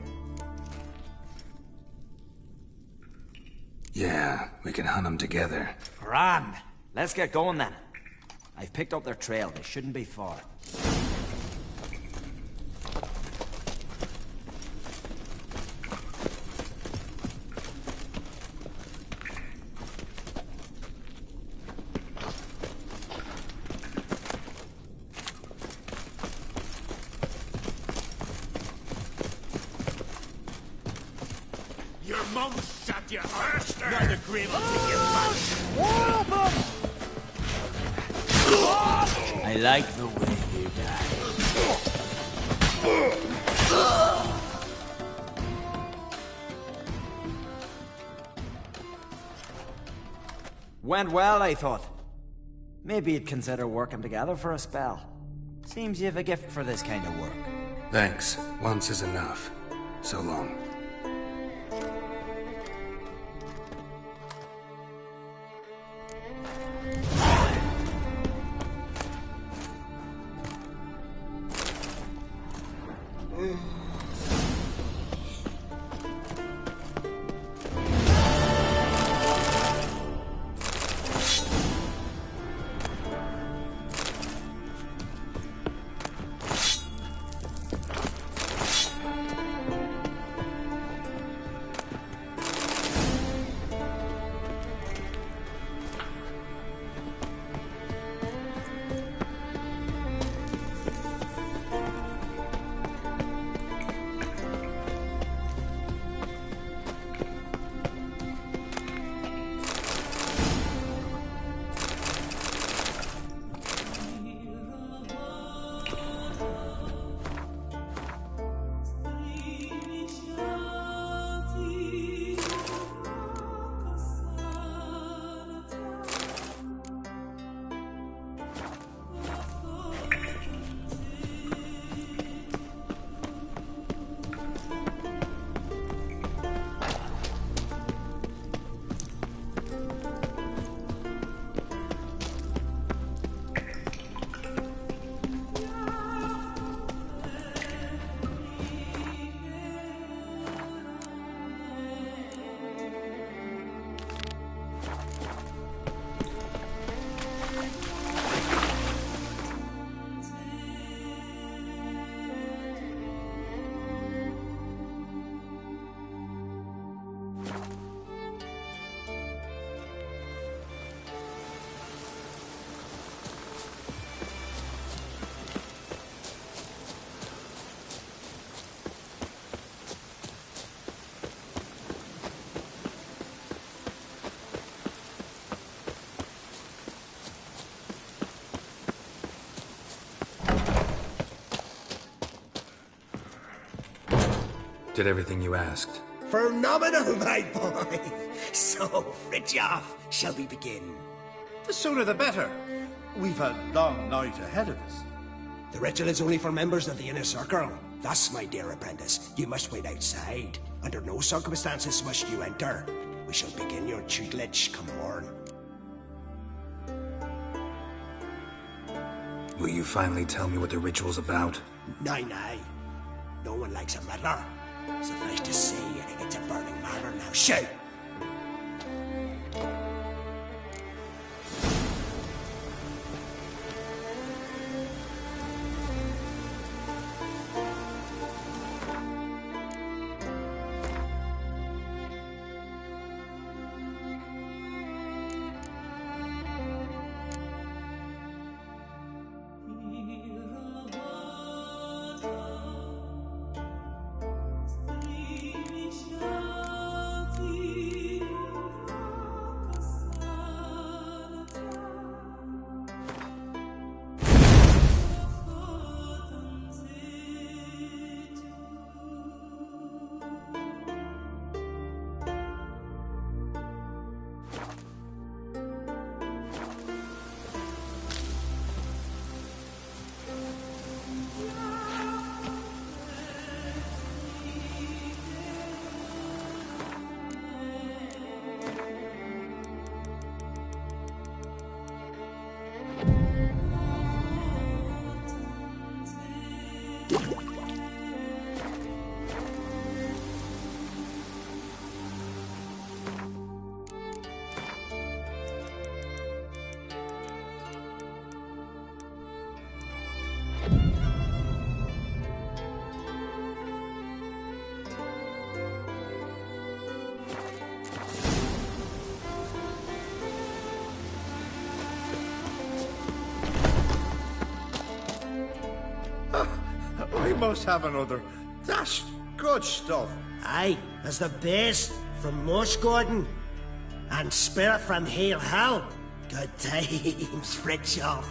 B: Yeah, we can hunt them together.
N: Grand. Let's get going then. I've picked up their trail. They shouldn't be far.
F: Your mum shot you, arse! Now the grave will take you back!
N: I like the way you die. Went well, I thought. Maybe you'd consider working together for a spell. Seems you have a gift for this kind of work.
B: Thanks. Once is enough. So long. Did everything you asked.
R: Phenomenal, my boy. So, Fridtjof, shall we begin?
T: The sooner the better. We've a long night ahead of us.
R: The ritual is only for members of the inner circle. Thus, my dear apprentice, you must wait outside. Under no circumstances must you enter. We shall begin your tutelage come morn.
B: Will you finally tell me what the ritual's about?
R: Nay. No one likes a meddler. Suffice to say, it's a burning matter now. Shout!
H: Thank you.
T: must have another. That's good stuff.
R: Aye, as the base from Mushgordon and spirit from Heel Hell. Good times, Fritjof.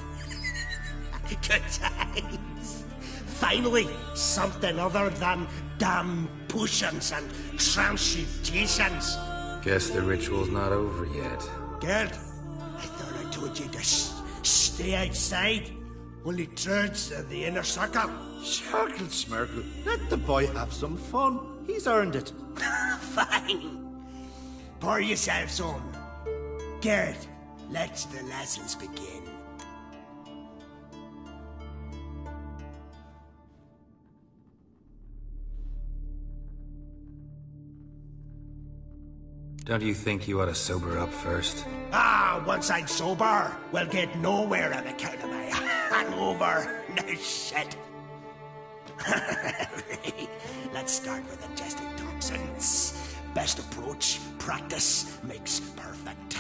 R: Good times. Finally, something other than damn potions and transmutations.
B: Guess the ritual's not over yet.
R: Gerd, I thought I told you to stay outside. Only towards the inner circle.
T: Circle Smirkle, let the boy have some fun. He's earned it.
R: Fine. Pour yourselves on. Gerd, let the lessons begin.
B: Don't you think you ought to sober up first?
R: Once I'm sober, we'll get nowhere on account of my hangover. No shit. Let's start with ingesting toxins. Best approach, practice makes perfect.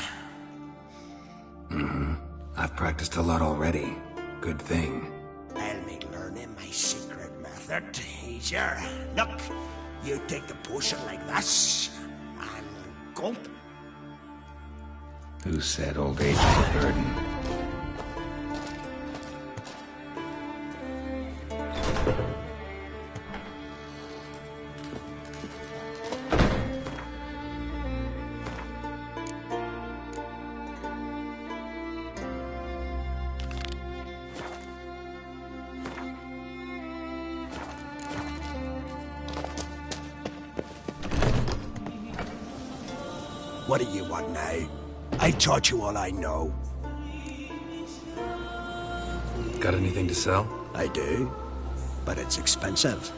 B: I've practiced a lot already. Good thing.
R: I'll make learning my secret method easier. Look, you take the potion like this, and gulp.
B: Who said old age was a burden?
R: What do you want now? I taught you all I know.
B: Got anything to sell?
R: I do, but it's expensive.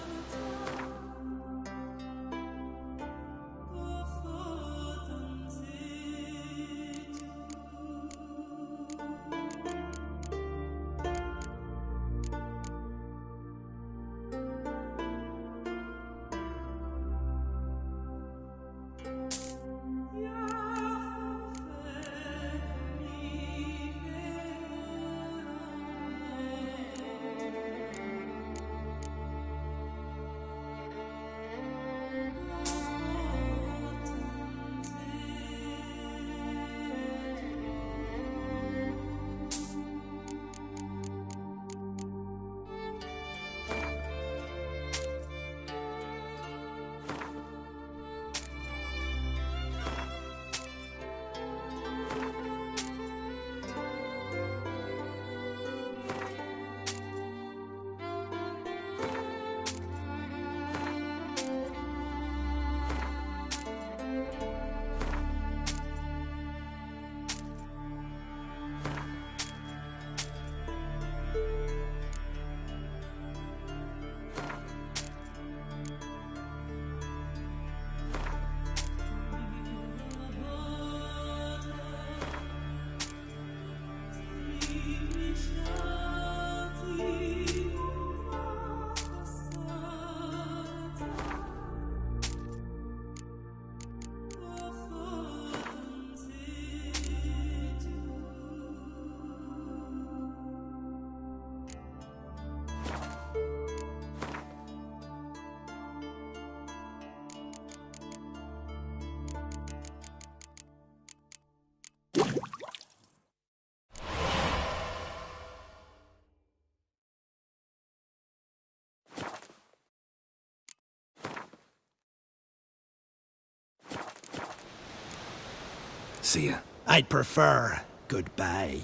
B: See ya.
R: I'd prefer goodbye.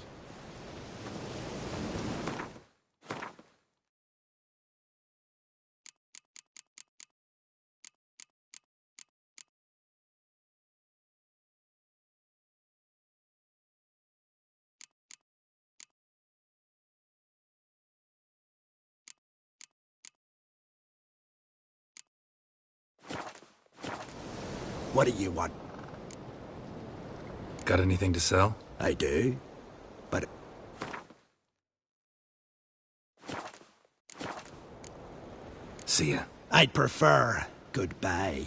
R: What do you want?
B: Got anything to sell?
R: I do, but...
B: See ya.
R: I'd prefer goodbye.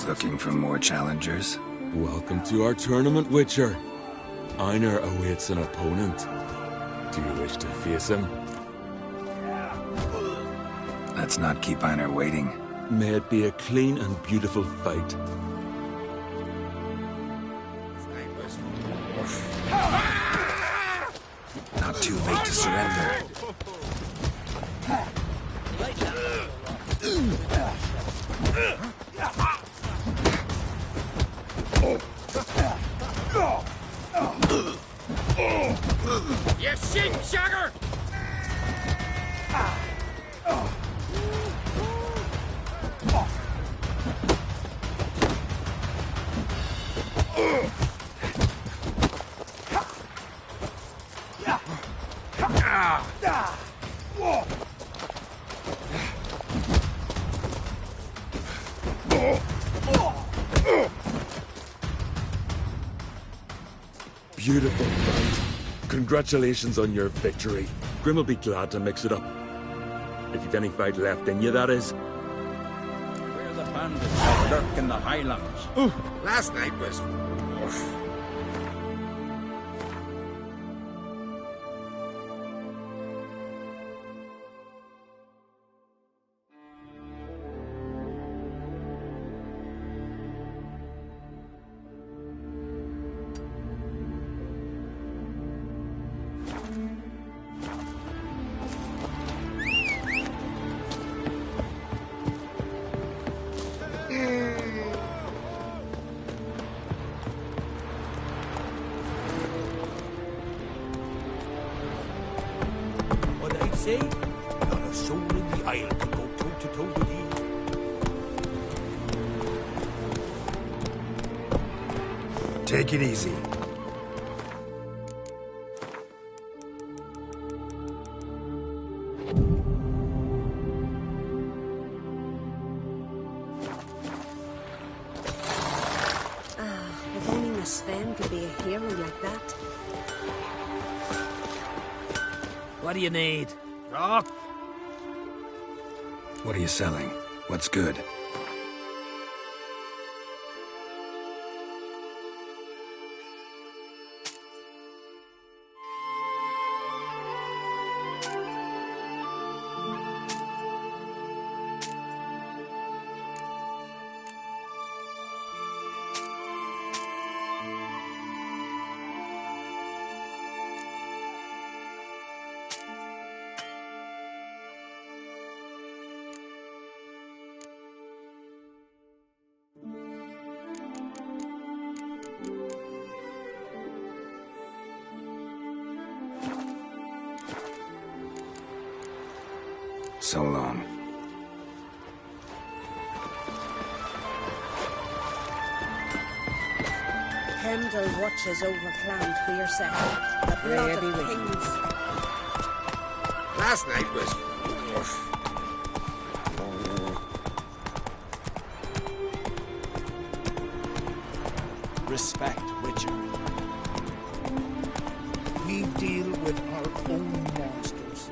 B: Looking for more challengers?
H: Welcome to our tournament, Witcher. Einar awaits an opponent. Do you wish to face him?
B: Let's not keep Einar waiting.
H: May it be a clean and beautiful fight.
B: Not too late to surrender.
F: You sheepshagger!
H: Beautiful fight. Congratulations on your victory. Grim will be glad to mix it up. If you've any fight left in you, that is.
Q: Where the bandits that lurk in the highlands.
F: Last night was... What I'd say, not a soul in the isle can go toe-to-toe with you.
B: Take it easy.
K: If only Miss Sven could be a hero like that.
N: What do you need?
B: What are you selling? What's good? So long.
K: Heimdall watches over Clan Queerset, the blood of kings.
F: Last night was...
R: Respect, Witcher.
T: We deal with our own monsters.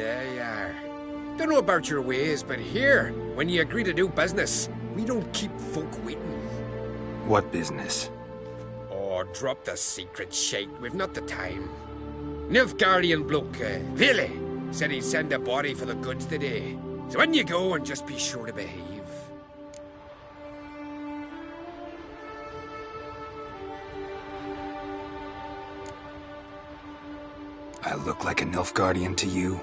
G: there you are. Don't know about your ways, but here, when you agree to do business, we don't keep folk waiting.
B: What business?
G: Oh, drop the secret, shite. We've not the time. Nilfgaardian bloke, Vili, said he'd send a body for the goods today. So when you go, and just be sure to behave.
B: I look like a Nilfgaardian to you?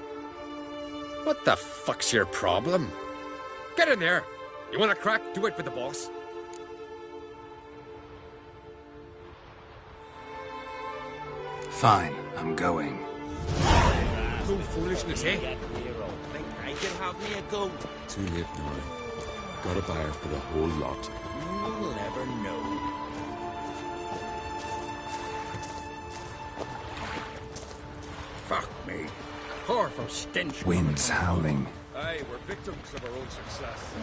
G: What the fuck's your problem? Get in there. You want a crack? Do it with the boss.
B: Fine, I'm going.
G: No foolishness, eh?
P: Think I can have me a go?
H: Too late now. Got a buyer for the whole lot.
P: You'll never know.
Q: Fuck me. Horrible stench.
B: Wind's howling.
Q: Aye, we're victims of our own success.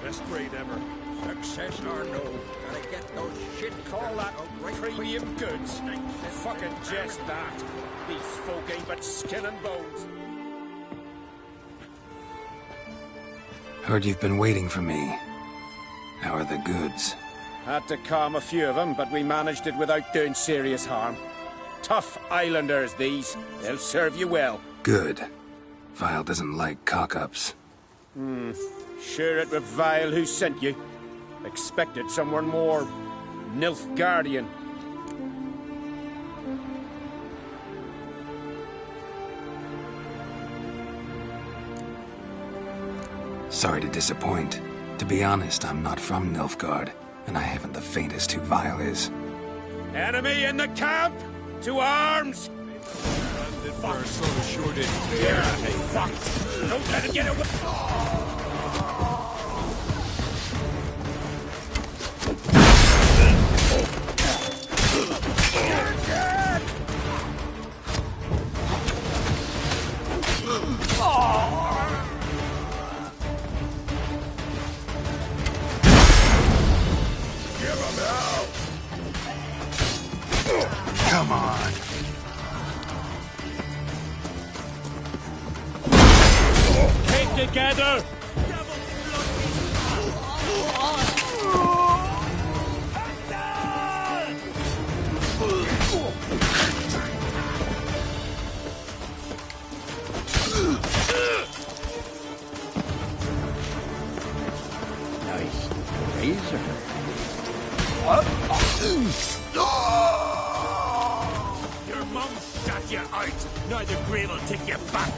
Q: Best trade ever. Success or no. Gotta get those shit. Call that premium goods. Fucking jest that. These folk ain't but skin and bones.
B: Heard you've been waiting for me. How are the goods?
Q: Had to calm a few of them, but we managed it without doing serious harm. Tough islanders, these. They'll serve you well.
B: Good. Vile doesn't like cock-ups.
Q: Share it with Vile who sent you. Expected someone more Nilfgaardian.
B: Sorry to disappoint. To be honest, I'm not from Nilfgaard, and I haven't the faintest who Vile is.
Q: Enemy in the camp! To arms! Fuck.
H: Sort of short in
Q: Here, fuck! Don't let him get away!
B: Come on.
Q: Keep together! Nice razor. Your mum shot you out. Now the grave will take you back.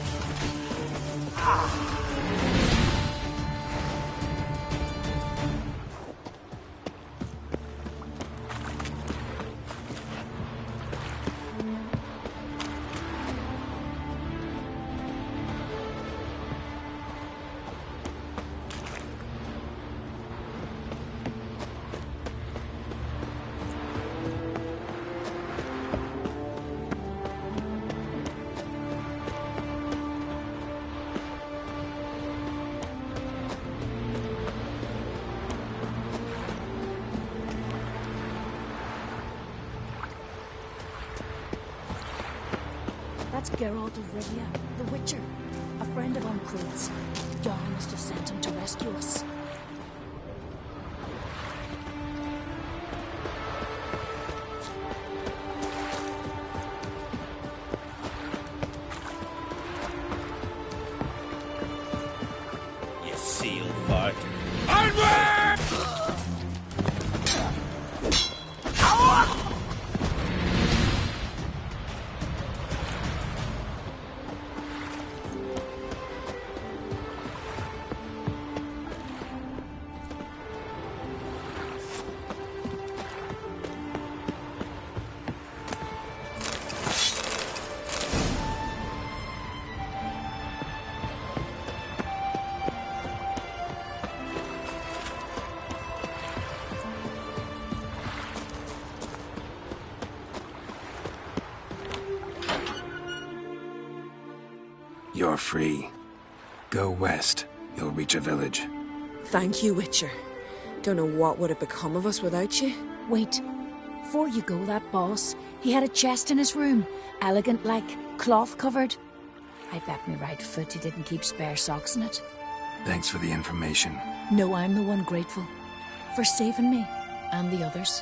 L: That's Geralt of Rivia, the Witcher, a friend of Uncrude's. Jarl must have sent him to rescue us.
Q: You seal fart. Onward!
B: You're free. Go west. You'll reach a village.
W: Thank you, Witcher. Don't know what would have become of us without you.
L: Wait. Before you go, that boss, he had a chest in his room. Elegant like, cloth covered. I bet me right foot he didn't keep spare socks in it.
B: Thanks for the information.
L: No, I'm the one grateful. For saving me. And the others.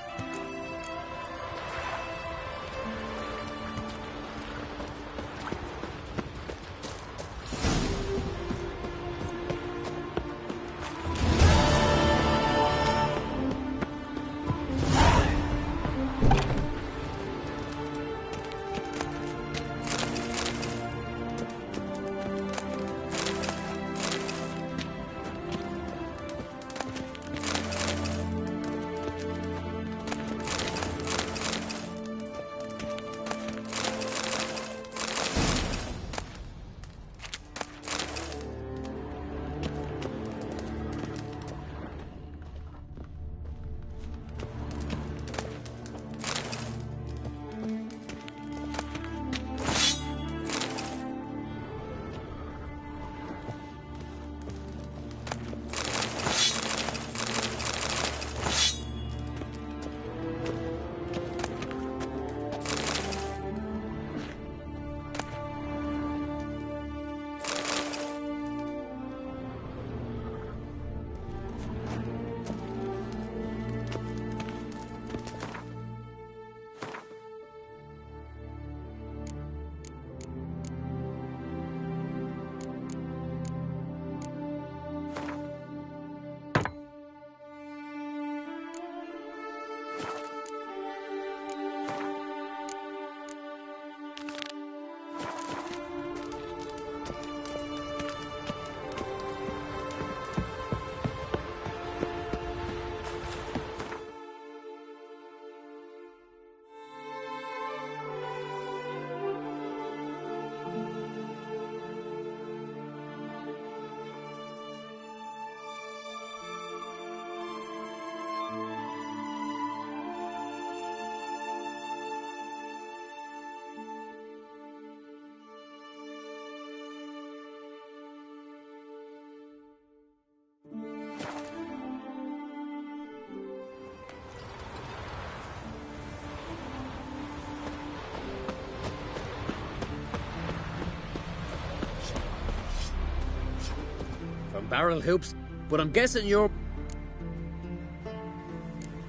D: Barrel hoops, but I'm guessing you're...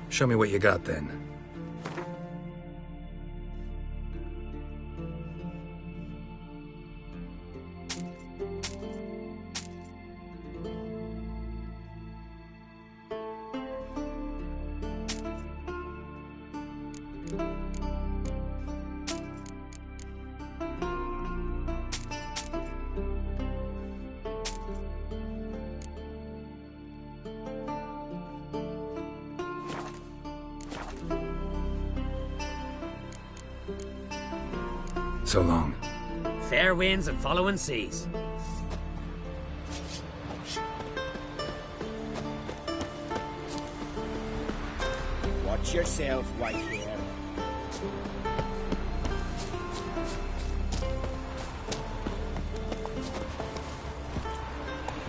B: Show me what you got, then. So long.
D: Fair winds and following seas.
P: Watch yourself, white hair.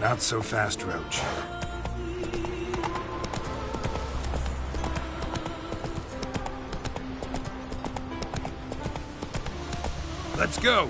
B: Not so fast, Roach. Let's go!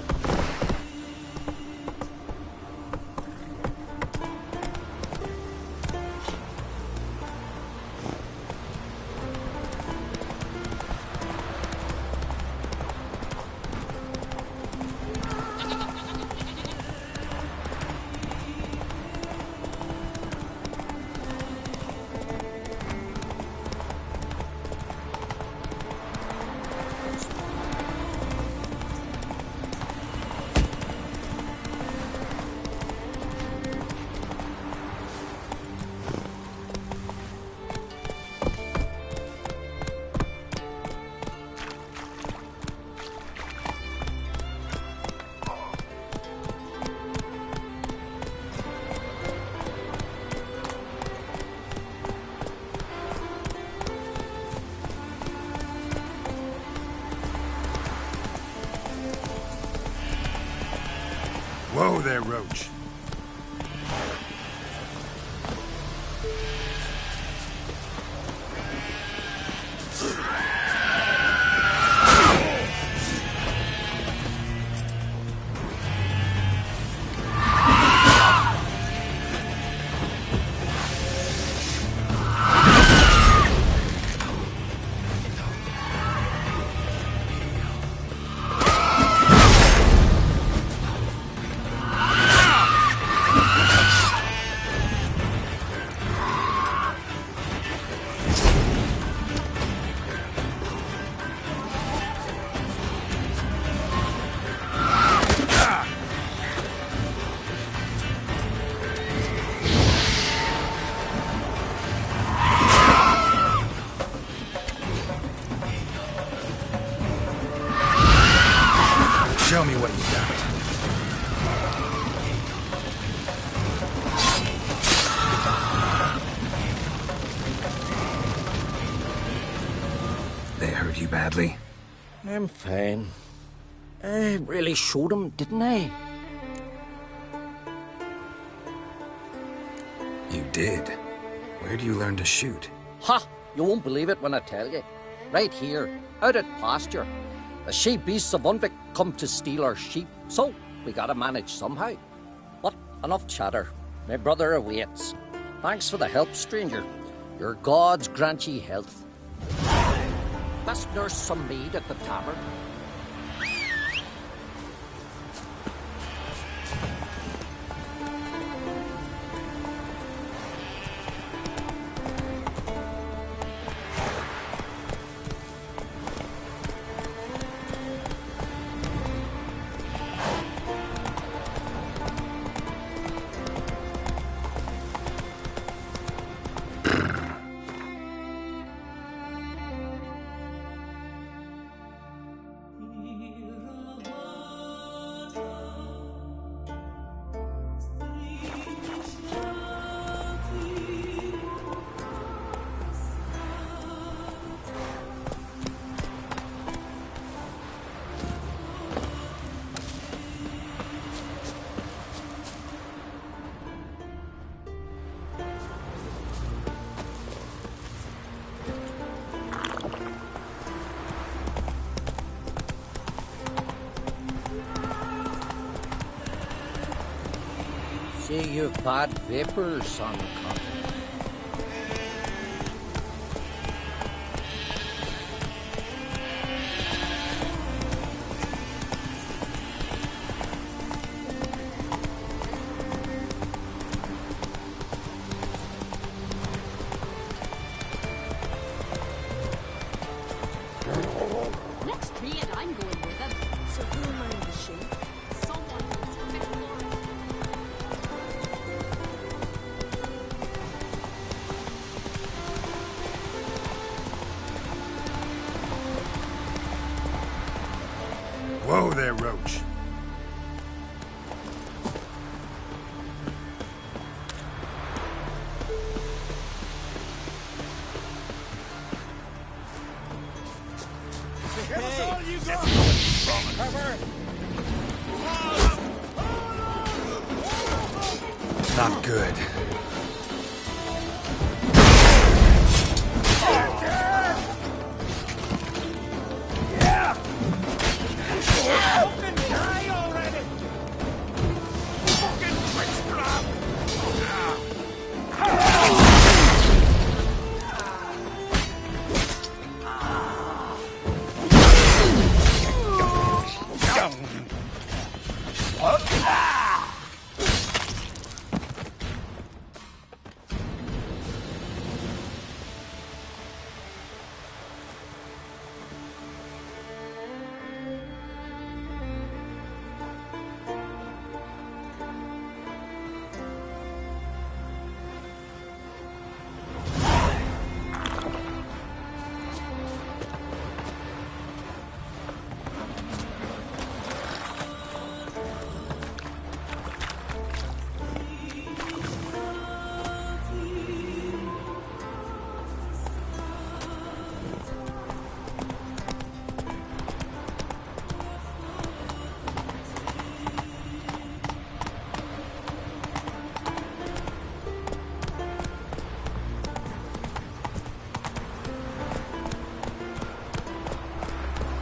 B: Whoa there, Roach.
J: like that.
B: They hurt you badly?
P: I'm fine. I really showed him, didn't I?
B: You did? Where do you learn to shoot?
P: Ha! You won't believe it when I tell you. Right here, out at pasture. The she-beasts of Unvik come to steal our sheep, so we gotta manage somehow. But enough chatter. My brother awaits. Thanks for the help, stranger. Your gods grant ye health. Best nurse some mead at the tavern. See, you've bad vapors on the continent.
O: Next trade, I'm going with them.
W: So who minded the sheep?
O: Someone who's fit for it.
F: Whoa there, Roach.
Q: Give us all you got! Cover!
B: Not good.
Q: Yeah! Fucking die already! Fucking witchcraft!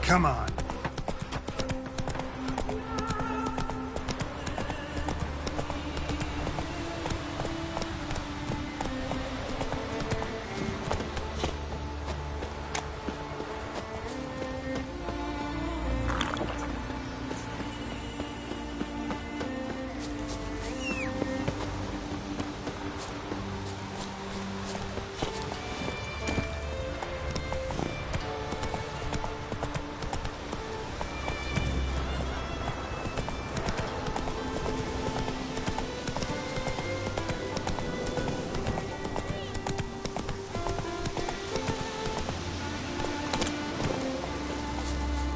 F: Come on.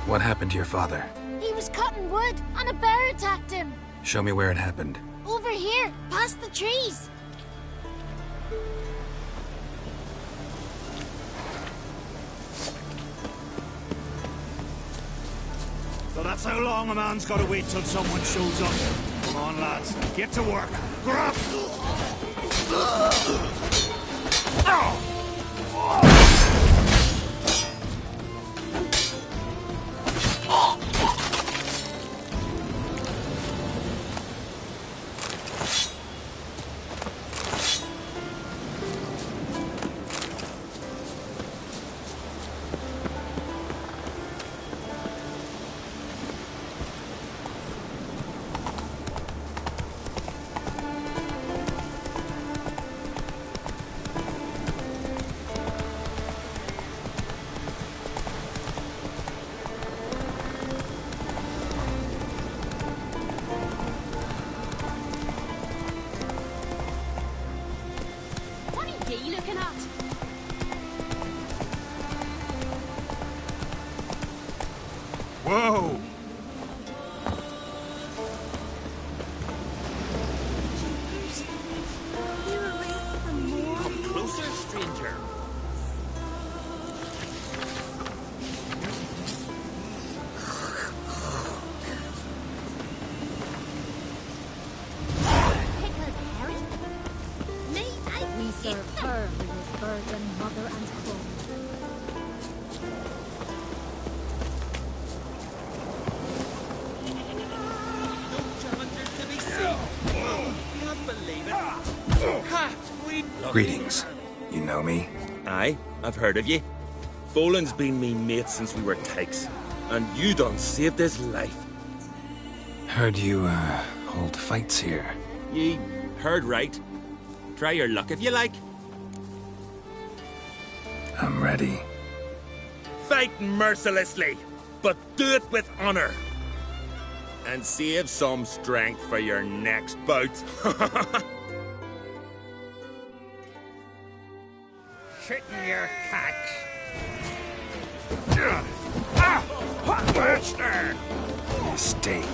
B: What happened to your father?
K: He
E: was cutting wood, and a bear attacked him.
B: Show me where it happened.
E: Over here, past the trees.
T: So that's how long a man's got to wait till someone shows up. Come on, lads. Get to work. Grab! Whoa!
Q: Come closer, stranger.
E: We serve her who is virgin, mother, and home.
B: Greetings. You know me?
H: Aye, I've heard of ye. Folan's been me mate since we were tykes, and you done saved his life.
B: Heard you, hold fights here.
H: Ye heard right. Try your luck if you like.
B: I'm ready.
H: Fight mercilessly, but do it with honor. And save some strength for your next bout.
F: Sit in your cats. Master!
B: Mistake.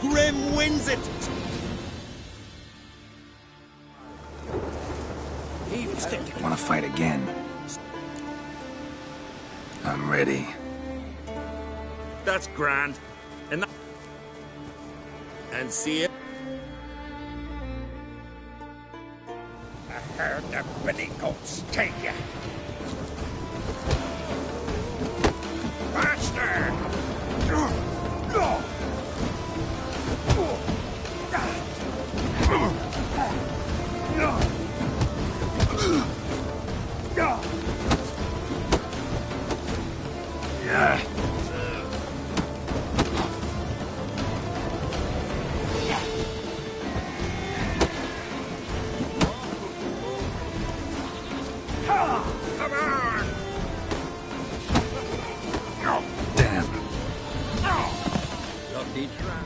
H: Grim wins it!
B: Wanna fight again? I'm ready.
H: That's grand. And see it.
F: I heard the billy goats take you. Master! Come on!
B: Damn.
Q: Lucky trap.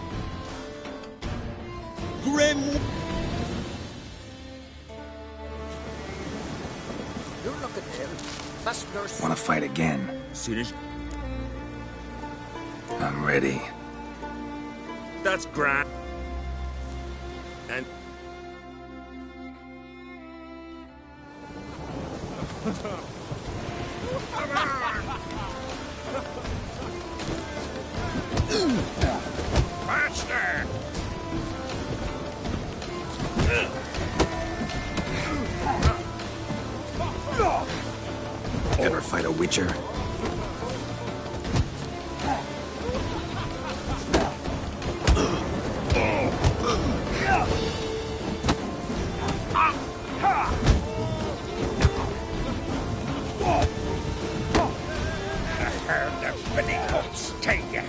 H: Grim.
P: You look at him. Best nurse.
B: Wanna fight again?
H: Soon as
B: I'm ready.
H: that's grand. And
F: Master!
B: Ever fight a witcher?
F: I heard the billy goats take you.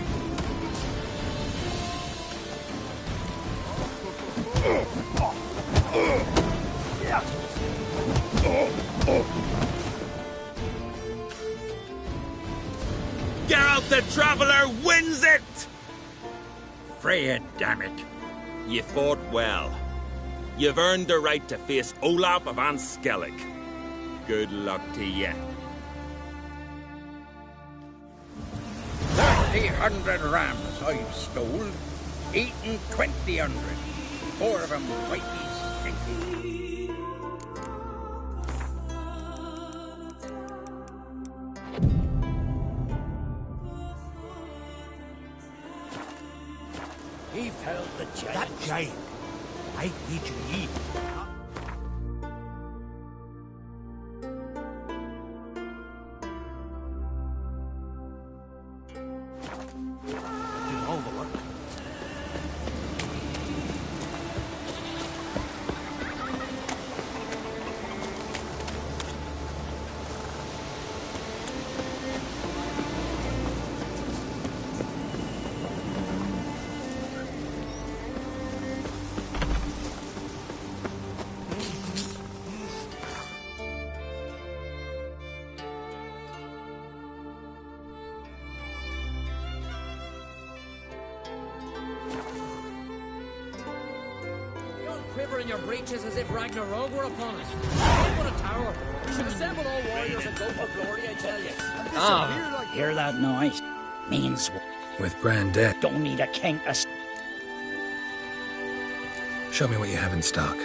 H: out the Traveller wins it!
Q: Freya, damn it.
H: You fought well. You've earned the right to face Olaf of Anskellig. Good luck to you.
Q: 300 rams I've stole, eaten 200. 4 of 'em whitey stinky. He felled the giant.
R: That giant. I need you to eat.
Q: All the work.
D: Quiver in your breeches as if Ragnarok were upon us. Up on a tower. We should assemble all warriors and go for glory, I tell you.
Q: Hear that noise? Means
B: With Bran dead,
Q: don't need a king to...
B: show me what you have in stock.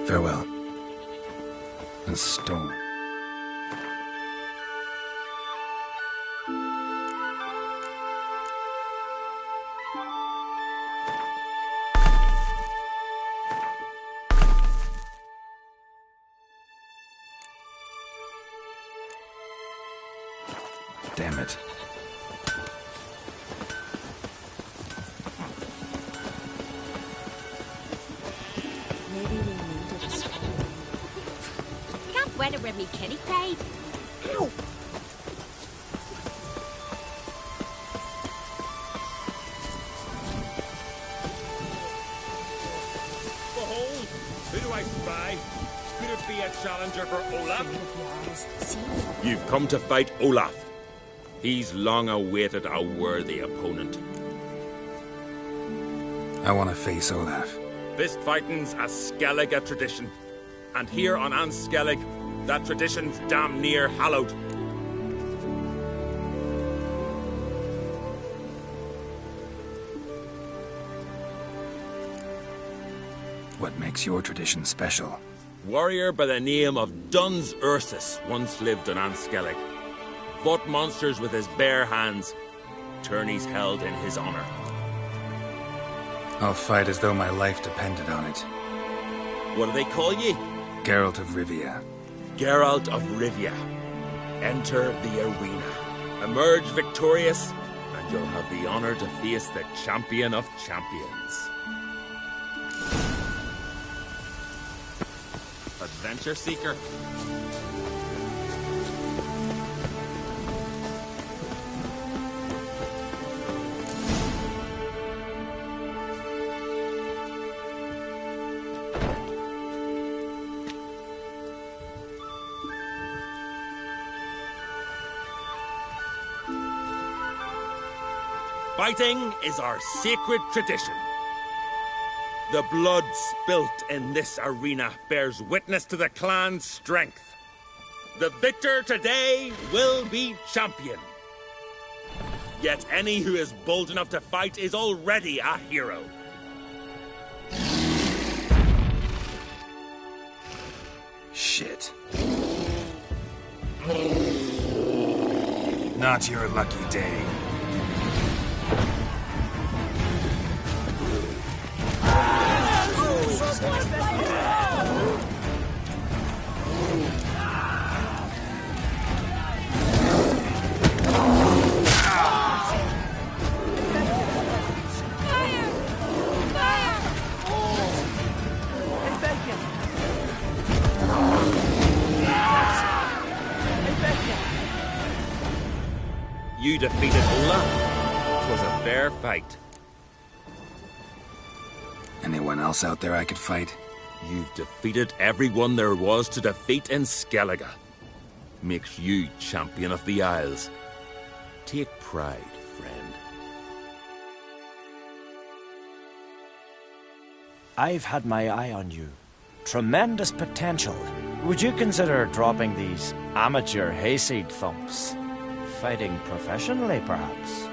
B: Farewell. A storm. Damn it.
E: Can't weather with me kitty paid. Ow!
H: Behold, who do I spy? Could it be a challenger for Olaf? You've come to fight Olaf. He's long awaited a worthy opponent.
B: I want to face Olaf.
H: Fist fighting's a Skellige tradition. And here on Anskellig, that tradition's damn near hallowed.
B: What makes your tradition special?
H: Warrior by the name of Duns Ursus once lived on Anskellig. Fought monsters with his bare hands. Tourneys held in his honor.
B: I'll fight as though my life depended on it.
H: What do they call ye?
B: Geralt of Rivia.
H: Geralt of Rivia. Enter the arena. Emerge victorious, and you'll have the honor to face the champion of champions. Adventure seeker. Fighting is our sacred tradition. The blood spilt in this arena bears witness to the clan's strength. The victor today will be champion. Yet any who is bold enough to fight is already a hero.
B: Shit. Not your lucky day.
H: You defeated Olaf. 'Twas a fair fight.
B: Anyone else out there I could fight?
H: You've defeated everyone there was to defeat in Skellige. Makes you champion of the Isles. Take pride, friend.
N: I've had my eye on you. Tremendous potential. Would you consider dropping these amateur hayseed thumps? Fighting professionally, perhaps?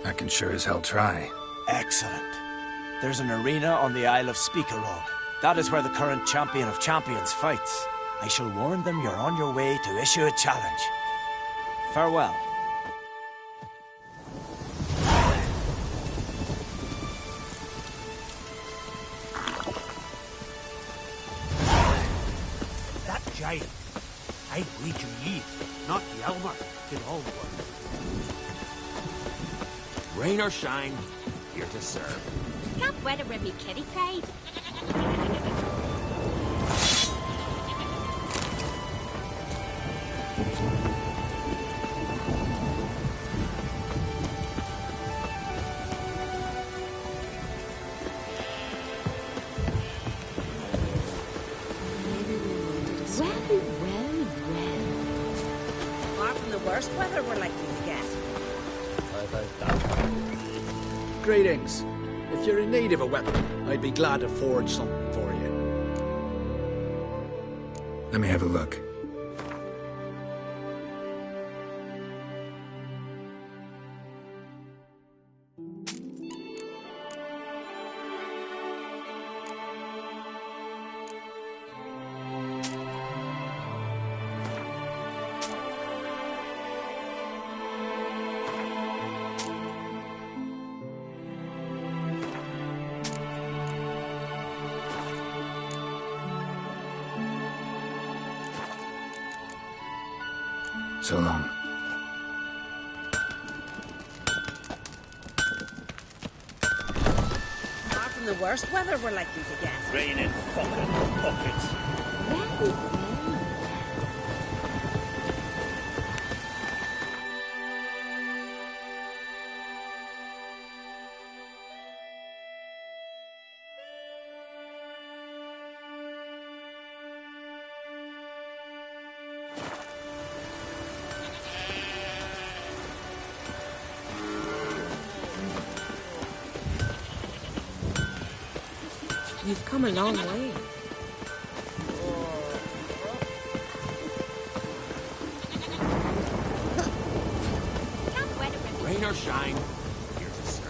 B: I can sure as hell try.
N: Excellent. There's an arena on the Isle of Speakerog. That is where the current champion of champions fights. I shall warn them you're on your way to issue a challenge. Farewell.
F: That giant, I'd wager ye, not Hjalmar, did all the work.
H: Rain or shine, here to serve.
E: Can't weather with me kitty pride.
C: Apart from the worst weather we're likely to get.
M: Greetings. If you're in need of a weapon, I'd be glad to forge something for you.
B: Let me have a look. So long.
C: Apart from the worst weather we're likely to get.
F: Rain in fucking buckets.
W: You've come a long way.
H: Rain or shine, here to serve.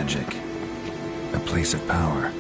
B: magic. A place of power.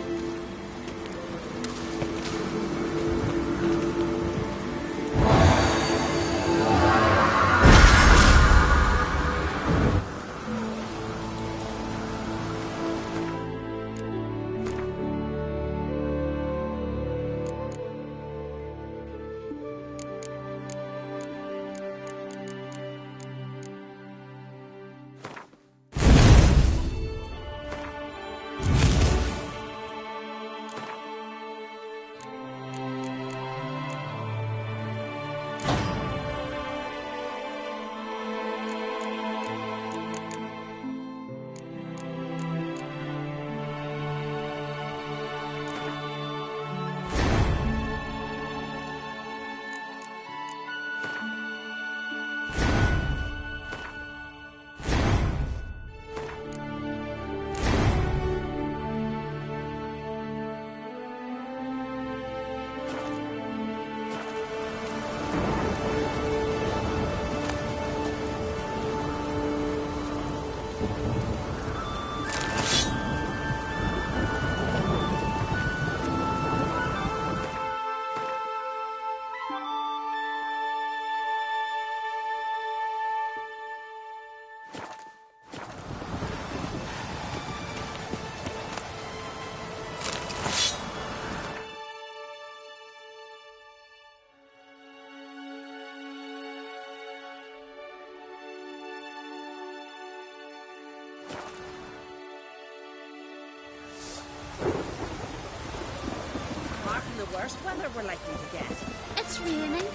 C: Far from the worst weather we're likely to get.
E: It's raining.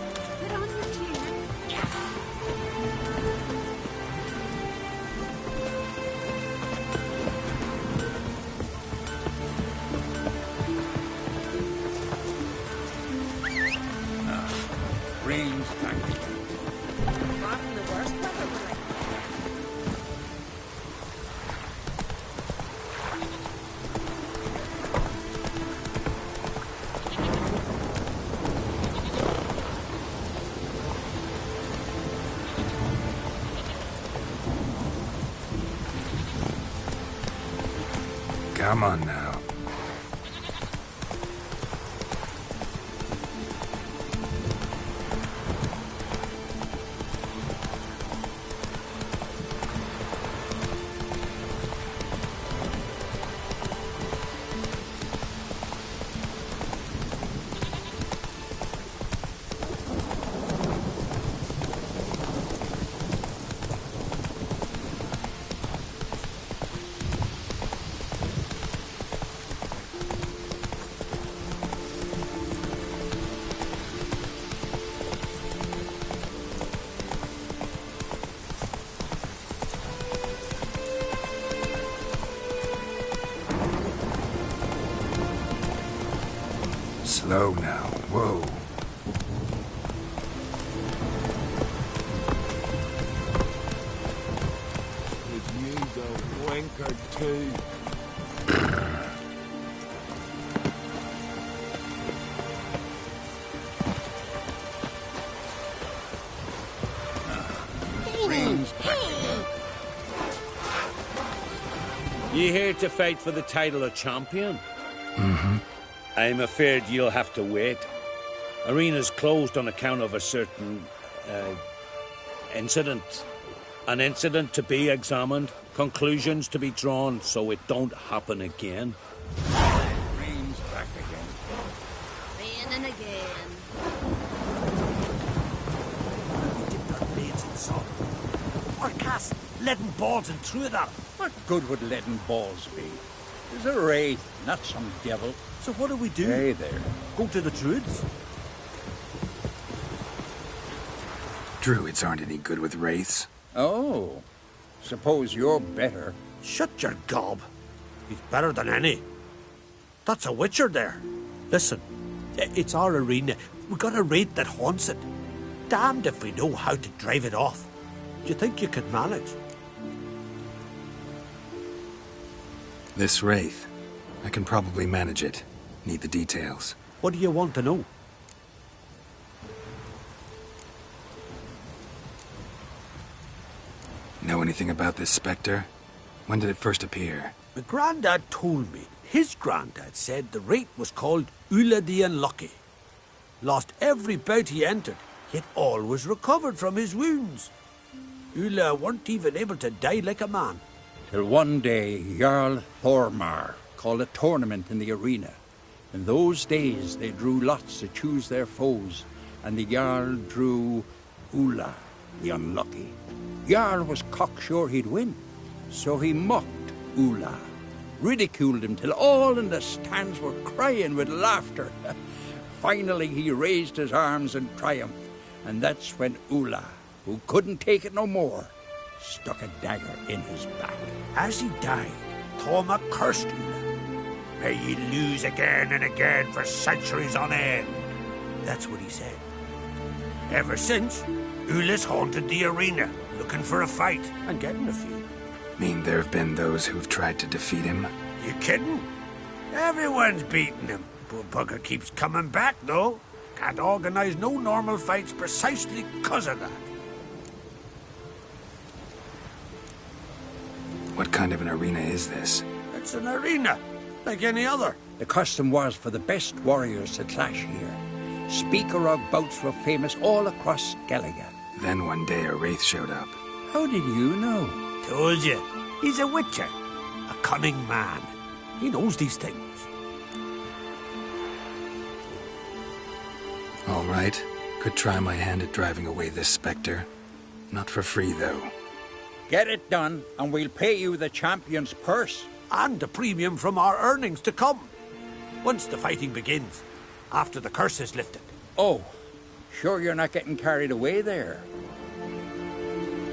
E: Put on your tunic.
F: Rain's back again.
C: Far from the worst weather we're likely to get.
B: Come on now. Slow now. Whoa.
Q: It needs a wink or two.
F: Rain's back again.
H: You here to fight for the title of champion?
B: Mm-hmm.
H: I'm afraid you'll have to wait. Arena's closed on account of a certain incident. An incident to be examined, conclusions to be drawn so it don't happen again.
F: Rain's back again.
C: Raining again.
I: Dipped our blades in salt. Or cast leaden balls and threw it at him.
S: What good would leaden balls be? It's a wraith, not some devil.
I: So what do we do?
S: Hey there.
I: Go to the druids?
B: Druids aren't any good with wraiths.
S: Oh, suppose you're better.
R: Shut your gob. He's better than any. That's a witcher there. Listen, it's our arena. We got a wraith that haunts it. Damned if we know how to drive it off. Do you think you could manage?
B: This wraith. I can probably manage it. Need the details.
R: What do you want to know?
B: Know anything about this specter? When did it first appear?
F: My granddad told me his granddad said the Wraith was called Ulla the Unlucky. Lost every bout he entered, yet always recovered from his wounds. Ulla weren't even able to die like a man.
S: Till one day, Jarl Thormar called a tournament in the arena. In those days, they drew lots to choose their foes, and the Jarl drew Ulla the Unlucky. Jarl was cocksure he'd win, so he mocked Ulla, ridiculed him till all in the stands were crying with laughter. Finally, he raised his arms in triumph, and that's when Ulla, who couldn't take it no more, stuck a dagger in his back.
F: As he died, Thormar cursed Ulla. May ye lose again and again for centuries on end. That's what he said. Ever since, Ulla's haunted the arena, looking for a fight and getting a few.
B: Mean there have been those who've tried to defeat him?
F: You kidding? Everyone's beating him. Poor bugger keeps coming back, though. Can't organize no normal fights precisely because of that.
B: What kind of an arena is this?
F: It's an arena, like any other.
S: The custom was for the best warriors to clash here. Speaker of bouts were famous all across Skellige.
B: Then one day a Wraith showed up.
S: How did you know?
F: Told you. He's a witcher. A cunning man. He knows these things.
B: All right. Could try my hand at driving away this spectre. Not for free, though.
S: Get it done, and we'll pay you the champion's purse.
F: And a premium from our earnings to come. Once the fighting begins. After the curse is lifted.
S: Oh, sure you're not getting carried away there?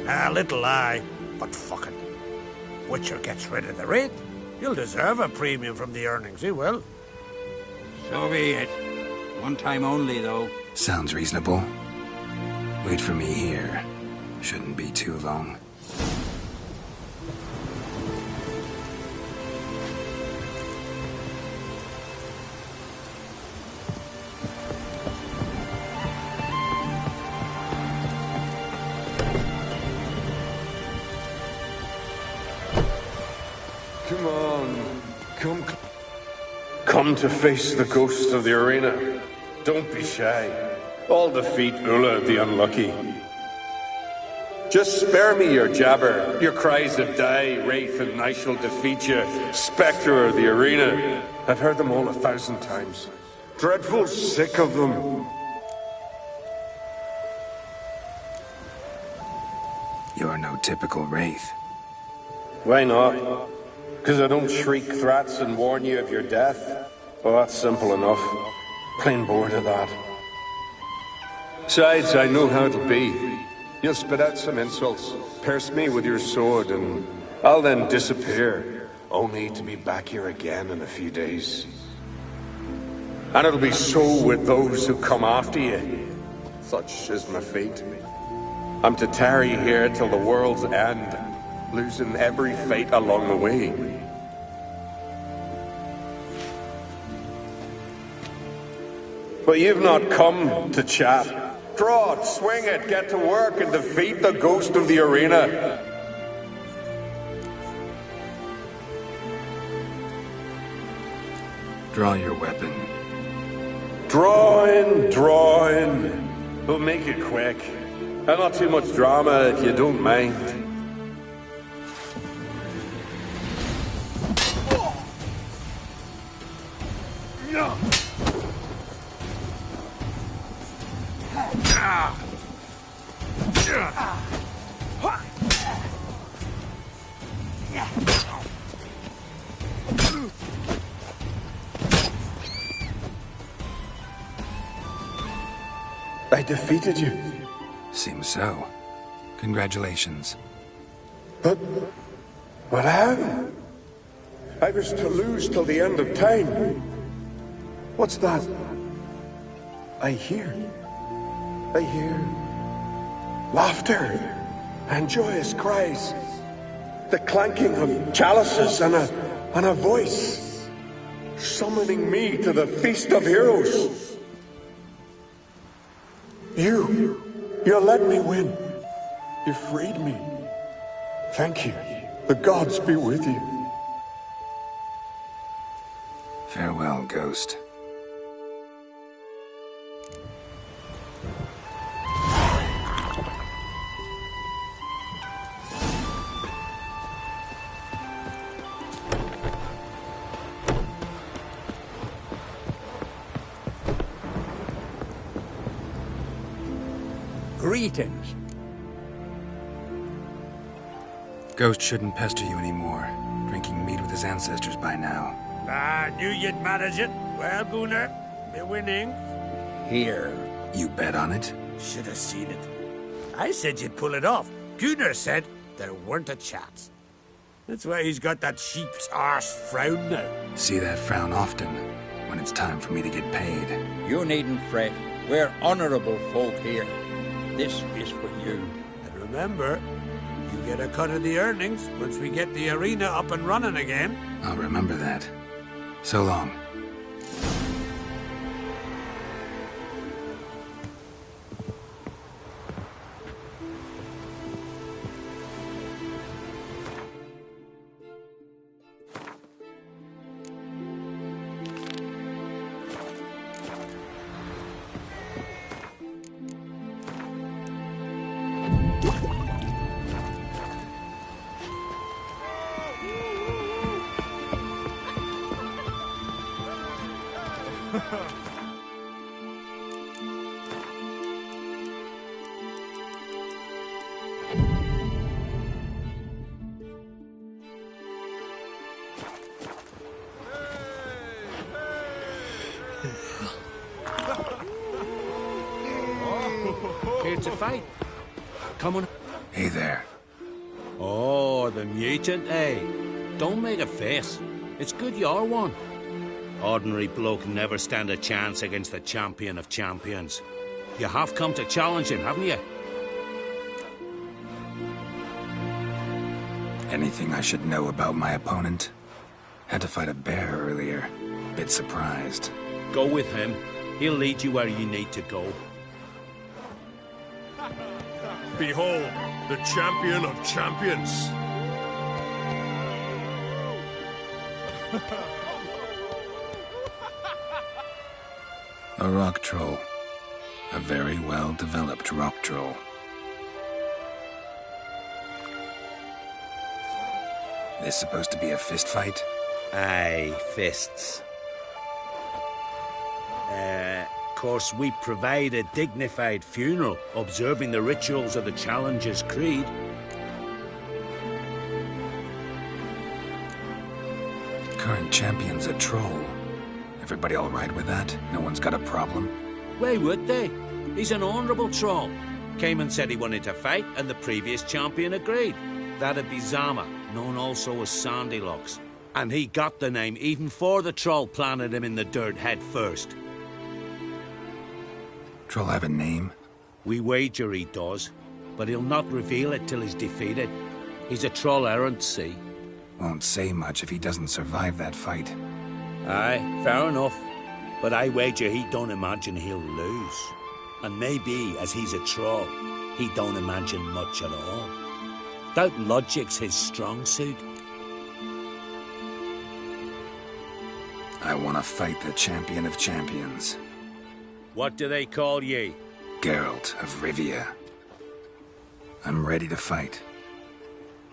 F: A little lie, but fuck it. Witcher gets rid of the Wraith. He'll deserve a premium from the earnings, he will.
S: So be it. One time only, though.
B: Sounds reasonable. Wait for me here. Shouldn't be too long.
Q: Come on. Come to face the ghost of the arena. Don't be shy. I'll defeat Ulla the Unlucky. Just spare me your jabber, your cries of die, Wraith, and I shall defeat you, Spectre of the arena. I've heard them all 1,000 times. Dreadful sick of them.
B: You're no typical Wraith.
Q: Why not? Because I don't shriek threats and warn you of your death? Well, that's simple enough. Plain bored of that. Besides, I know how it'll be. You'll spit out some insults, pierce me with your sword, and I'll then disappear, only to be back here again in a few days. And it'll be so with those who come after you. Such is my fate. I'm to tarry here till the world's end, losing every fate along the way. But you've not come to chat. Draw it, swing it, get to work and defeat the ghost of the arena.
B: Draw your weapon.
Q: Draw in. We'll make it quick. And not too much drama if you don't mind. I defeated you.
B: Seems so. Congratulations.
Q: But how? I was to lose till the end of time. What's that? I hear laughter and joyous cries. The clanking of chalices and a voice summoning me to the feast of heroes. You let me win. You freed me. Thank you. The gods be with you.
B: Ghost.
S: Greetings.
B: Ghost shouldn't pester you anymore. Drinking mead with his ancestors by now.
F: Ah, knew you'd manage it. Well, Gunnar, you're winning.
B: Here. You bet on it?
F: Should have seen it. I said you'd pull it off. Gunnar said there weren't a chance. That's why he's got that sheep's arse frown now.
B: See that frown often, when it's time for me to get paid.
S: You needn't fret. We're honorable folk here. This is for you.
F: And remember, you get a cut of the earnings once we get the arena up and running again.
B: I'll remember that. So long.
Q: Here to fight. Come on.
B: Hey there.
Q: Oh, the mutant, eh? Don't make a face. It's good you're one. Ordinary bloke never stand a chance against the champion of champions. You have come to challenge him, haven't you?
B: Anything I should know about my opponent? Had to fight a bear earlier. Bit surprised.
Q: Go with him. He'll lead you where you need to go.
H: Behold, the champion of champions.
B: A rock troll. A very well-developed rock troll. This supposed to be a fist fight?
Q: Aye, fists. Of course, we provide a dignified funeral, observing the rituals of the Challenger's Creed.
B: Current champion's a troll. Everybody all right with that? No one's got a problem?
Q: Why would they? He's an honourable troll. Came and said he wanted to fight, and the previous champion agreed. That'd be Zama, known also as Sandylocks. And he got the name even before the troll planted him in the dirt head first.
B: Troll have a name?
Q: We wager he does, but he'll not reveal it till he's defeated. He's a troll errant, see?
B: Won't say much if he doesn't survive that fight.
Q: Aye, fair enough. But I wager he don't imagine he'll lose. And maybe, as he's a troll, he don't imagine much at all. Doubt logic's his strong suit.
B: I want to fight the champion of champions.
Q: What do they call ye?
B: Geralt of Rivia. I'm ready to fight.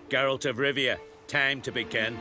Q: Geralt of Rivia, time to begin.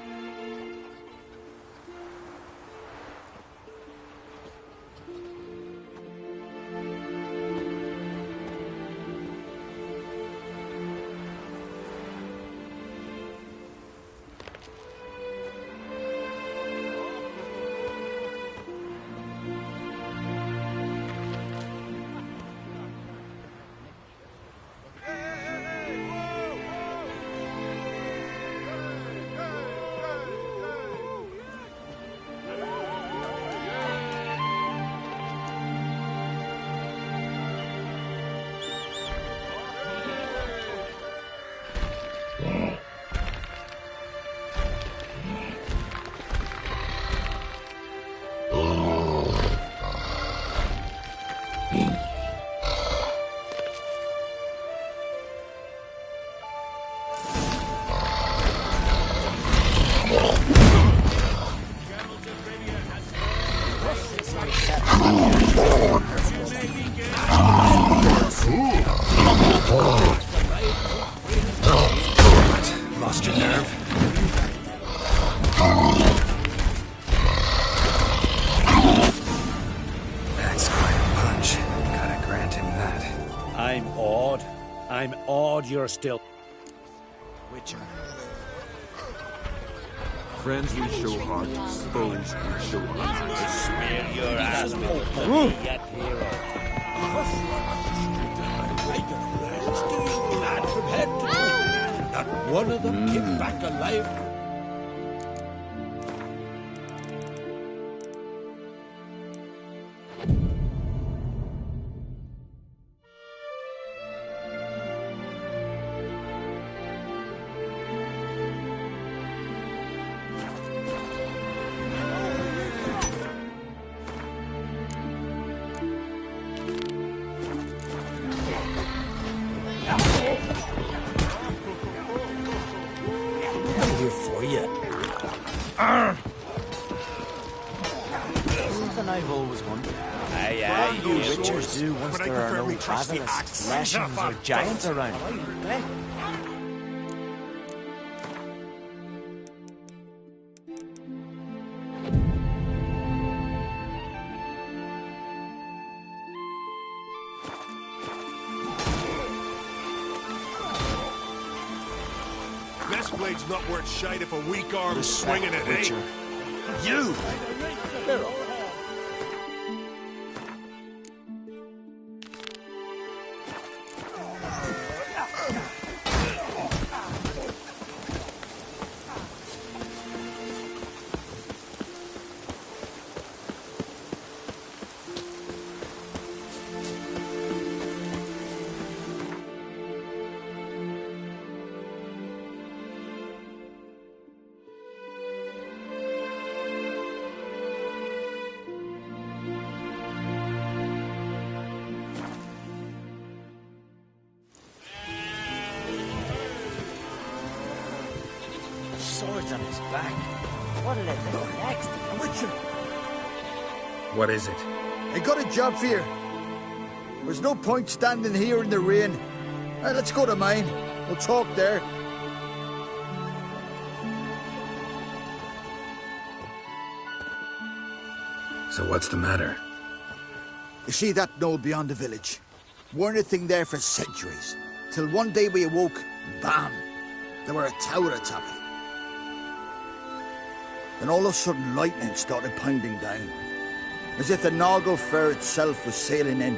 B: Lost your nerve? That's quite a punch. Gotta grant him that.
F: I'm awed. I'm awed you're still...
I: Witcher.
H: Friends we show heart, foes we show honor.
F: Smear your ass open, yet hero. Lad from head to toe. Not one of them came back alive.
I: Something I've always wondered.
F: Aye,
I: you witchers do once there are no basilisks, lashings, or giants around.
F: This blade's not worth shite if a weak arm's swinging it,
I: Witcher.
F: eh? You!
I: Swords on his back. What'll it do next?
M: A Witcher!
B: What is it?
M: I got a job for you. There's no point standing here in the rain. Let's go to mine. We'll talk there.
B: So what's the matter?
M: You see that knoll beyond the village? Weren't a thing there for centuries. Till one day we awoke, bam! There were a tower atop it. Then all of a sudden lightning started pounding down. As if the Noggle Fair itself was sailing in.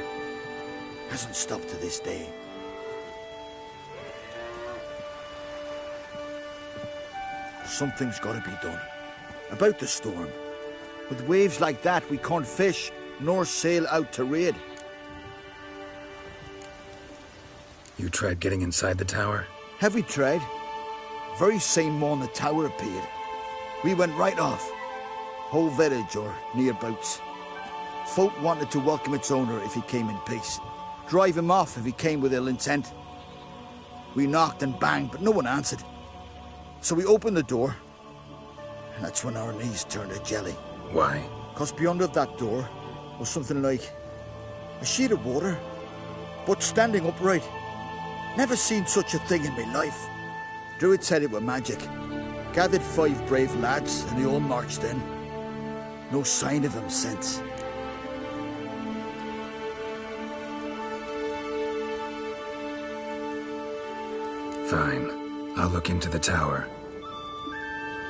M: Hasn't stopped to this day. Something's got to be done. About the storm. With waves like that, we can't fish, nor sail out to raid.
B: You tried getting inside the tower?
M: Have we tried? Very same morning the tower appeared. We went right off. Whole village or nearabouts. Folk wanted to welcome its owner if he came in peace. Drive him off if he came with ill intent. We knocked and banged, but no one answered. So we opened the door. And that's when our knees turned to jelly.
B: Why?
M: Because beyond of that door was something like a sheet of water, but standing upright. Never seen such a thing in my life. Druid said it were magic. Gathered 5 brave lads, and they all marched in. No sign of him since.
B: Fine. I'll look into the tower.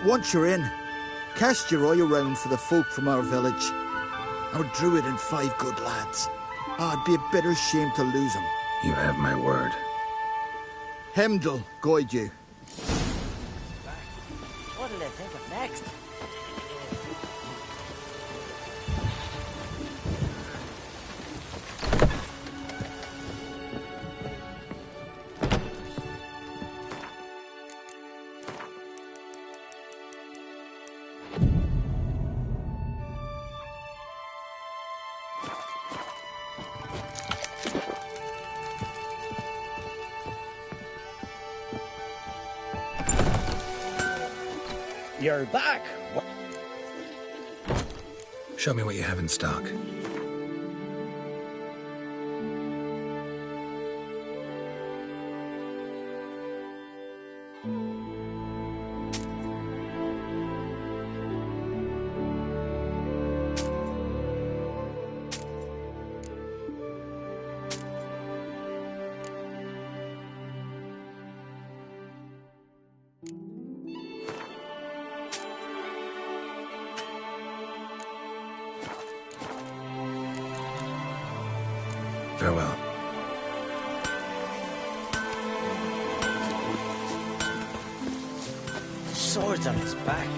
M: Once you're in, cast your eye around for the folk from our village. Our druid and 5 good lads. I'd be a bitter shame to lose them.
B: You have my word.
M: Heimdall guide you.
I: What'll they think of next?
F: You're back.
B: Show me what you have in stock. Farewell.
I: Swords on his back.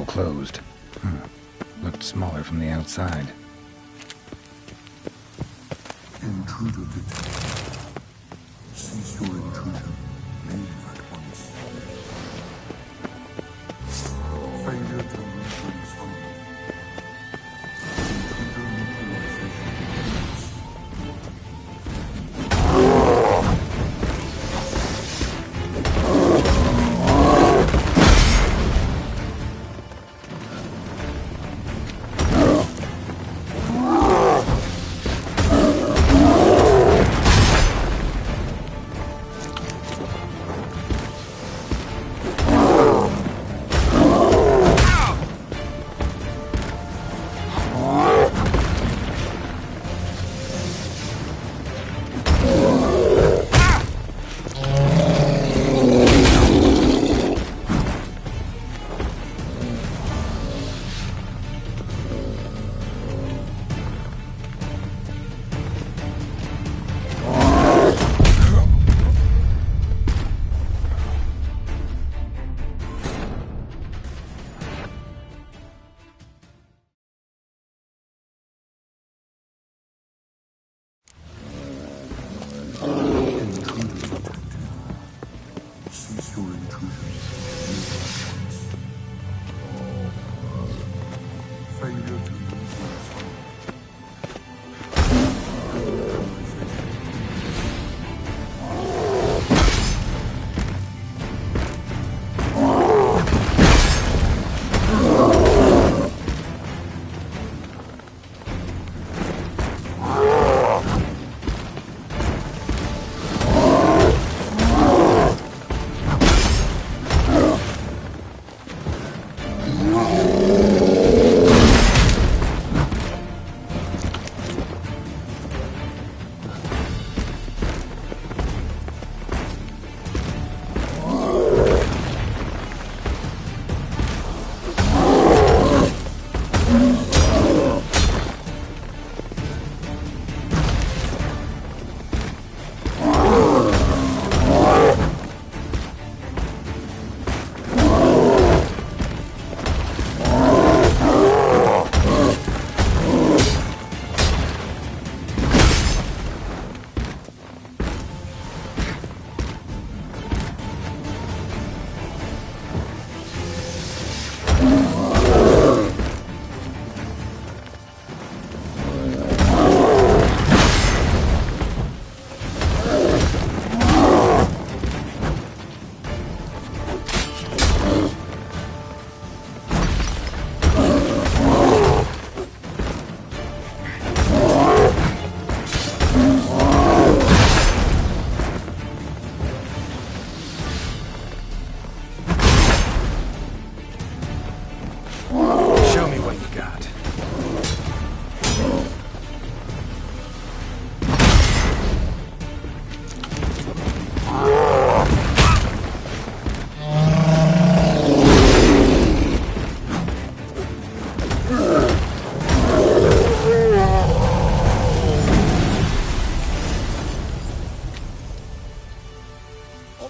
B: Closed. Looked smaller from the outside.
A: Intruder detected. Cease your intrusion. Leave at once. Failure to retrace home. Intruder neutralization.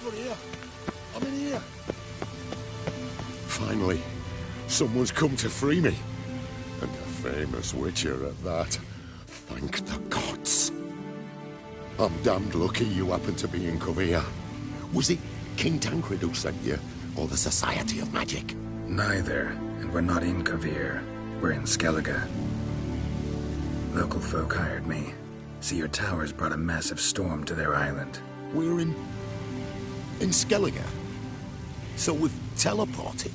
R: Over here. I'm in here. Finally, someone's come to free me. And a famous witcher at that. Thank the gods. I'm damned lucky you happen to be in Kovir. Was it King Tancred who sent you, or the Society of Magic?
B: Neither, and we're not in Kovir. We're in Skellige. Local folk hired me. See, your towers brought a massive storm to their island.
R: We're in Skellige? So we've teleported?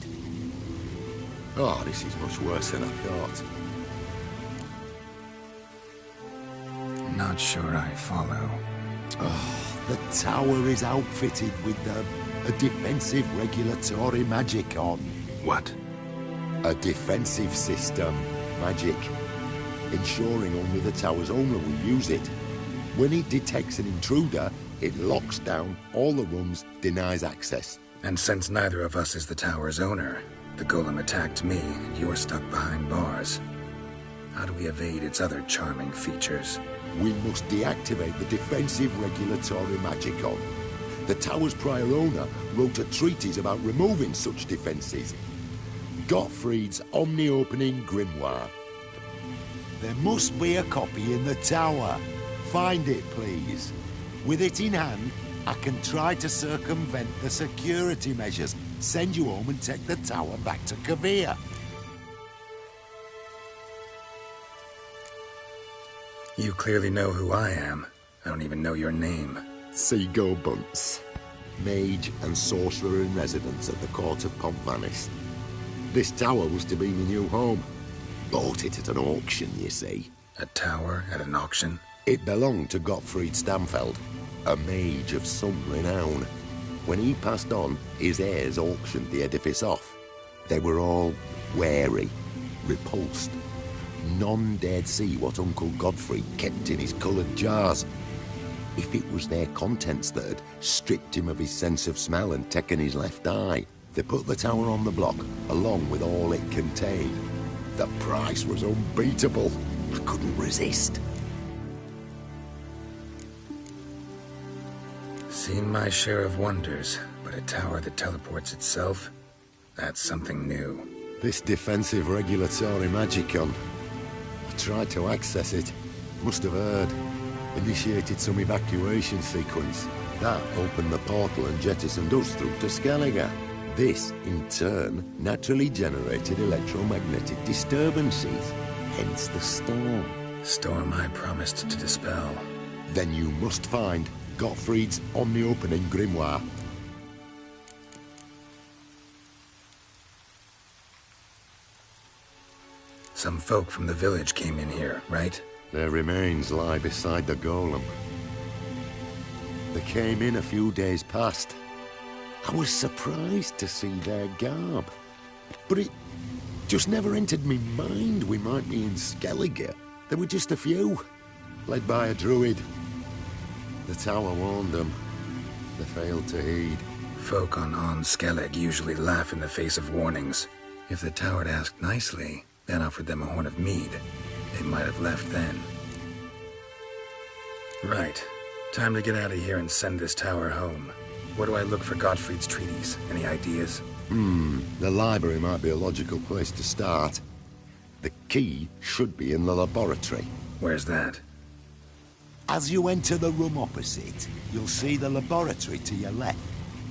R: Oh, this is much worse than I thought.
B: Not sure I follow.
R: Oh, the tower is outfitted with a defensive regulatory magic on.
B: What?
R: A defensive system magic, ensuring only the tower's owner will use it. When it detects an intruder, it locks down all the rooms, denies access.
B: And since neither of us is the tower's owner, the golem attacked me, and you're stuck behind bars. How do we evade its other charming features?
R: We must deactivate the defensive regulatory magicon. The tower's prior owner wrote a treatise about removing such defenses. Gottfried's Omni-Opening Grimoire. There must be a copy in the tower. Find it, please. With it in hand, I can try to circumvent the security measures, send you home and take the tower back to Kovir.
B: You clearly know who I am. I don't even know your name.
R: Seago Bunce, mage and sorcerer in residence at the court of Pontvanis. This tower was to be my new home. Bought it at an auction, you see.
B: A tower at an auction?
R: It belonged to Gottfried Stamfeld, a mage of some renown. When he passed on, his heirs auctioned the edifice off. They were all wary, repulsed. None dared see what Uncle Godfrey kept in his coloured jars. If it was their contents that had stripped him of his sense of smell and taken his left eye, they put the tower on the block, along with all it contained. The price was unbeatable. I couldn't resist.
B: Seen my share of wonders, but a tower that teleports itself? That's something new.
R: This defensive regulatory magicon. I tried to access it. Must have heard. Initiated some evacuation sequence. That opened the portal and jettisoned us through to Skellige. This, in turn, naturally generated electromagnetic disturbances. Hence the storm.
B: Storm I promised to dispel.
R: Then you must find Gottfried's Omni-Opening Grimoire.
B: Some folk from the village came in here, right?
R: Their remains lie beside the golem. They came in a few days past. I was surprised to see their garb. But it just never entered me mind we might be in Skellige. There were just a few, led by a druid. The tower warned them. They failed to heed.
B: Folk on Skellig usually laugh in the face of warnings. If the tower had asked nicely, then offered them a horn of mead, they might have left then. Right. Time to get out of here and send this tower home. Where do I look for Gottfried's treaties? Any ideas?
R: The library might be a logical place to start. The key should be in the laboratory.
B: Where's that?
R: As you enter the room opposite, you'll see the laboratory to your left.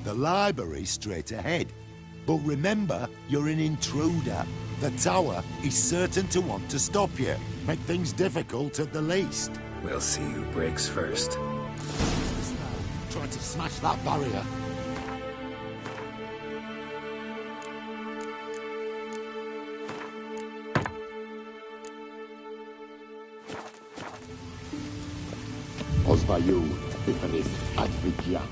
R: The library straight ahead. But remember, you're an intruder. The tower is certain to want to stop you. Make things difficult at the least.
B: We'll see who breaks first.
R: Trying to smash that barrier. Osvayu, Epiphanies, Advigiat.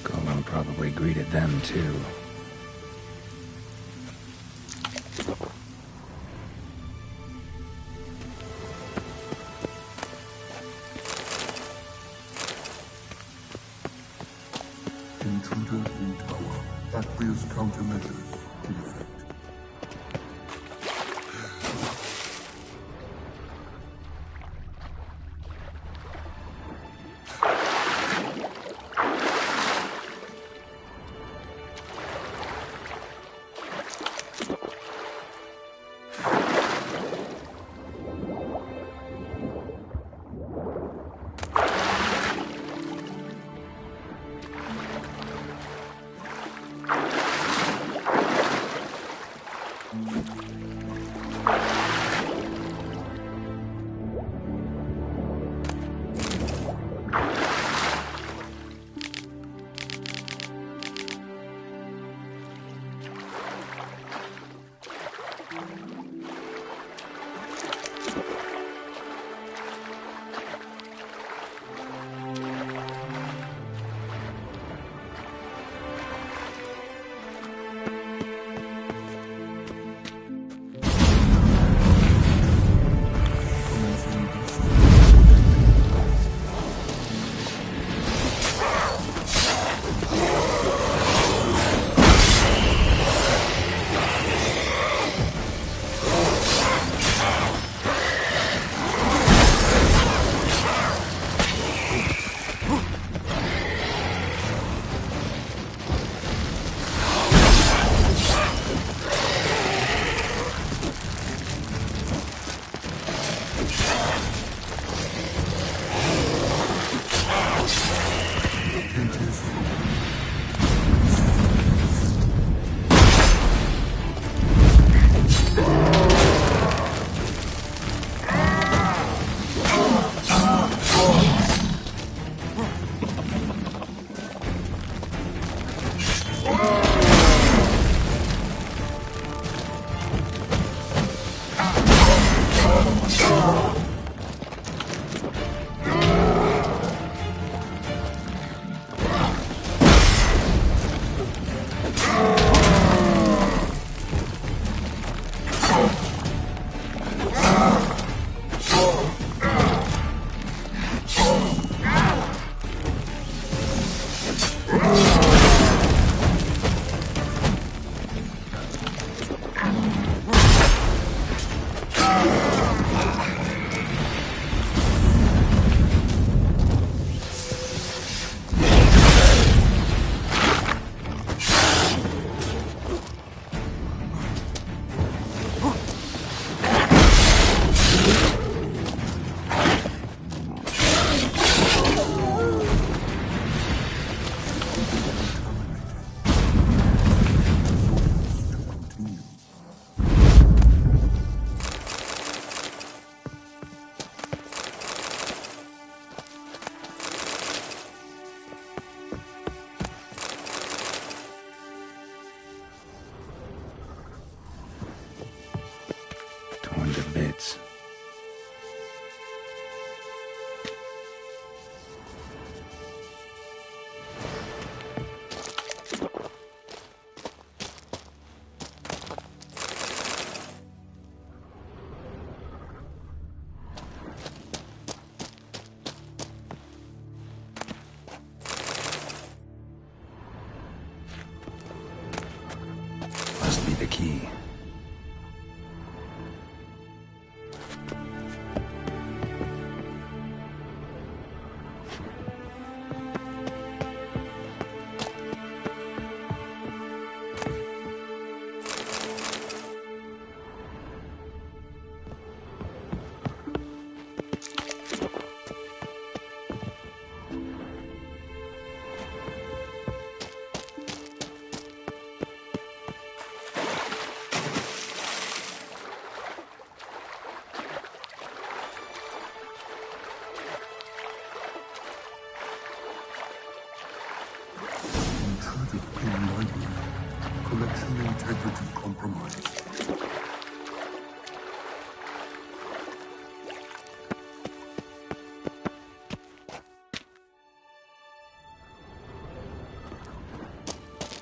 B: Golem probably greeted them too.
A: Intruder in tower. Aqueous countermeasures in effect. Arcane library. Collection integrity compromised.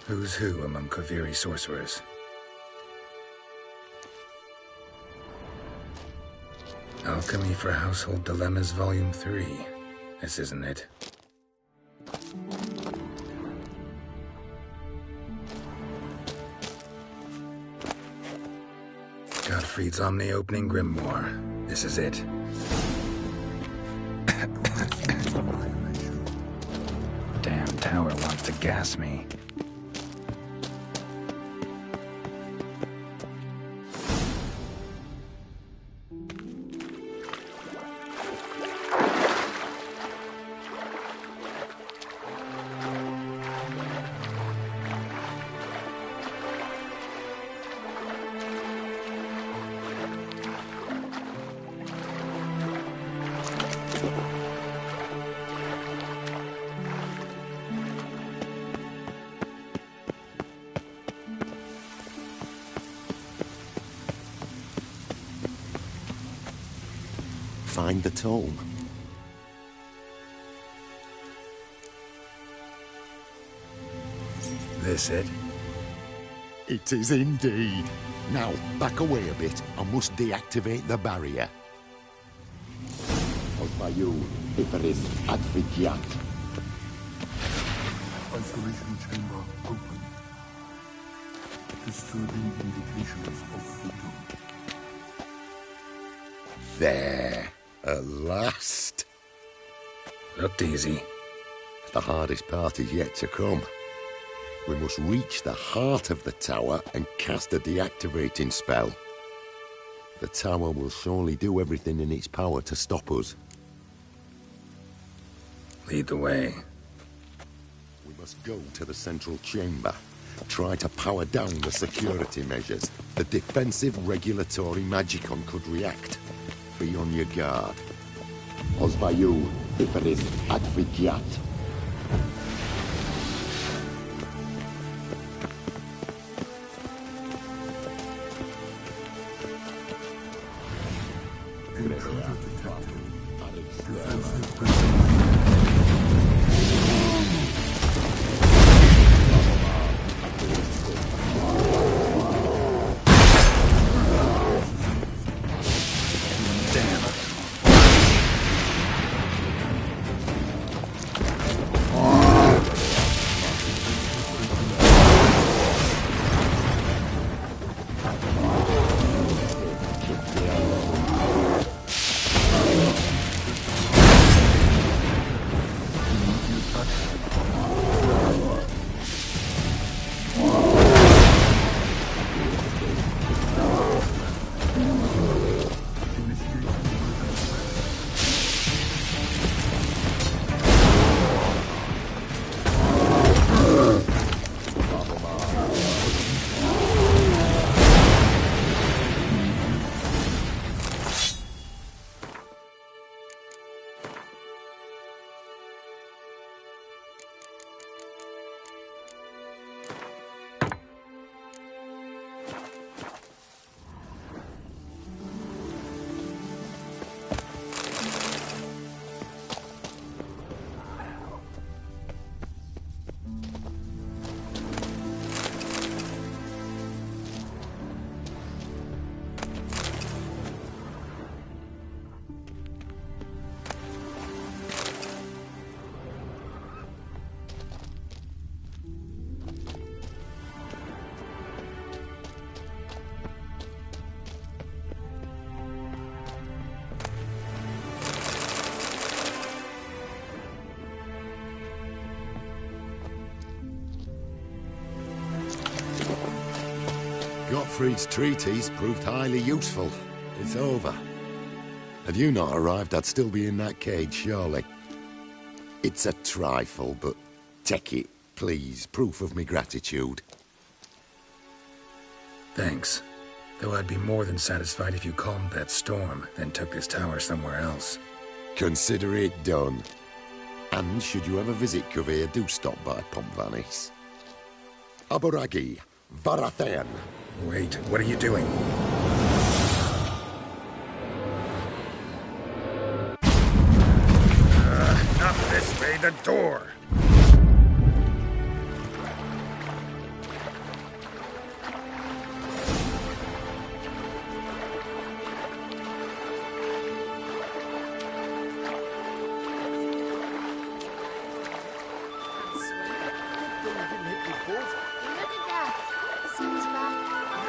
B: Who's who among Kaviri sorcerers? Alchemy for Household Dilemmas, Volume 3. This isn't it. Gottfried's Omni-Opening Grimoire. This is it. Damn tower wants to gas me.
G: Find the tome.
B: This it?
R: It is indeed. Now, back away a bit. I must deactivate the barrier. Osvayu, Iferis, Advigiat.
A: Isolation chamber open. Disturbing indications of freedom.
R: There. At last.
B: Looked easy.
R: The hardest part is yet to come. We must reach the heart of the tower and cast a deactivating spell. The tower will surely do everything in its power to stop us.
B: Lead the way.
R: We must go to the central chamber. Try to power down the security measures. The defensive regulatory magicon could react. Be on your guard. Osvayu, Iferis, Advigiat. Gottfried's treatise proved highly useful. It's over. Had you not arrived, I'd still be in that cage, surely. It's a trifle, but take it, please. Proof of me gratitude.
B: Thanks. Though I'd be more than satisfied if you calmed that storm, then took this tower somewhere else.
R: Consider it done. And should you ever visit Kovir, do stop by Pompvanis.
G: Aburagi, Varathan.
J: Wait, what are you doing?
G: Not this way, the door.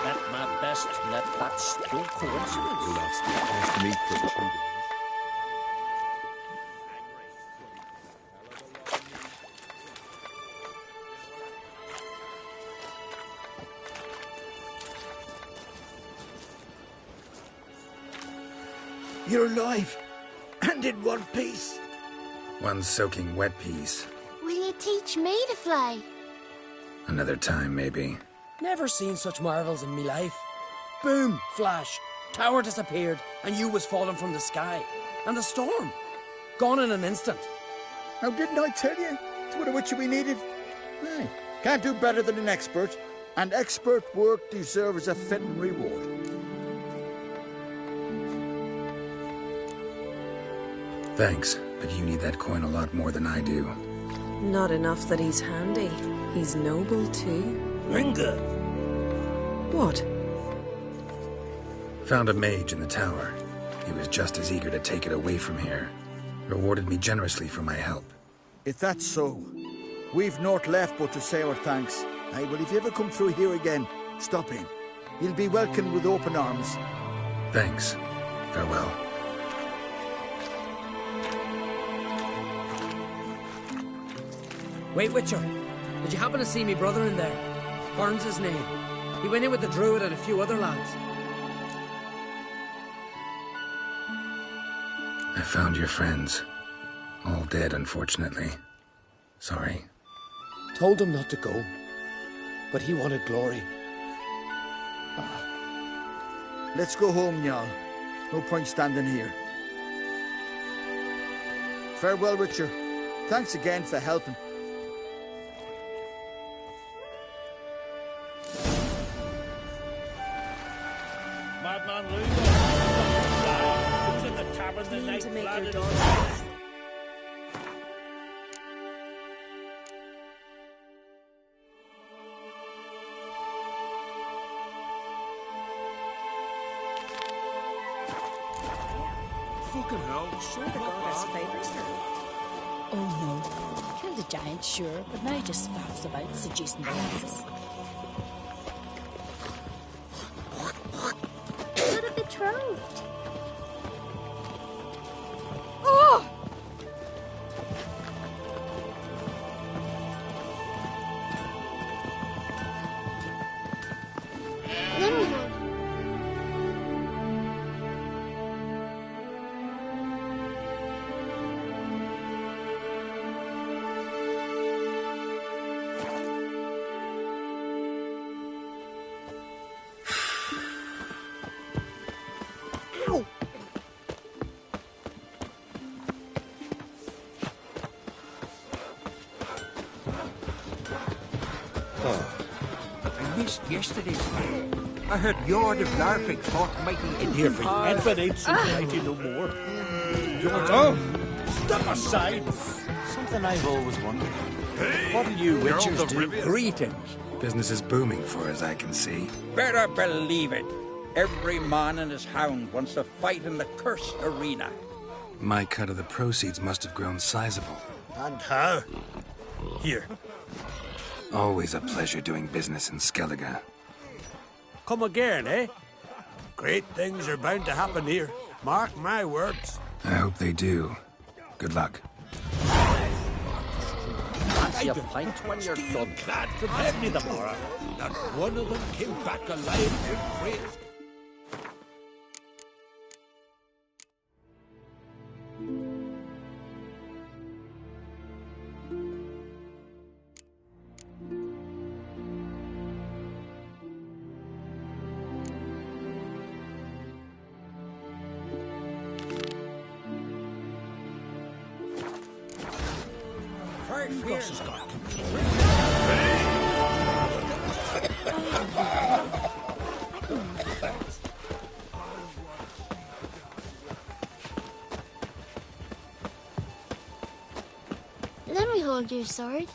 P: At my best, that's still coincidence.
J: Olaf's been close to me for 2 days.
M: You're alive, and in one piece.
B: One soaking wet piece.
E: Will you teach me to fly?
B: Another time, maybe.
D: Never seen such marvels in me life. Boom, flash, tower disappeared, and you was falling from the sky. And the storm, gone in an instant.
M: Now, didn't I tell you? It's what a witcher we needed. Hey, can't do better than an expert, and expert work deserves a fitting reward.
B: Thanks, but you need that coin a lot more than I do.
W: Not enough that he's handy. He's noble, too.
F: Ringa!
W: What?
B: Found a mage in the tower. He was just as eager to take it away from here. Rewarded me generously for my help.
M: If that's so, we've naught left but to say our thanks. Aye, well, if you ever come through here again, stop in. You'll be welcomed with open arms.
B: Thanks. Farewell.
D: Wait, Witcher. Did you happen to see me brother in there? Burns his name. He went in with the druid and a few other lads.
B: I found your friends. All dead, unfortunately. Sorry.
F: Told him not to go, but he wanted glory.
M: Let's go home, Jarl. No point standing here. Farewell, Witcher. Thanks again for helping.
F: Madman Lugo. Who's in the tavern the night?
L: To make your
F: Blood
L: door.
Q: Fucking hell.
L: Sure, the goddess favours her.
U: Oh no. Kill the giant, sure, but now just faffs about seducing the lasses.
E: Should have betrothed.
U: Oh!
E: Linda.
S: I missed yesterday's fight. I heard Yord of Larvik fought mighty in
F: Here for you. Edvin ain't so mighty no more. Step aside.
N: Something I've always wondered. What'll you witchers do?
S: Greetings.
B: Business is booming for as I can see.
S: Better believe it. Every man and his hound wants to fight in the cursed arena.
B: My cut of the proceeds must have grown sizable.
F: And how? Here.
B: Always a pleasure doing business in Skellige.
F: Come again, eh? Great things are bound to happen here. Mark my words.
B: I hope they do. Good luck.
P: Fancy a pint when you're done.
F: Clad from heaven the morrow. Not one of them came back alive with praise.
E: Let me hold your sword.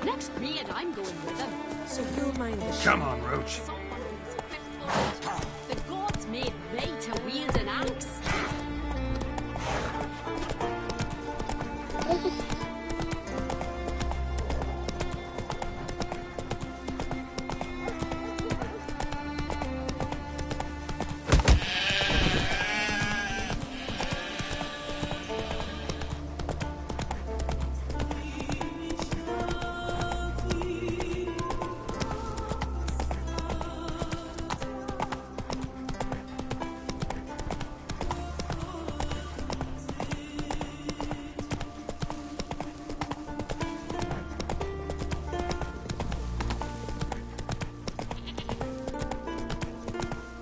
U: Next me and I'm going with him.
W: So you'll mind the
B: Come on, Roach.
U: The gods made Ray to wield an axe.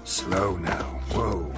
B: Slow now. Whoa.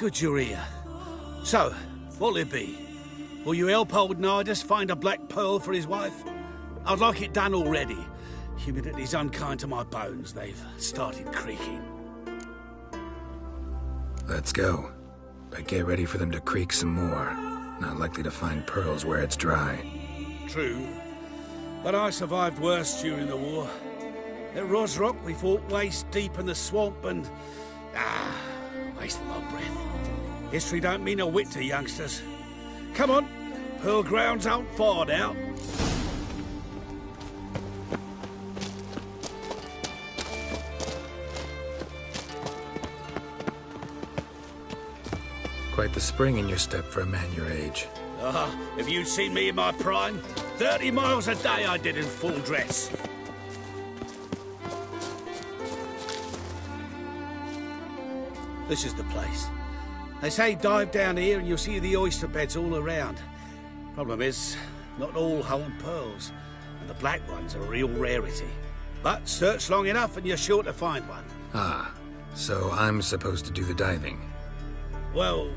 K: Good you're here. So, what'll it be? Will you help old Nidus find a black pearl for his wife? I'd like it done already. Humidity's unkind to my bones. They've started creaking.
B: Let's go. But get ready for them to creak some more. Not likely to find pearls where it's dry.
K: True. But I survived worse during the war. At Rosrock, we fought waist deep in the swamp and... wasted my breath. History don't mean a whit to youngsters. Come on, Pearl Grounds aren't far now.
B: Quite the spring in your step for a man your age.
K: If you'd seen me in my prime, 30 miles a day I did in full dress. This is the place. They say dive down here and you'll see the oyster beds all around. Problem is, not all hold pearls, and the black one's a real rarity. But search long enough and you're sure to find one.
B: Ah, so I'm supposed to do the diving.
K: Well,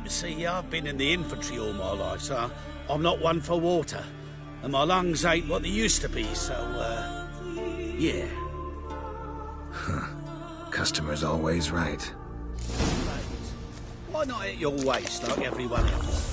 K: you see, I've been in the infantry all my life, so I'm not one for water. And my lungs ain't what they used to be, so, yeah.
B: Huh. Customer's always right.
K: Why not at your waist like everyone else?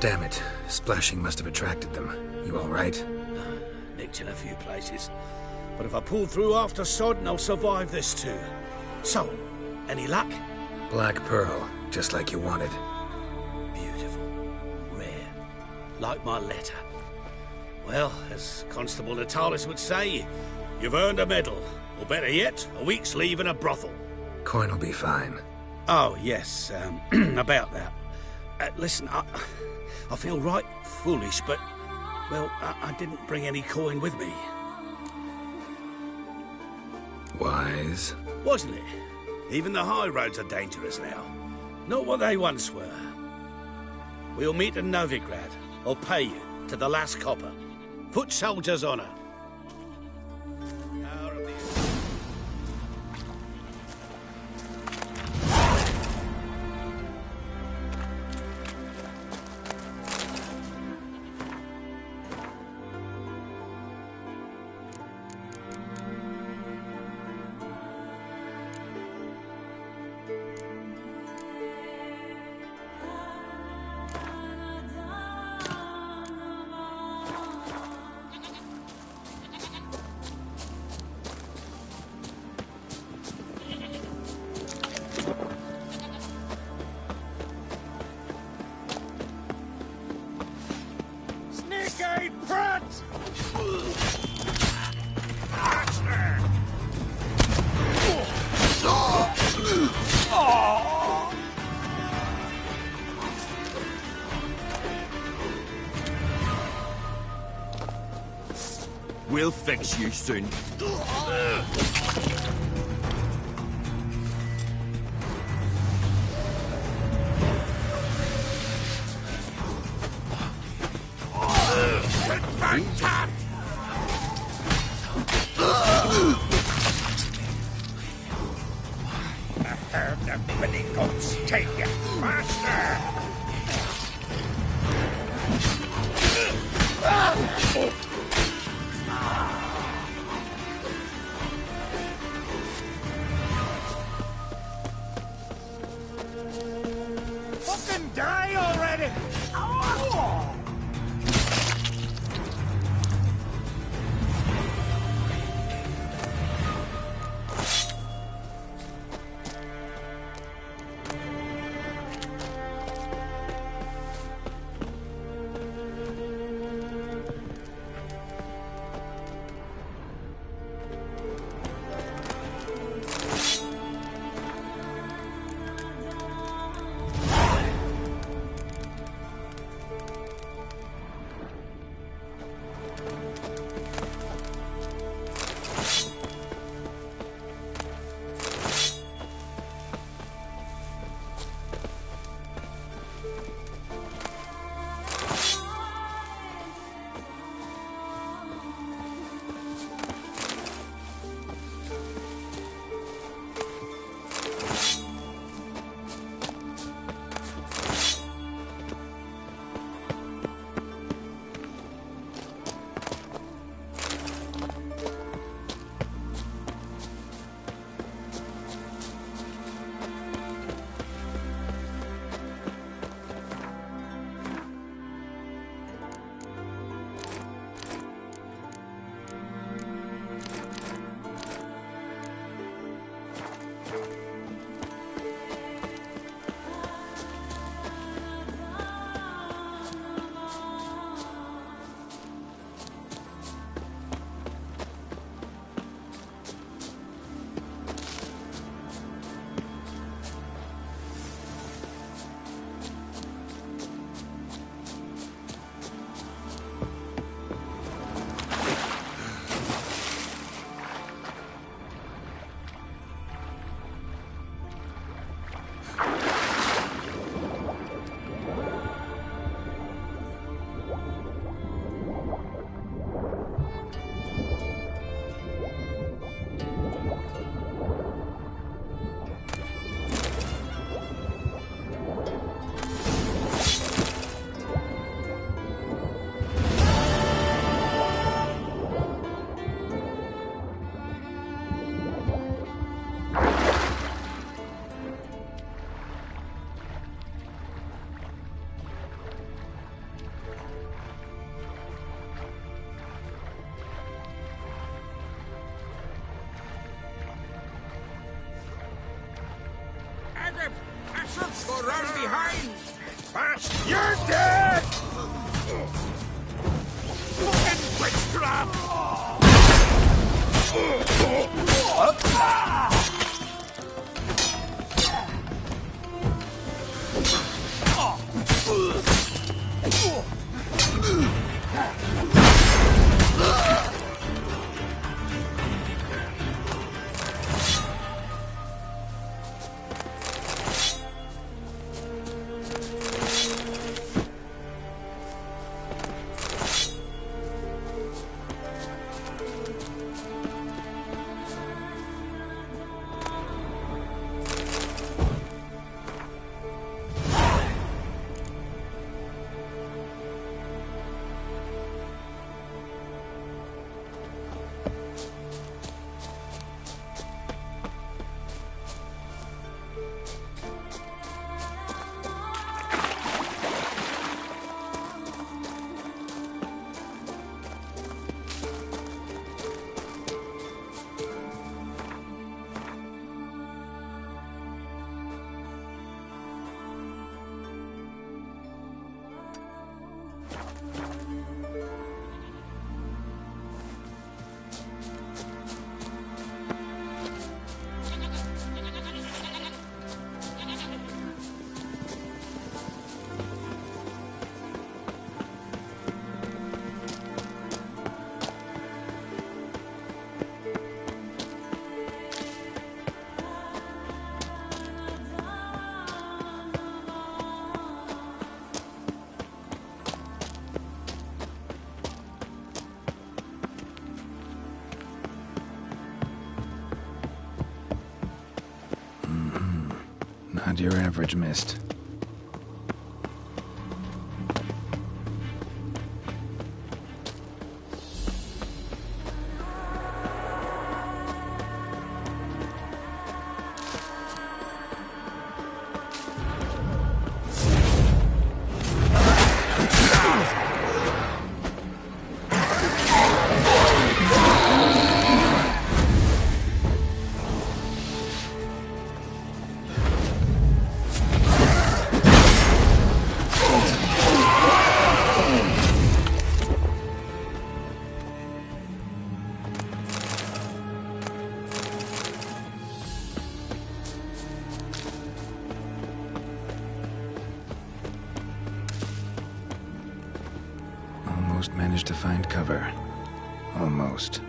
B: Damn it. Splashing must have attracted them. You all right?
K: Nicked in a few places. But if I pull through after Sodden, I'll survive this too. So, any luck?
B: Black pearl, just like you wanted.
K: Beautiful. Rare. Like my letter. Well, as Constable Natalis would say, you've earned a medal. Or better yet, a week's leave in a brothel.
B: Coin will be fine.
K: Oh, yes, about that. Listen, I feel right foolish, but, well, I didn't bring any coin with me.
B: Wise.
K: Wasn't it? Even the high roads are dangerous now. Not what they once were. We'll meet in Novigrad. I'll pay you to the last copper. Foot soldier's honor.
H: We'll fix you soon.
F: I heard the billy goats take you faster.
Q: Fucking die already! Go round behind! Fast! You're dead! Fucking witchcraft!
B: Not your average mist. Almost managed to find cover. Almost.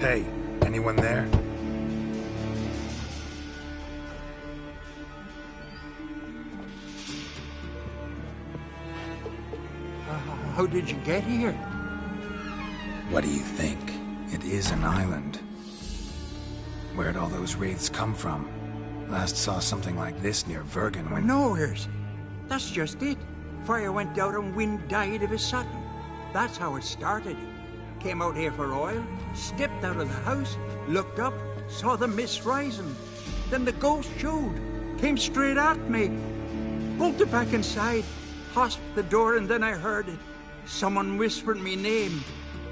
B: Hey, anyone there?
S: How did you get here?
B: What do you think? It is an island. Where'd all those wraiths come from? Last saw something like this near Vergen when...
S: Nowheres. That's just it. Fire went out and wind died of a sudden. That's how it started. Came out here for oil, stepped out of the house, looked up, saw the mist rising. Then the ghost showed, came straight at me. Bolted back inside, hosped the door, and then I heard it. Someone whispered me name.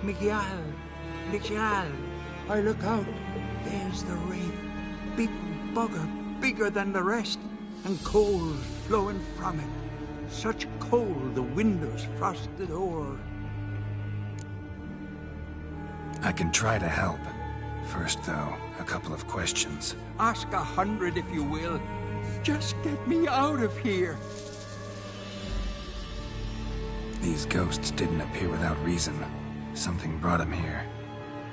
S: Miguel. Miguel. I look out. There's the wraith. Big bugger, bigger than the rest, and cold flowing from it. Such cold the windows frosted o'er.
B: I can try to help. First, though, a couple of questions.
S: Ask 100 if you will. Just get me out of here.
B: These ghosts didn't appear without reason. Something brought them here.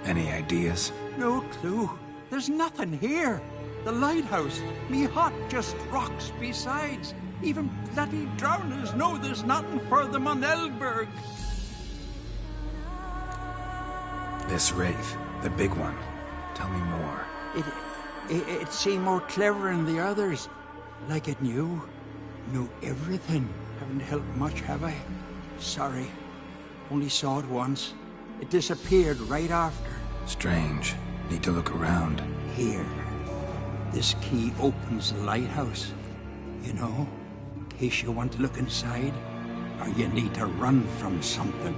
B: Any ideas?
S: No clue. There's nothing here. The lighthouse, me hut, just rocks besides. Even bloody drowners know there's nothing for them on Elberg.
B: This wraith, the big one. Tell me more.
S: It seemed more clever than the others. Like it knew everything. Haven't helped much, have I? Sorry. Only saw it once. It disappeared right after.
B: Strange. Need to look around.
S: Here. This key opens the lighthouse. You know, in case you want to look inside, or you need to run from something.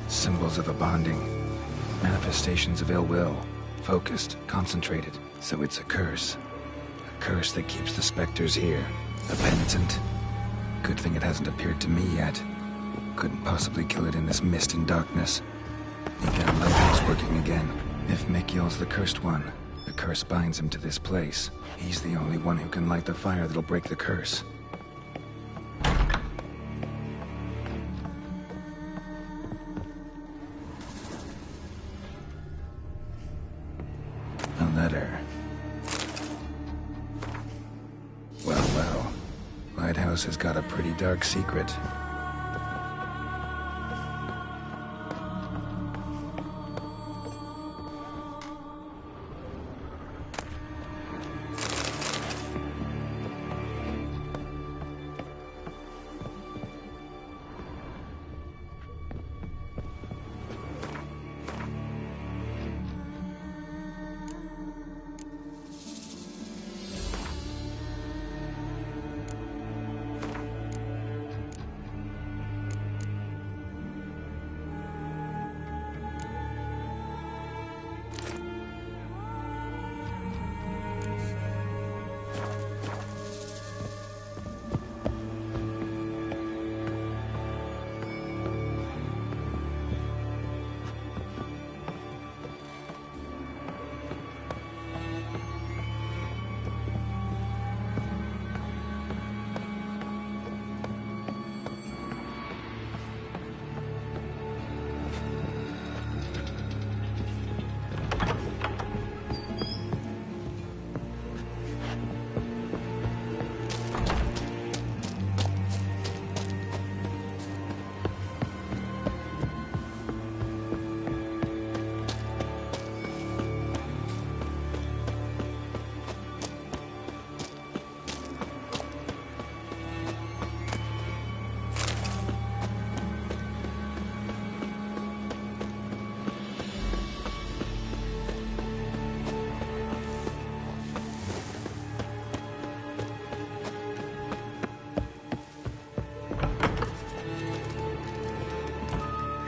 B: Symbols of a bonding. Manifestations of ill will. Focused, concentrated. So it's a curse. A curse that keeps the specters here. A penitent. Good thing it hasn't appeared to me yet. Couldn't possibly kill it in this mist and darkness. Need that lighthouse working again. If Mikhail's the cursed one, the curse binds him to this place. He's the only one who can light the fire that'll break the curse. A letter. Well. Lighthouse has got a pretty dark secret.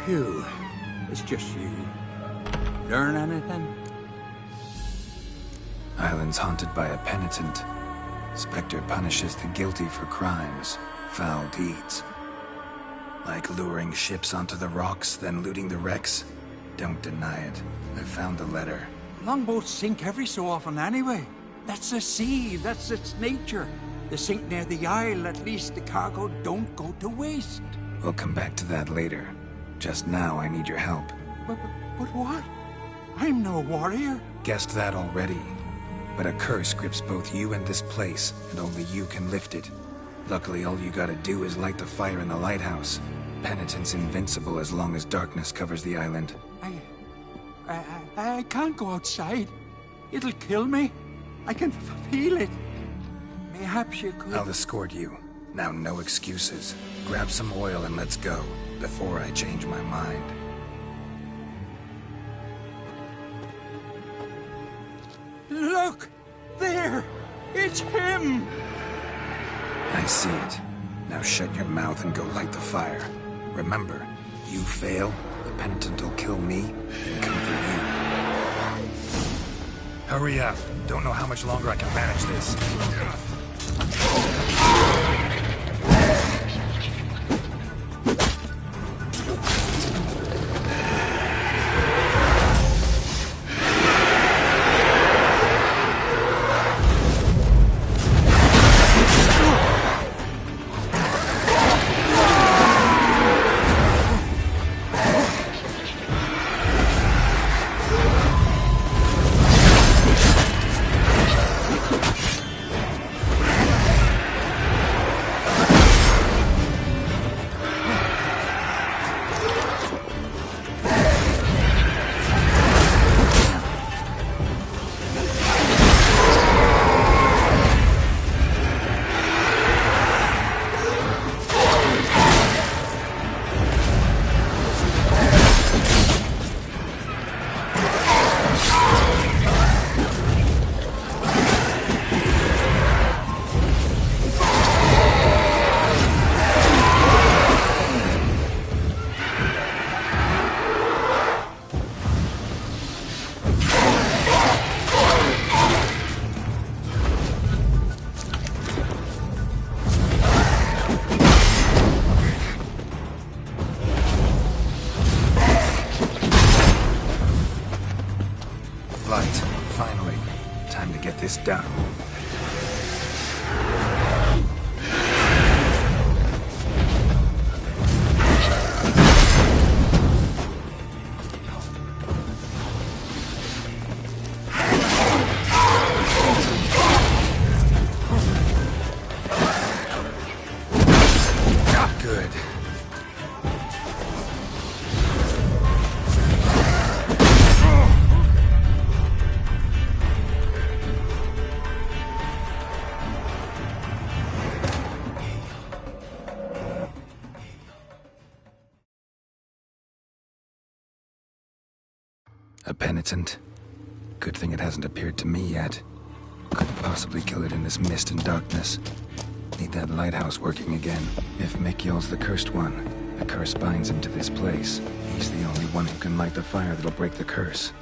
S: Phew. It's just you. Learn anything?
B: Island's haunted by a penitent. Spectre punishes the guilty for crimes, foul deeds. Like luring ships onto the rocks, then looting the wrecks. Don't deny it. I found the letter.
S: Longboats sink every so often anyway. That's the sea, that's its nature. They sink near the isle, at least the cargo don't go to waste.
B: We'll come back to that later. Just now, I need your help.
S: But what? I'm no warrior.
B: Guessed that already. But a curse grips both you and this place, and only you can lift it. Luckily, all you gotta do is light the fire in the lighthouse. Penitent's invincible as long as darkness covers the island.
S: I can't go outside. It'll kill me. I can feel it. Perhaps you could...
B: I'll escort you. Now, no excuses. Grab some oil and let's go, before I change my mind.
S: Look! There! It's him!
B: I see it. Now shut your mouth and go light the fire. Remember, you fail, the penitent will kill me and come for you. Hurry up. Don't know how much longer I can manage this. Done. Good. A penitent. Good thing it hasn't appeared to me yet. Couldn't possibly kill it in this mist and darkness. Need that lighthouse working again. If Mikyol's the cursed one, the curse binds him to this place. He's the only one who can light the fire that'll break the curse.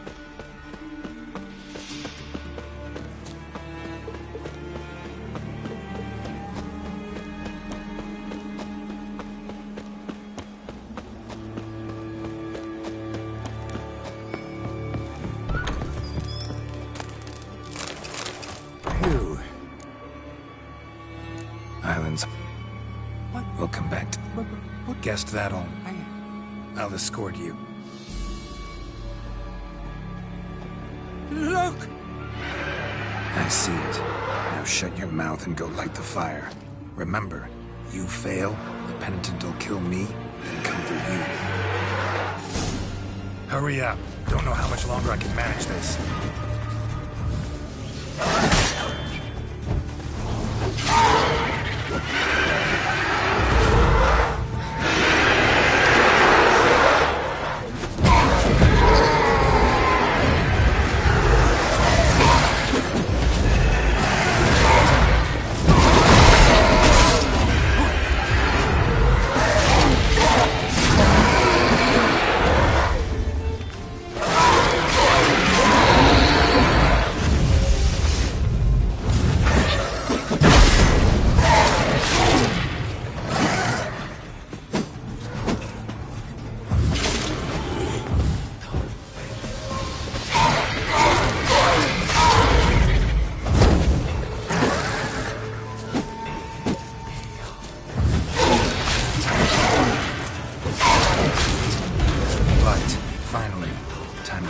B: Islands.
S: What?
B: We'll come back to...
S: What?
B: Guessed that all. I'll escort you.
S: Look!
B: I see it. Now shut your mouth and go light the fire. Remember, you fail, the penitent will kill me, then come for you. Hurry up. Don't know how much longer I can manage this.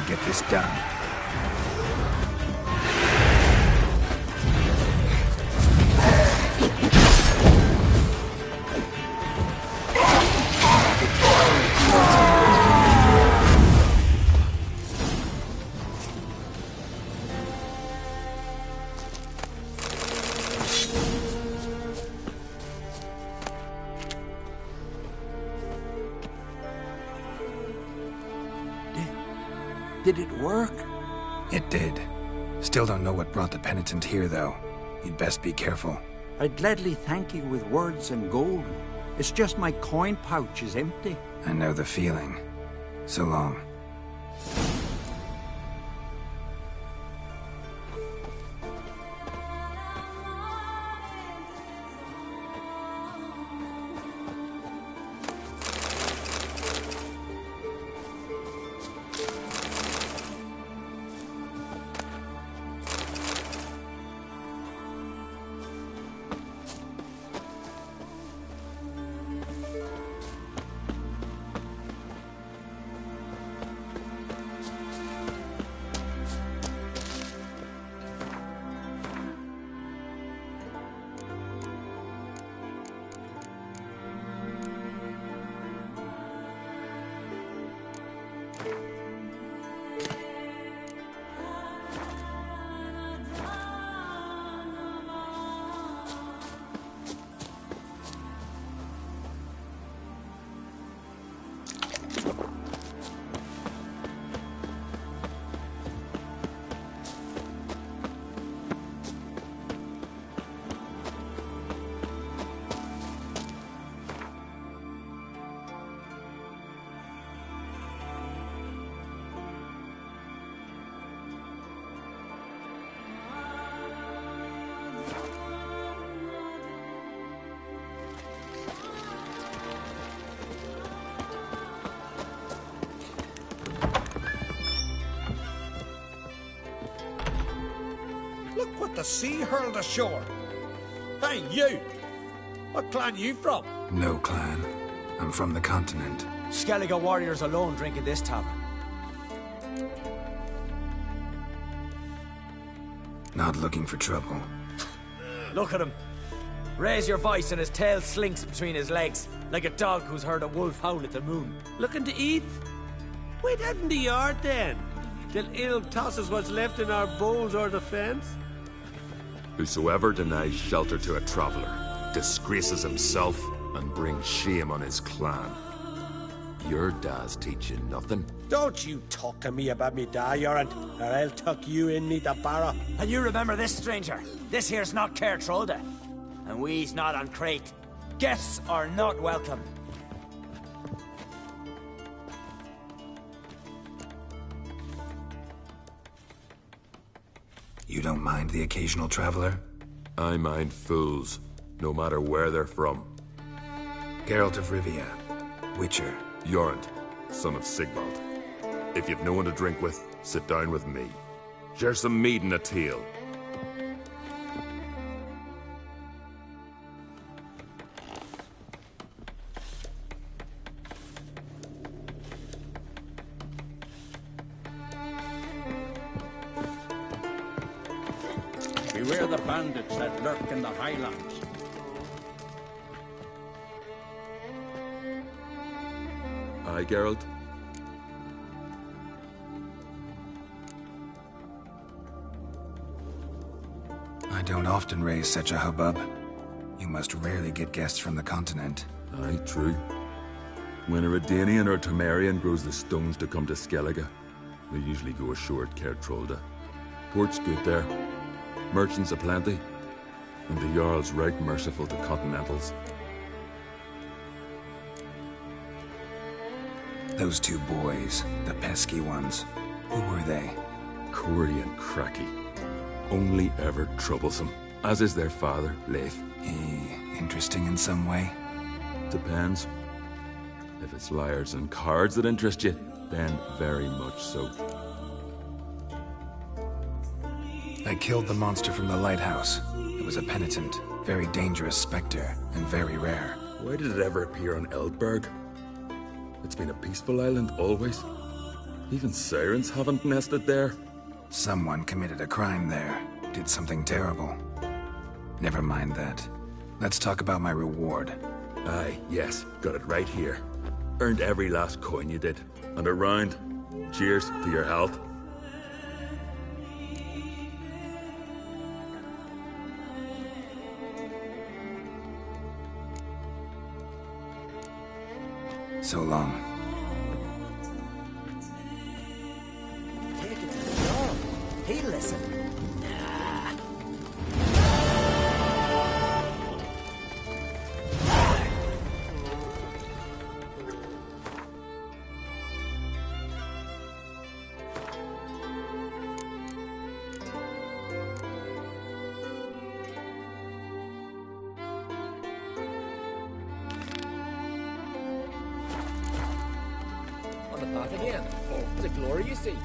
B: get this done.
S: Did it work?
B: It did. Still don't know what brought the penitent here, though. You'd best be careful.
S: I'd gladly thank you with words and gold. It's just my coin pouch is empty.
B: I know the feeling. So long.
F: Look what the sea hurled ashore. Hey, you! What clan you from?
B: No clan. I'm from the continent.
N: Skellige warriors alone drink in this tavern.
B: Not looking for trouble.
N: Look at him. Raise your voice and his tail slinks between his legs, like a dog who's heard a wolf howl at the moon.
F: Looking to eat? Wait out in the yard then, till ill tosses what's left in our bowls or the fence.
H: Whosoever denies shelter to a traveller disgraces himself and brings shame on his clan. Your da's teach you nothing.
F: Don't you talk to me about me da, Yorant, or I'll tuck you in me the barrow.
N: And you remember this, stranger. This here's not Caer Trolde. And we's not on Crete. Guests are not welcome.
B: You don't mind the occasional traveler?
H: I mind fools, no matter where they're from.
B: Geralt of Rivia, Witcher.
H: Jorund, son of Sigvald. If you've no one to drink with, sit down with me. Share some mead and a teal.
S: Beware the bandits that lurk in the highlands.
H: Aye, Geralt?
B: I don't often raise such a hubbub. You must rarely get guests from the continent.
H: Aye, true. When a Redanian or Temerian grows the stones to come to Skellige, they usually go ashore at Caer Trolde. Port's good there. Merchants aplenty. And the Jarl's right merciful to continentals.
B: Those two boys, the pesky ones, who were they?
H: Corey and Cracky. Only ever troublesome, as is their father, Leif.
B: Interesting in some way?
H: Depends. If it's liars and cards that interest you, then very much so.
B: I killed the monster from the lighthouse. It was a penitent, very dangerous specter, and very rare.
H: Why did it ever appear on Eldberg? It's been a peaceful island, always. Even sirens haven't nested there.
B: Someone committed a crime there. Did something terrible. Never mind that. Let's talk about my reward.
H: Aye, yes. Got it right here. Earned every last coin you did. And a round. Cheers to your health.
B: So long.
I: Take it to the dog. He'll listen.
D: On the path again. Oh, the glory you see.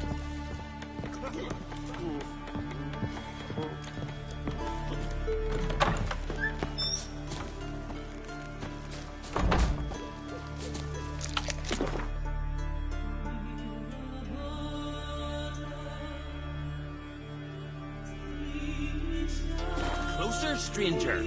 H: Closer, stranger.